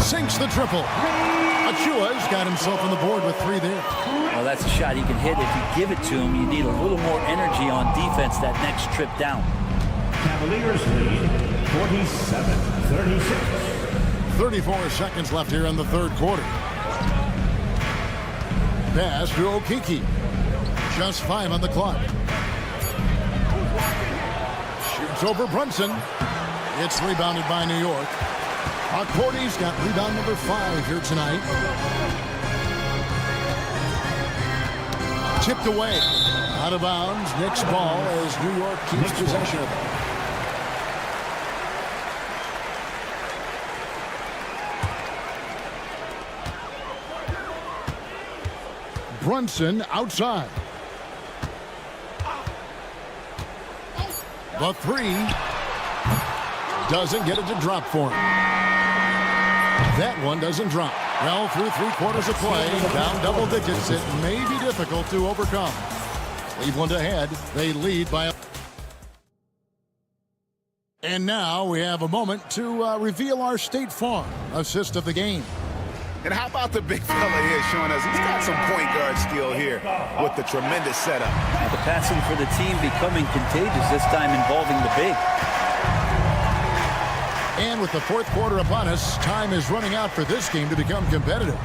Sinks the triple. Achua's got himself on the board with 3 there. Well, that's a shot he can hit. If you give it to him, you need a little more energy on defense that next trip down. Cavaliers lead 47-36. 34 seconds left here in the third quarter. Pass to Okeke. Just 5 on the clock. Shoots over Brunson. It's rebounded by New York. Courtney's got rebound number 5 here tonight. Tipped away. Out of bounds. Knicks ball as New York keeps possession of it. Brunson outside. The 3 doesn't get it to drop for him. That one doesn't drop. Well, through 3 quarters of play, down double digits, it may be difficult to overcome. Cleveland ahead. They lead by a And now we have a moment to reveal our State Farm assist of the game. And how about the big fella here showing us he's got some point guard skill here with the tremendous setup. The passing for the team becoming contagious, this time involving the big. And with the fourth quarter upon us, time is running out for this game to become competitive.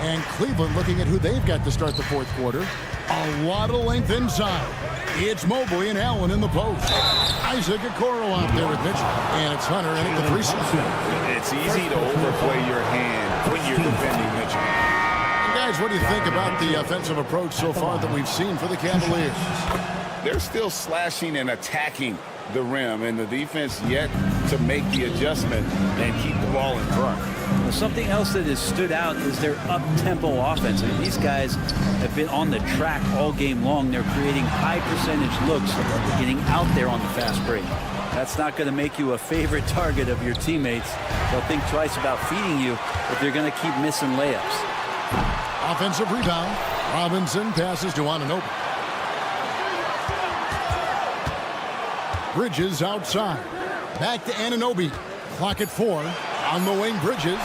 And Cleveland looking at who they've got to start the fourth quarter. A lot of length inside. It's Mobley and Allen in the post. Isaac Okoro out there with Mitchell. And it's Hunter in at the 3 spot. It's easy to overplay your hand when you're defending Mitchell. And guys, what do you think about the offensive approach so far that we've seen for the Cavaliers? They're still slashing and attacking the rim, and the defense yet to make the adjustment and keep the ball in front. Well, something else that has stood out is their up-tempo offense. I mean, these guys have been on the track all game long. They're creating high-percentage looks, getting out there on the fast break. That's not going to make you a favorite target of your teammates. They'll think twice about feeding you if they're going to keep missing layups. Offensive rebound. Robinson passes to Anunoby. Bridges outside. Back to Anunoby. Clock at 4. On the wing, Bridges.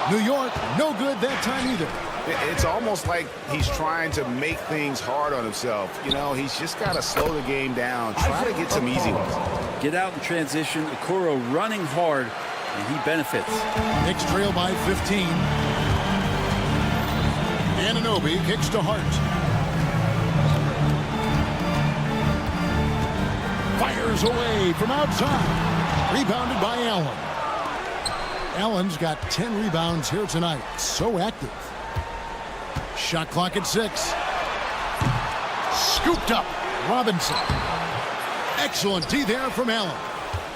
New York, no good that time either. It's almost like he's trying to make things hard on himself. You know, he's just got to slow the game down. Try to get some easy ones. Get out in transition. Okoro running hard, and he benefits. Knicks trail by 15. Anunoby kicks to Hart. Fires away from outside. Rebounded by Allen. Allen's got 10 rebounds here tonight. So active. Shot clock at 6. Scooped up. Robinson. Excellent D there from Allen.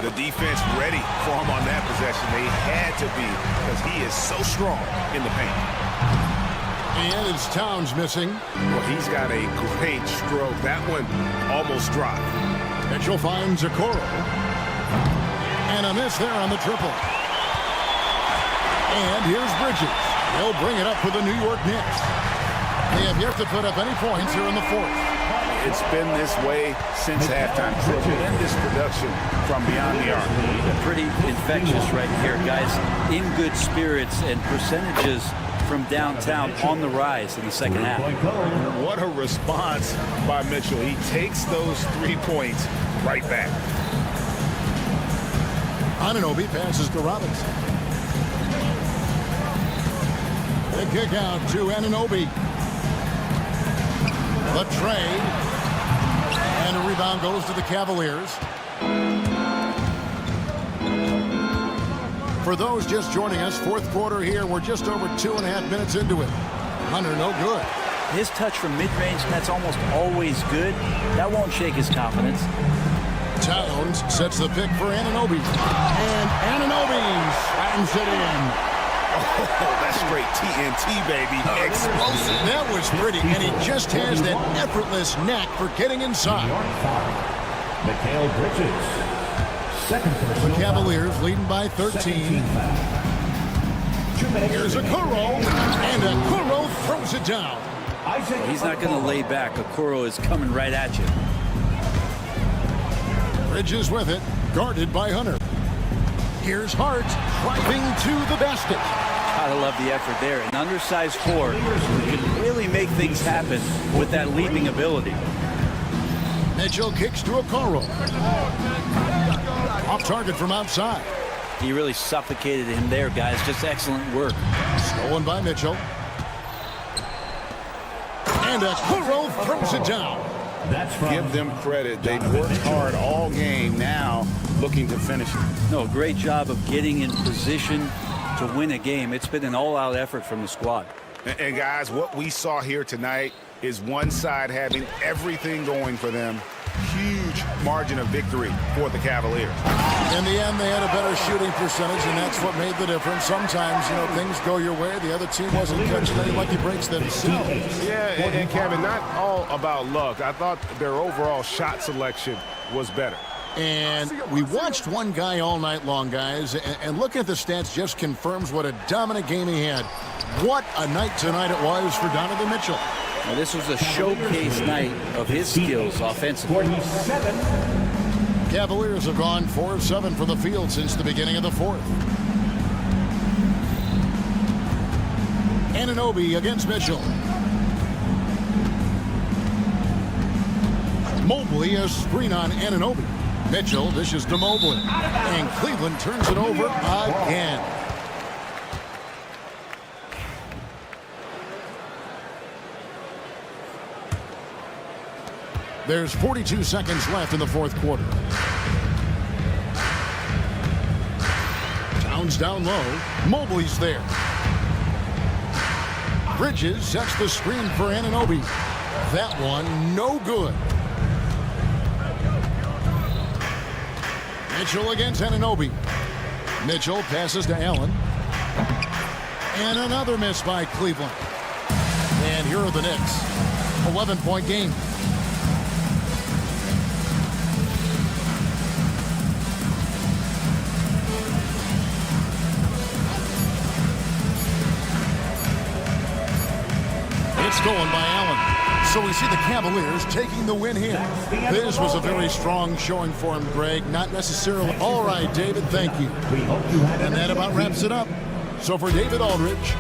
The defense ready for him on that possession. They had to be because he is so strong in the paint. And it's Towns missing. Well, he's got a great stroke. That one almost dropped. Mitchell finds Okoro. And a miss there on the triple. And here's Bridges. He'll bring it up for the New York Knicks. They have yet to put up any points here in the fourth. It's been this way since halftime. Tremendous production from beyond the arc. Pretty infectious right here, guys. In good spirits and percentages from downtown on the rise in the second half. What a response by Mitchell. He takes those 3 points right back. Anunoby passes to Robinson. The kick out to Anunoby. The trade. And a rebound goes to the Cavaliers. For those just joining us, fourth quarter here. We're just over 2.5 minutes into it. Hunter, no good. His touch from mid-range, that's almost always good. That won't shake his confidence. Towns sets the pick for Anunoby. And Anunoby slams it in. Oh, that's straight TNT, baby. Explosive. That was pretty, and he just has that effortless knack for getting inside. Mikal Bridges. Second personal. The Cavaliers leading by 13. Here's Okoro, and Okoro throws it down. Well, he's not going to lay back. Okoro is coming right at you. Bridges with it, guarded by Hunter. Here's Hart driving to the basket. Gotta love the effort there. An undersized four can really make things happen with that leaping ability. Mitchell kicks to Okoro. Off target from outside. He really suffocated him there, guys. Just excellent work. Stolen by Mitchell. And Okoro throws it down. Give them credit. They've worked hard all game, now looking to finish it. No, great job of getting in position to win a game. It's been an all-out effort from the squad. And guys, what we saw here tonight is one side having everything going for them. Huge margin of victory for the Cavaliers. In the end, they had a better shooting percentage, and that's what made the difference. Sometimes, you know, things go your way. The other team wasn't catching any lucky breaks themselves. Yeah, and Kevin, not all about luck. I thought their overall shot selection was better. And we watched one guy all night long, guys, and looking at the stats just confirms what a dominant game he had. What a night tonight it was for Donovan Mitchell. Well, this was a showcase night of his skills offensively. 47. Cavaliers have gone 4 of 7 from the field since the beginning of the fourth. Anunoby against Mitchell. Mobley, a screen on Anunoby. Mitchell dishes to Mobley. And Cleveland turns it over again. There's 42 seconds left in the fourth quarter. Towns down low. Mobley's there. Bridges sets the screen for Anunoby. That one no good. Mitchell against Anunoby. Mitchell passes to Allen. And another miss by Cleveland. And here are the Knicks. 11-point game. It's stolen by Allen. So we see the Cavaliers taking the win here. This was a very strong showing for him, Greg. Not necessarily. All right, David, thank you. And that about wraps it up. So for David Aldridge.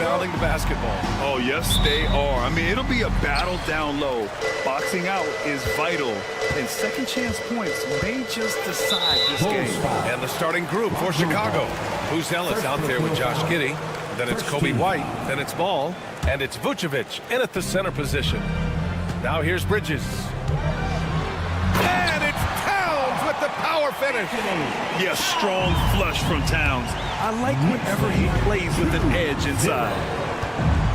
rebounding the basketball. Oh, yes, they are. I mean, it'll be a battle down low. Boxing out is vital, and second chance points may just decide this game. And the starting group for Chicago. Buzelis out there with Josh Giddey. Then it's Kobe White. Then it's Ball. And it's Vucevic in at the center position. Now here's Bridges. And it's Towns with the power finish. Yeah, strong flush from Towns. I like whenever he plays with an edge inside.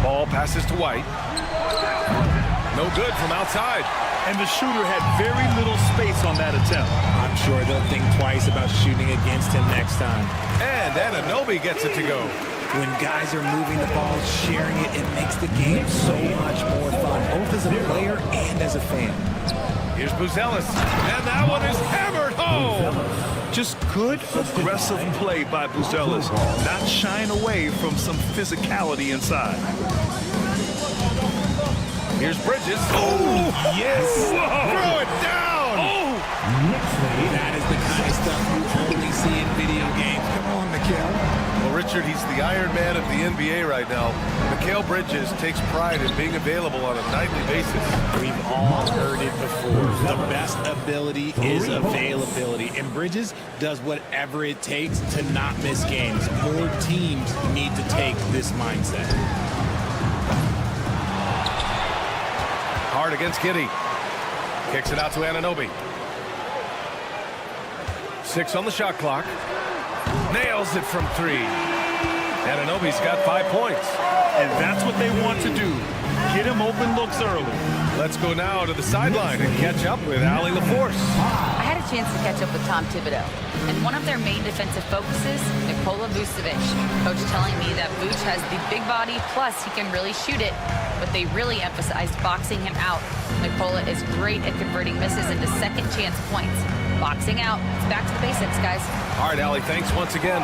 Ball passes to White. No good from outside. And the shooter had very little space on that attempt. I'm sure they'll think twice about shooting against him next time. And Anunoby gets it to go. When guys are moving the ball, sharing it, it makes the game so much more fun, both as a player and as a fan. Here's Buzelis, and that one is hammered home. Just good, aggressive play by Buzelis, not shying away from some physicality inside. Here's Bridges. Oh, yes! Whoa. Throw it down! Oh! That is the kind of stuff you only see in video games. Come on, Mikal. Well, Richard, he's the Iron Man of the NBA right now. Mikal Bridges takes pride in being available on a nightly basis. We've all heard it before. The best ability is availability. And Bridges does whatever it takes to not miss games. More teams need to take this mindset. Hard against Giddey. Kicks it out to Anunoby. 6 on the shot clock. Nails it from 3. Anunoby's got 5 points. And that's what they want to do. Get him open looks early. Let's go now to the sideline and catch up with Allie LaForce. I had a chance to catch up with Tom Thibodeau, and one of their main defensive focuses, Nikola Vucevic. Coach telling me that Vuce has the big body, plus he can really shoot it, but they really emphasized boxing him out. Nikola is great at converting misses into second chance points. Boxing out. It's back to the basics, guys. All right, Allie, thanks once again.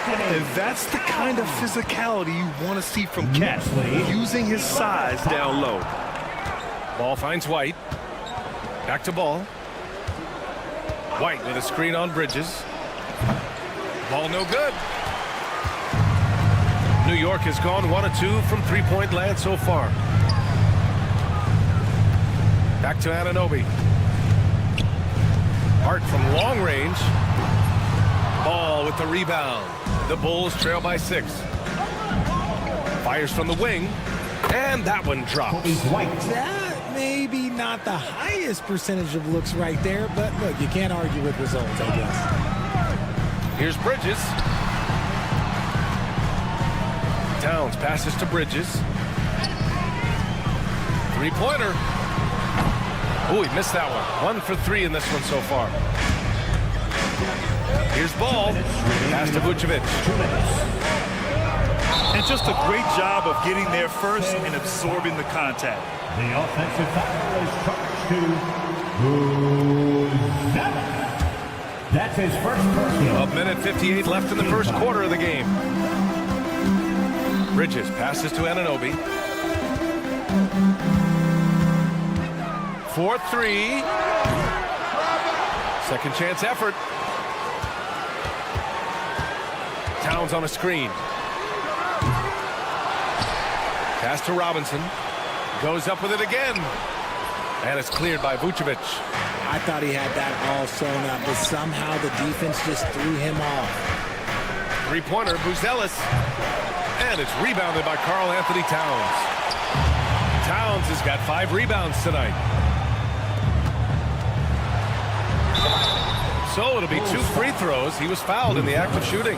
And that's the kind of physicality you want to see from Cat, using his size down low. Ball finds White. Back to Ball. White with a screen on Bridges. Ball no good. New York has gone 1 of 2 from three-point land so far. Back to Anunoby. Hart from long range. Ball with the rebound. The Bulls trail by 6. Fires from the wing. And that one drops. That maybe not the highest percentage of looks right there, but look, you can't argue with results, I guess. Here's Bridges. Towns passes to Bridges. Three-pointer. Oh, he missed that one. 1 for 3 in this one so far. Here's Ball. Pass to Vucevic. And just a great job of getting there first and absorbing the contact. The offensive foul is charged to Vucevic. That's his first personal. 1:58 left in the first quarter of the game. Bridges passes to Anunoby. 4-3. Second chance effort. Towns on a screen. Pass to Robinson. Goes up with it again. And it's cleared by Vucevic. I thought he had that all sewn up, but somehow the defense just threw him off. Three-pointer, Buzelis. And it's rebounded by Karl Anthony Towns. Towns has got 5 rebounds tonight. So it'll be 2 free throws. He was fouled in the act of shooting.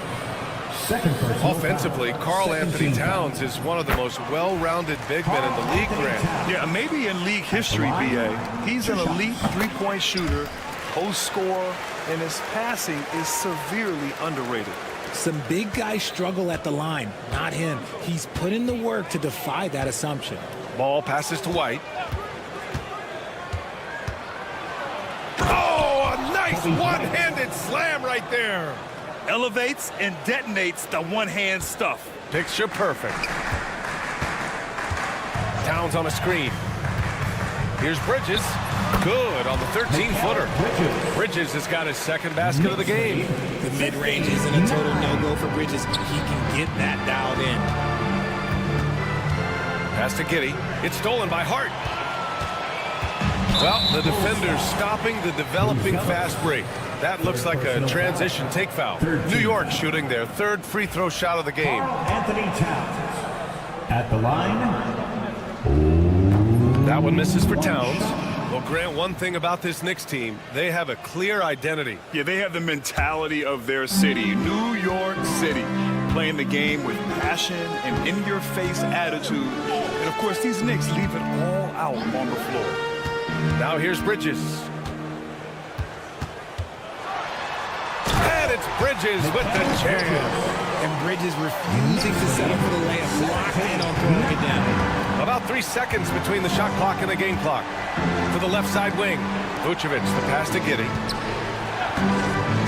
Offensively, Karl Anthony Towns is one of the most well-rounded big men in the league, Grant. Yeah, maybe in league history, B.A. He's an elite three-point shooter, post scorer, and his passing is severely underrated. Some big guys struggle at the line, not him. He's put in the work to defy that assumption. Ball passes to White. Oh, a nice one-handed slam right there. Elevates and detonates the one-hand stuff. Picture perfect. Towns on a screen. Here's Bridges. Good on the 13-footer. Bridges has got his second basket of the game. The mid-range isn't a total no-go for Bridges. He can get that dialed in. Pass to Giddey. It's stolen by Hart. Well, the defender's stopping the developing fast break. That looks like a transition take foul. New York shooting their third free throw shot of the game. Anthony Towns at the line. That one misses for Towns. Well, Grant, one thing about this Knicks team, they have a clear identity. Yeah, they have the mentality of their city, New York City, playing the game with passion and in-your-face attitude. And, of course, these Knicks leave it all out on the floor. Now here's Bridges. And it's Bridges with the jam. And Bridges refusing to settle for the layup. Locked in on throwing it down. About 3 seconds between the shot clock and the game clock. To the left side wing. Vucevic, the pass to Giddey.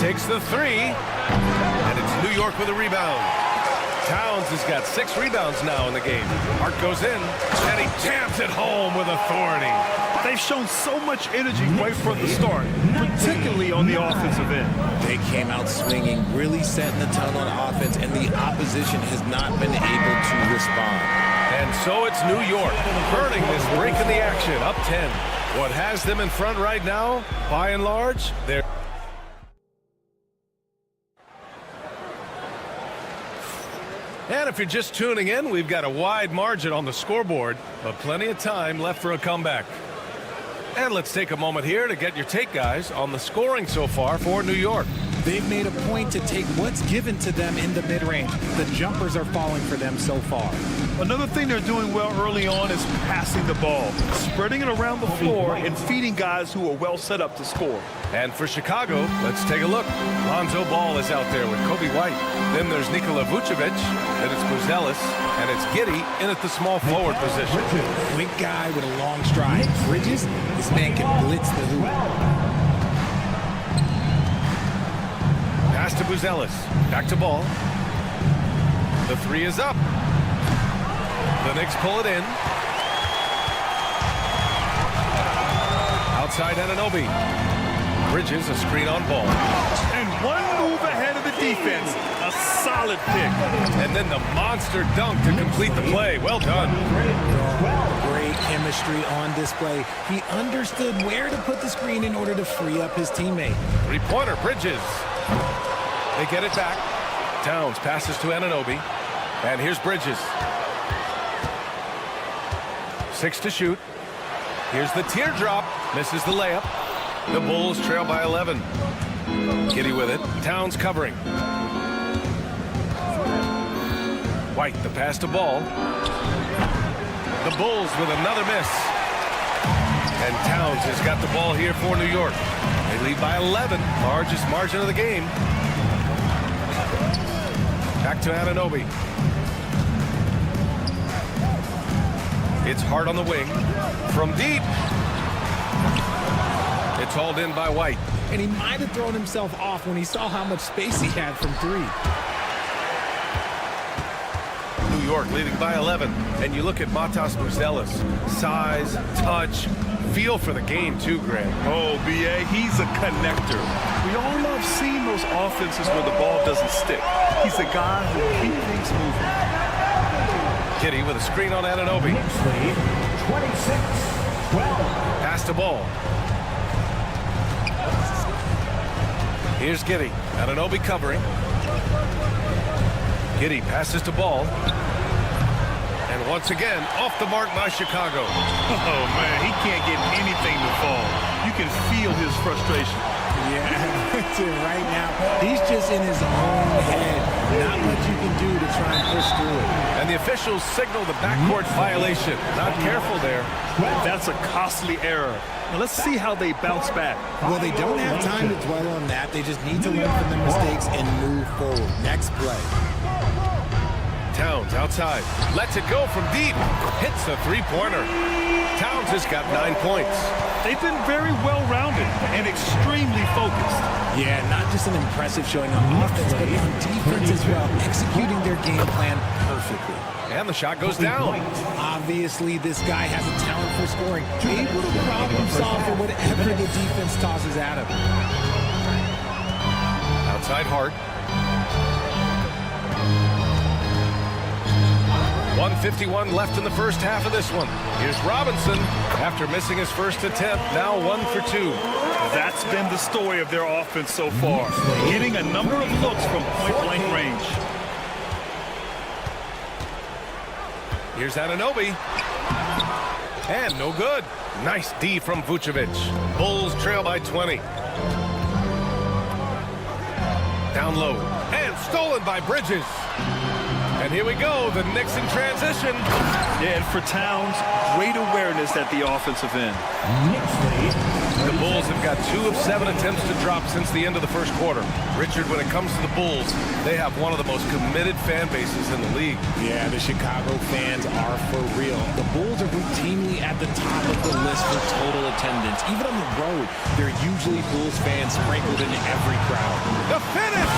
Takes the three. And it's New York with a rebound. Towns has got 6 rebounds now in the game. Hart goes in, and he jams it home with authority. They've shown so much energy right from the start, particularly on the offensive end. They came out swinging, really setting the tone on offense, and the opposition has not been able to respond. And so it's New York, burning this break in the action, up 10. What has them in front right now, by and large, they're... And if you're just tuning in, we've got a wide margin on the scoreboard, but plenty of time left for a comeback. And let's take a moment here to get your take, guys, on the scoring so far for New York. They've made a point to take what's given to them in the mid-range. The jumpers are falling for them so far. Another thing they're doing well early on is passing the ball, spreading it around the floor and feeding guys who are well set up to score. And for Chicago, let's take a look. Lonzo Ball is out there with Kobe White. Then there's Nikola Vucevic. Then it's Buzelis. And it's Giddey in at the small forward position. Quick guy with a long stride. Bridges, this man can blitz the hoop. Pass to Buzelis. Back to Ball. The three is up. The Knicks pull it in. Outside Anunoby. Bridges, a screen on Ball. And one move ahead of the defense. A solid pick. And then the monster dunk to complete the play. Well done. Great chemistry on display. He understood where to put the screen in order to free up his teammate. Three-pointer, Bridges. They get it back. Towns passes to Anunoby. And here's Bridges. 6 to shoot. Here's the teardrop. Misses the layup. The Bulls trail by 11. Giddey with it. Towns covering. White, the pass to Ball. The Bulls with another miss. And Towns has got the ball here for New York. They lead by 11. Largest margin of the game. Back to Anunoby. It's Hart on the wing. From deep. It's hauled in by White. And he might have thrown himself off when he saw how much space he had from three. New York leading by 11. And you look at Matas Buzelis. Size, touch, feel for the game too, Grant. Oh, B.A., he's a connector. We all love seeing those offenses where the ball doesn't stick. He's a guy who keeps things moving. Giddey with a screen on Anunoby. 26-12. Pass to Ball. Here's Giddey. Anunoby covering. Giddey passes to Ball. And once again, off the mark by Chicago. Oh, man, he can't get anything to fall. You can feel his frustration. Yeah, right now, he's just in his own head. Not much you can do to try and push through it. And the officials signal the backcourt violation. Not careful there. That's a costly error. Now let's see how they bounce back. Well, they don't have time to dwell on that. They just need to learn from their mistakes and move forward. Next play. Towns outside. Lets it go from deep. Hits a three-pointer. Towns has got 9 points. They've been very well-rounded and extremely focused. Yeah, not just an impressive showing on offense, but on defense as well, executing their game plan perfectly. And the shot goes down. Obviously, this guy has a talent for scoring. Able to problem solve for whatever the defense tosses at him. Outside Hart. 1:51 left in the first half of this one. Here's Robinson. After missing his first attempt, now 1 for 2. That's been the story of their offense so far. Getting a number of looks from point-blank range. Here's Anunoby. And no good. Nice D from Vucevic. Bulls trail by 20. Down low. And stolen by Bridges. And here we go, the Knicks in transition. Yeah, and for Towns, great awareness at the offensive end. The Bulls have got 2 of 7 attempts to drop since the end of the first quarter. Richard, when it comes to the Bulls, they have one of the most committed fan bases in the league. Yeah, the Chicago fans are for real. The Bulls are routinely at the top of the list for total attendance. Even on the road, there are usually Bulls fans sprinkled into every crowd. The finish!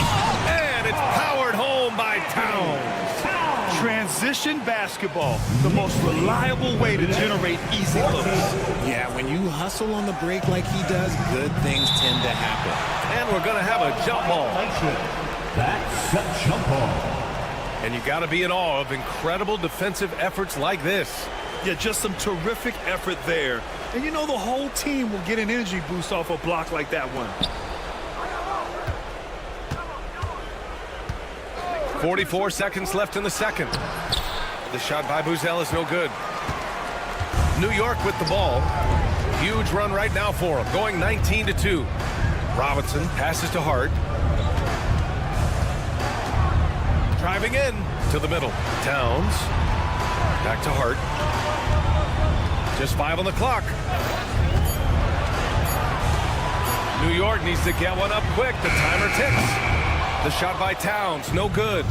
And it's powered home by Towns. Transition basketball, the most reliable way to generate easy looks. Yeah, when you hustle on the break like he does, good things tend to happen. And we're going to have a jump ball. That's a jump ball. And you got to be in awe of incredible defensive efforts like this. Yeah, just some terrific effort there. And you know the whole team will get an energy boost off a block like that one. 44 seconds left in the second. The shot by Buzel is no good. New York with the ball. Huge run right now for him, going 19-2. Robinson passes to Hart. Driving in to the middle. Towns. Back to Hart. Just 5 on the clock. New York needs to get one up quick. The timer ticks. The shot by Towns, no good.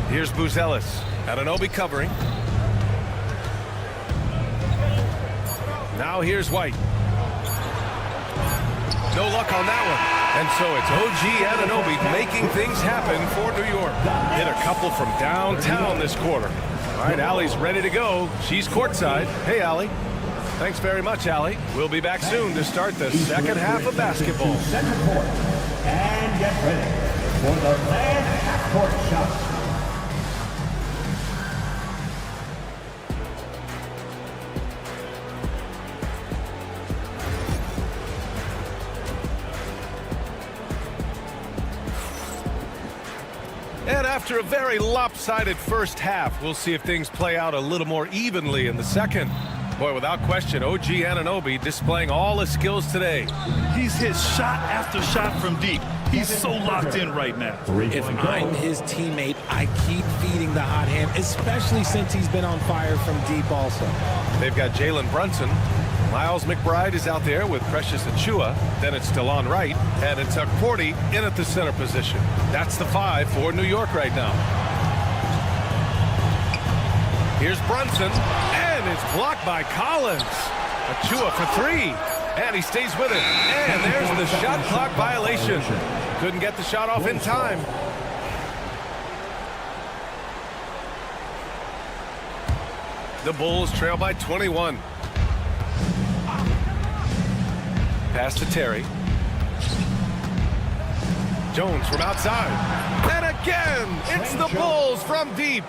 Here's Buzelis. Anunoby covering. Now here's White. No luck on that one. And so it's OG Anunoby making things happen for New York. Hit a couple from downtown this quarter. All right, Allie's ready to go. She's courtside. Hey, Allie. Thanks very much, Allie. We'll be back soon to start the second half of basketball. Center court. And get ready for the fan half-court shot. And after a very lopsided first half, we'll see if things play out a little more evenly in the second. Boy, without question, OG Anunoby displaying all his skills today. He's hit shot after shot from deep. He's so locked in right now. If I'm his teammate, I keep feeding the hot hand, especially since he's been on fire from deep also. They've got Jalen Brunson. Miles McBride is out there with Precious Achua. Then it's Delon Wright. And it's Tuck Forty in at the center position. That's the 5 for New York right now. Here's Brunson. And it's blocked by Collins. Achua for 3. And he stays with it. And there's the shot clock violation. Couldn't get the shot off in time. The Bulls trail by 21. Pass to Terry. Jones from outside. And again, it's the Bulls from deep.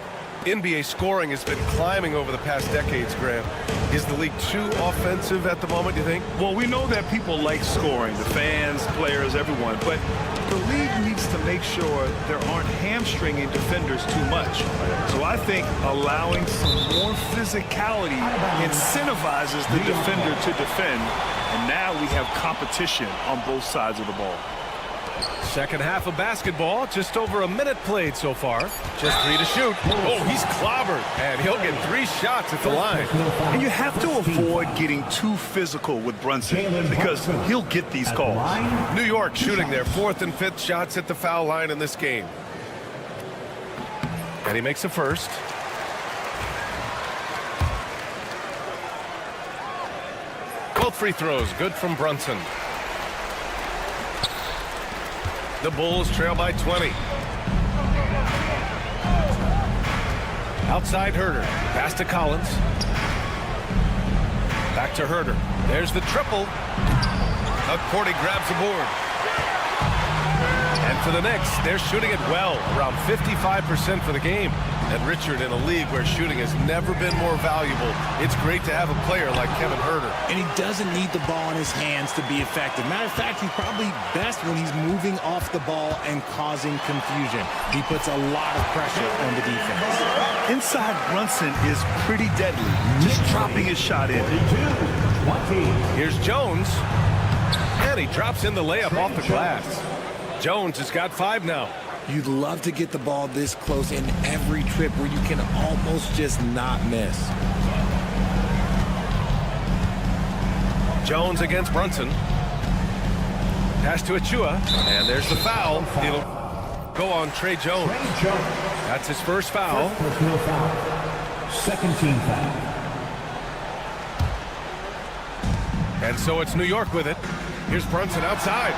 NBA scoring has been climbing over the past decades, Grant. Is the league too offensive at the moment, do you think? Well, we know that people like scoring, the fans, players, everyone, but the league needs to make sure there aren't hamstringing defenders too much. So I think allowing some more physicality incentivizes the defender to defend, and now we have competition on both sides of the ball. Second half of basketball, just over a minute played so far. Just 3 to shoot. Oh, he's clobbered. And he'll get 3 shots at the line. And you have to avoid getting too physical with Brunson because he'll get these calls. New York shooting their 4th and 5th shots at the foul line in this game. And he makes a first. Both free throws, good from Brunson. The Bulls trail by 20. Outside Herter. Pass to Collins. Back to Herter. There's the triple. Cordy grabs the board. And for the Knicks, they're shooting it well, around 55% for the game. And Richard, in a league where shooting has never been more valuable, it's great to have a player like Kevin Huerter. And he doesn't need the ball in his hands to be effective. Matter of fact, he's probably best when he's moving off the ball and causing confusion. He puts a lot of pressure on the defense. Inside Brunson is pretty deadly, just dropping his shot in. Here's Jones, and he drops in the layup off the glass. Jones has got 5 now. You'd love to get the ball this close in every trip where you can almost just not miss. Jones against Brunson. Pass to Achua, and there's the foul. It'll go on Trey Jones. That's his first foul. Personal foul. Second team foul. And so it's New York with it. Here's Brunson outside.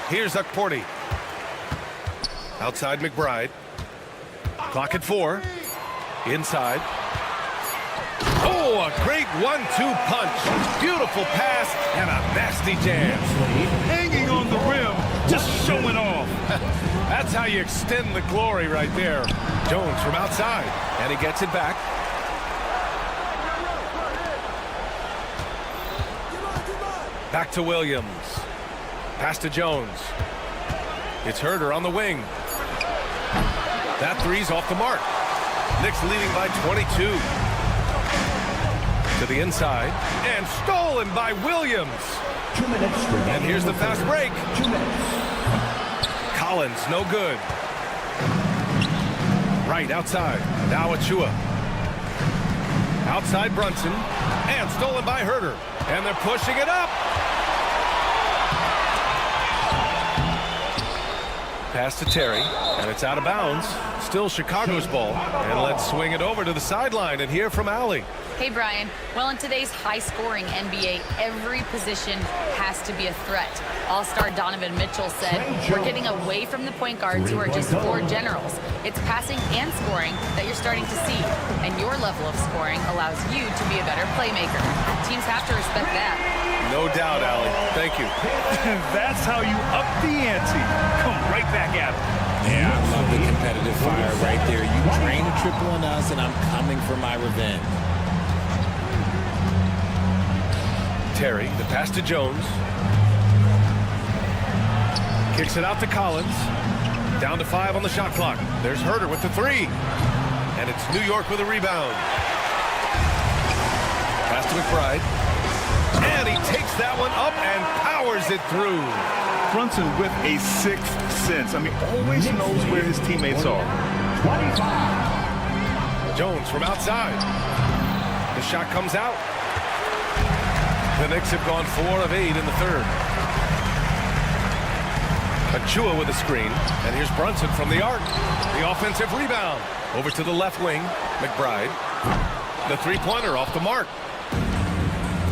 Here's Ukporti. Outside McBride. Clock at 4. Inside. Oh, a great 1-2 punch. Beautiful pass and a nasty jam. Hanging on the rim, just showing off. That's how you extend the glory right there. Jones from outside, and he gets it back. Back to Williams. Pass to Jones. It's Huerter on the wing. That three's off the mark. Knicks leading by 22. To the inside. And stolen by Williams. 2 minutes. And here's the fast break. 2 minutes. Collins, no good. Right outside. Now Achua. Outside Brunson. And stolen by Huerter. And they're pushing it up. Pass to Terry, and it's out of bounds. Still Chicago's ball. And let's swing it over to the sideline and hear from Allie. Hey, Brian. Well, in today's high-scoring NBA, every position has to be a threat. All-star Donovan Mitchell said, we're getting away from the point guards who are just floor generals. It's passing and scoring that you're starting to see. And your level of scoring allows you to be a better playmaker. Teams have to respect that. No doubt, Allie. Thank you. That's how you up the ante. Come right back at it. Yeah, I love the competitive fire right there. You drain a triple on us, and I'm coming for my revenge. Terry, the pass to Jones. Kicks it out to Collins. Down to 5 on the shot clock. There's Huerter with the 3. And it's New York with a rebound. Pass to McBride. And he takes that one up and powers it through. Brunson with a sixth sense. I mean, always knows where his teammates are. 25. Jones from outside. The shot comes out. The Knicks have gone 4 of 8 in the third. Achua with a screen. And here's Brunson from the arc. The offensive rebound. Over to the left wing. McBride. The three-pointer off the mark.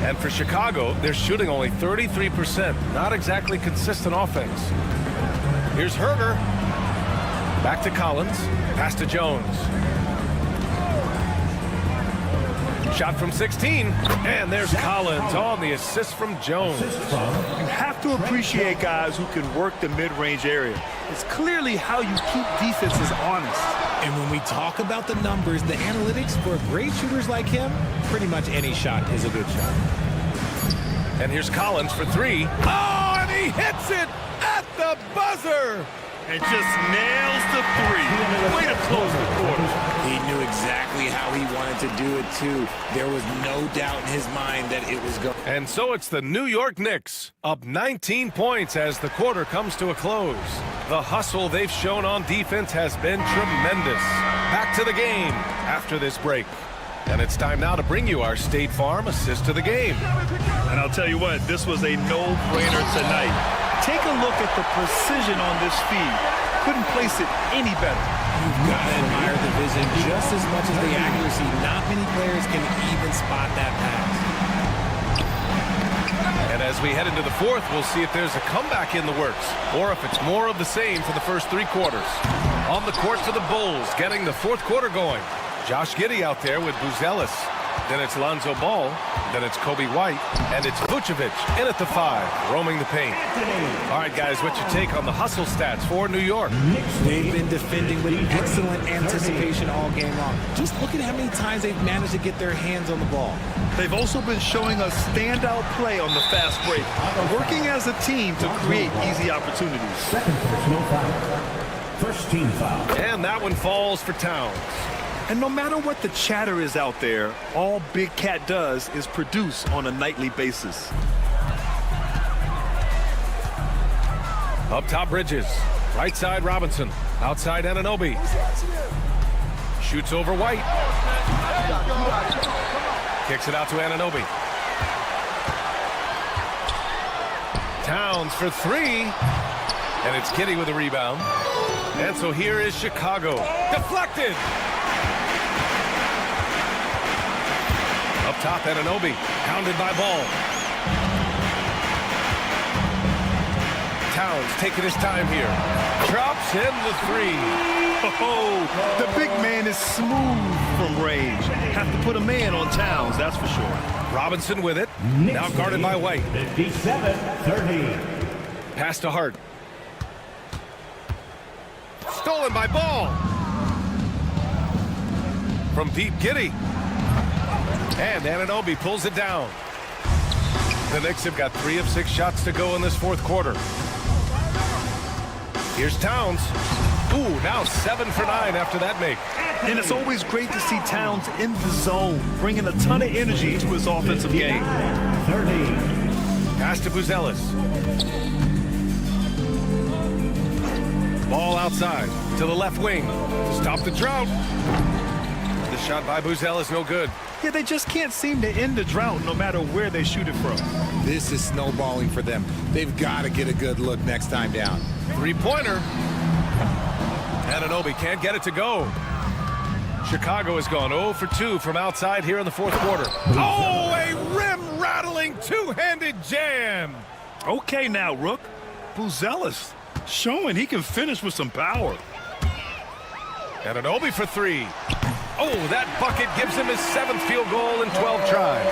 And for Chicago, they're shooting only 33%. Not exactly consistent offense. Here's Huerter. Back to Collins. Pass to Jones. Shot from 16. And there's Collins on the assist from Jones. You have to appreciate guys who can work the mid-range area. It's clearly how you keep defenses honest. And when we talk about the numbers, the analytics for great shooters like him, pretty much any shot is a good shot. And here's Collins for 3. Oh, and he hits it at the buzzer. And just nails the 3. Way to close the quarter. He knew exactly how he wanted to do it, too. There was no doubt in his mind that it was going. And so it's the New York Knicks, up 19 points as the quarter comes to a close. The hustle they've shown on defense has been tremendous. Back to the game after this break. And it's time now to bring you our State Farm assist to the game. And I'll tell you what, this was a no-brainer tonight. Take a look at the precision on this feed. Couldn't place it any better. You've got to admire the vision just as much as the accuracy. Not many players can even spot that pass. And as we head into the fourth, we'll see if there's a comeback in the works or if it's more of the same for the first 3 quarters. On the court for the Bulls, getting the fourth quarter going. Josh Giddey out there with Buzelis. Then it's Lonzo Ball. Then it's Kobe White. And it's Vucevic in at the 5, roaming the paint. All right, guys, what's your take on the hustle stats for New York? They've been defending with excellent anticipation all game long. Just look at how many times they've managed to get their hands on the ball. They've also been showing us standout play on the fast break, working as a team to create easy opportunities. Second personal foul. First team foul. And that one falls for Towns. And no matter what the chatter is out there, all Big Cat does is produce on a nightly basis. Up top, Bridges. Right side, Robinson. Outside, Anunoby. Shoots over White. Kicks it out to Anunoby. Towns for 3. And it's Kitty with a rebound. And so here is Chicago. Deflected. Up top, Anunoby. Pounded by Ball. Towns taking his time here. Drops in the 3. Oh, the big man is smooth from range. Have to put a man on Towns, that's for sure. Robinson with it. Now guarded by White. 57-30. Pass to Hart. Stolen by Ball. From deep, Giddey. And Anunoby pulls it down. The Knicks have got 3 of 6 shots to go in this fourth quarter. Here's Towns. Ooh, now 7 for 9 after that make. And it's always great to see Towns in the zone, bringing a ton of energy to his offensive game. 30. Pass to Buzelis. Ball outside to the left wing. Stop the drought. The shot by Buzelis no good. Yeah, they just can't seem to end the drought no matter where they shoot it from. This is snowballing for them. They've got to get a good look next time down. 3-pointer. Anunoby can't get it to go. Chicago has gone 0 for 2 from outside here in the fourth quarter. Oh, a rim-rattling two-handed jam. Okay now, Rook. Buzelis showing he can finish with some power. Anunoby for 3. Oh, that bucket gives him his 7th field goal in 12 tries.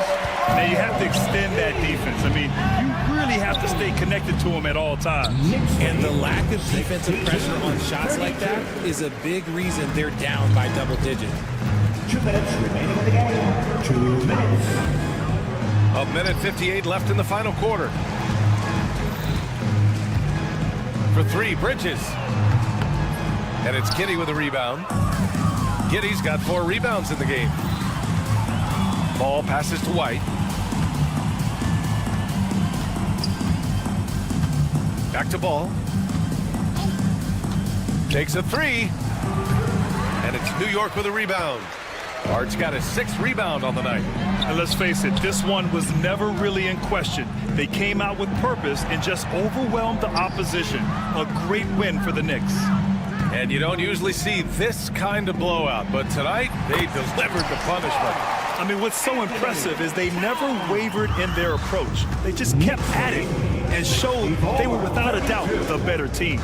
Now you have to extend that defense. I mean, you really have to stay connected to him at all times. And the lack of defensive pressure on shots like that is a big reason they're down by double digits. 2 minutes remaining in the game. 2 minutes. A minute 58 left in the final quarter. For 3, Bridges. And it's Giddey with a rebound. Giddey's got 4 rebounds in the game. Ball passes to White. Back to Ball. Takes a 3. And it's New York with a rebound. Hart's got his 6th rebound on the night. And let's face it, this one was never really in question. They came out with purpose and just overwhelmed the opposition. A great win for the Knicks. And you don't usually see this kind of blowout, but tonight they delivered the punishment. I mean, what's so impressive is they never wavered in their approach. They just kept at it and showed they were without a doubt the better team.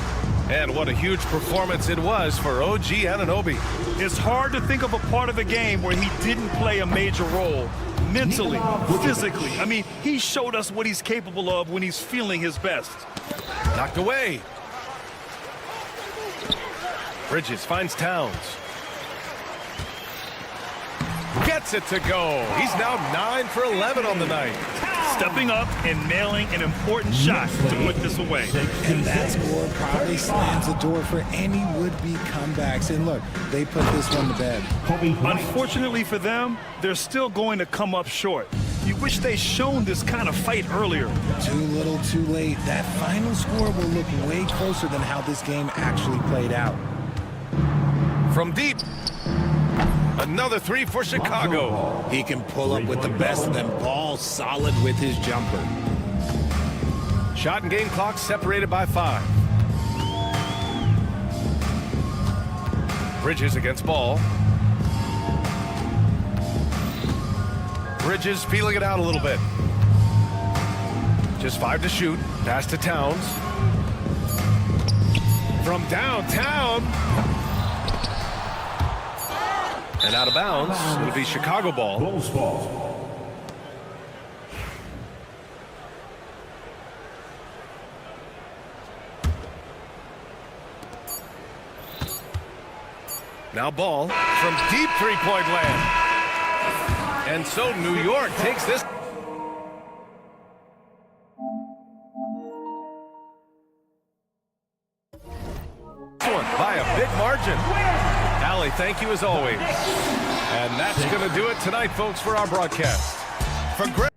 And what a huge performance it was for OG Anunoby. It's hard to think of a part of the game where he didn't play a major role. Mentally, physically. I mean, he showed us what he's capable of when he's feeling his best. Knocked away. Bridges finds Towns. Gets it to go. He's now 9 for 11 on the night. Stepping up and nailing an important shot to put this away. And that score probably slams the door for any would-be comebacks. And look, they put this one to bed. Unfortunately for them, they're still going to come up short. You wish they'd shown this kind of fight earlier. Too little, too late. That final score will look way closer than how this game actually played out. From deep. Another 3 for Chicago. He can pull up with the best of them. Ball solid with his jumper. Shot and game clock separated by 5. Bridges against Ball. Bridges feeling it out a little bit. Just 5 to shoot. Pass to Towns. From downtown. And out of bounds, it'll be Chicago ball. Bulls ball. Now ball from deep three-point land. And so New York takes this one by a big margin. Allie, thank you as always. And that's going to do it tonight, folks, for our broadcast. For Greg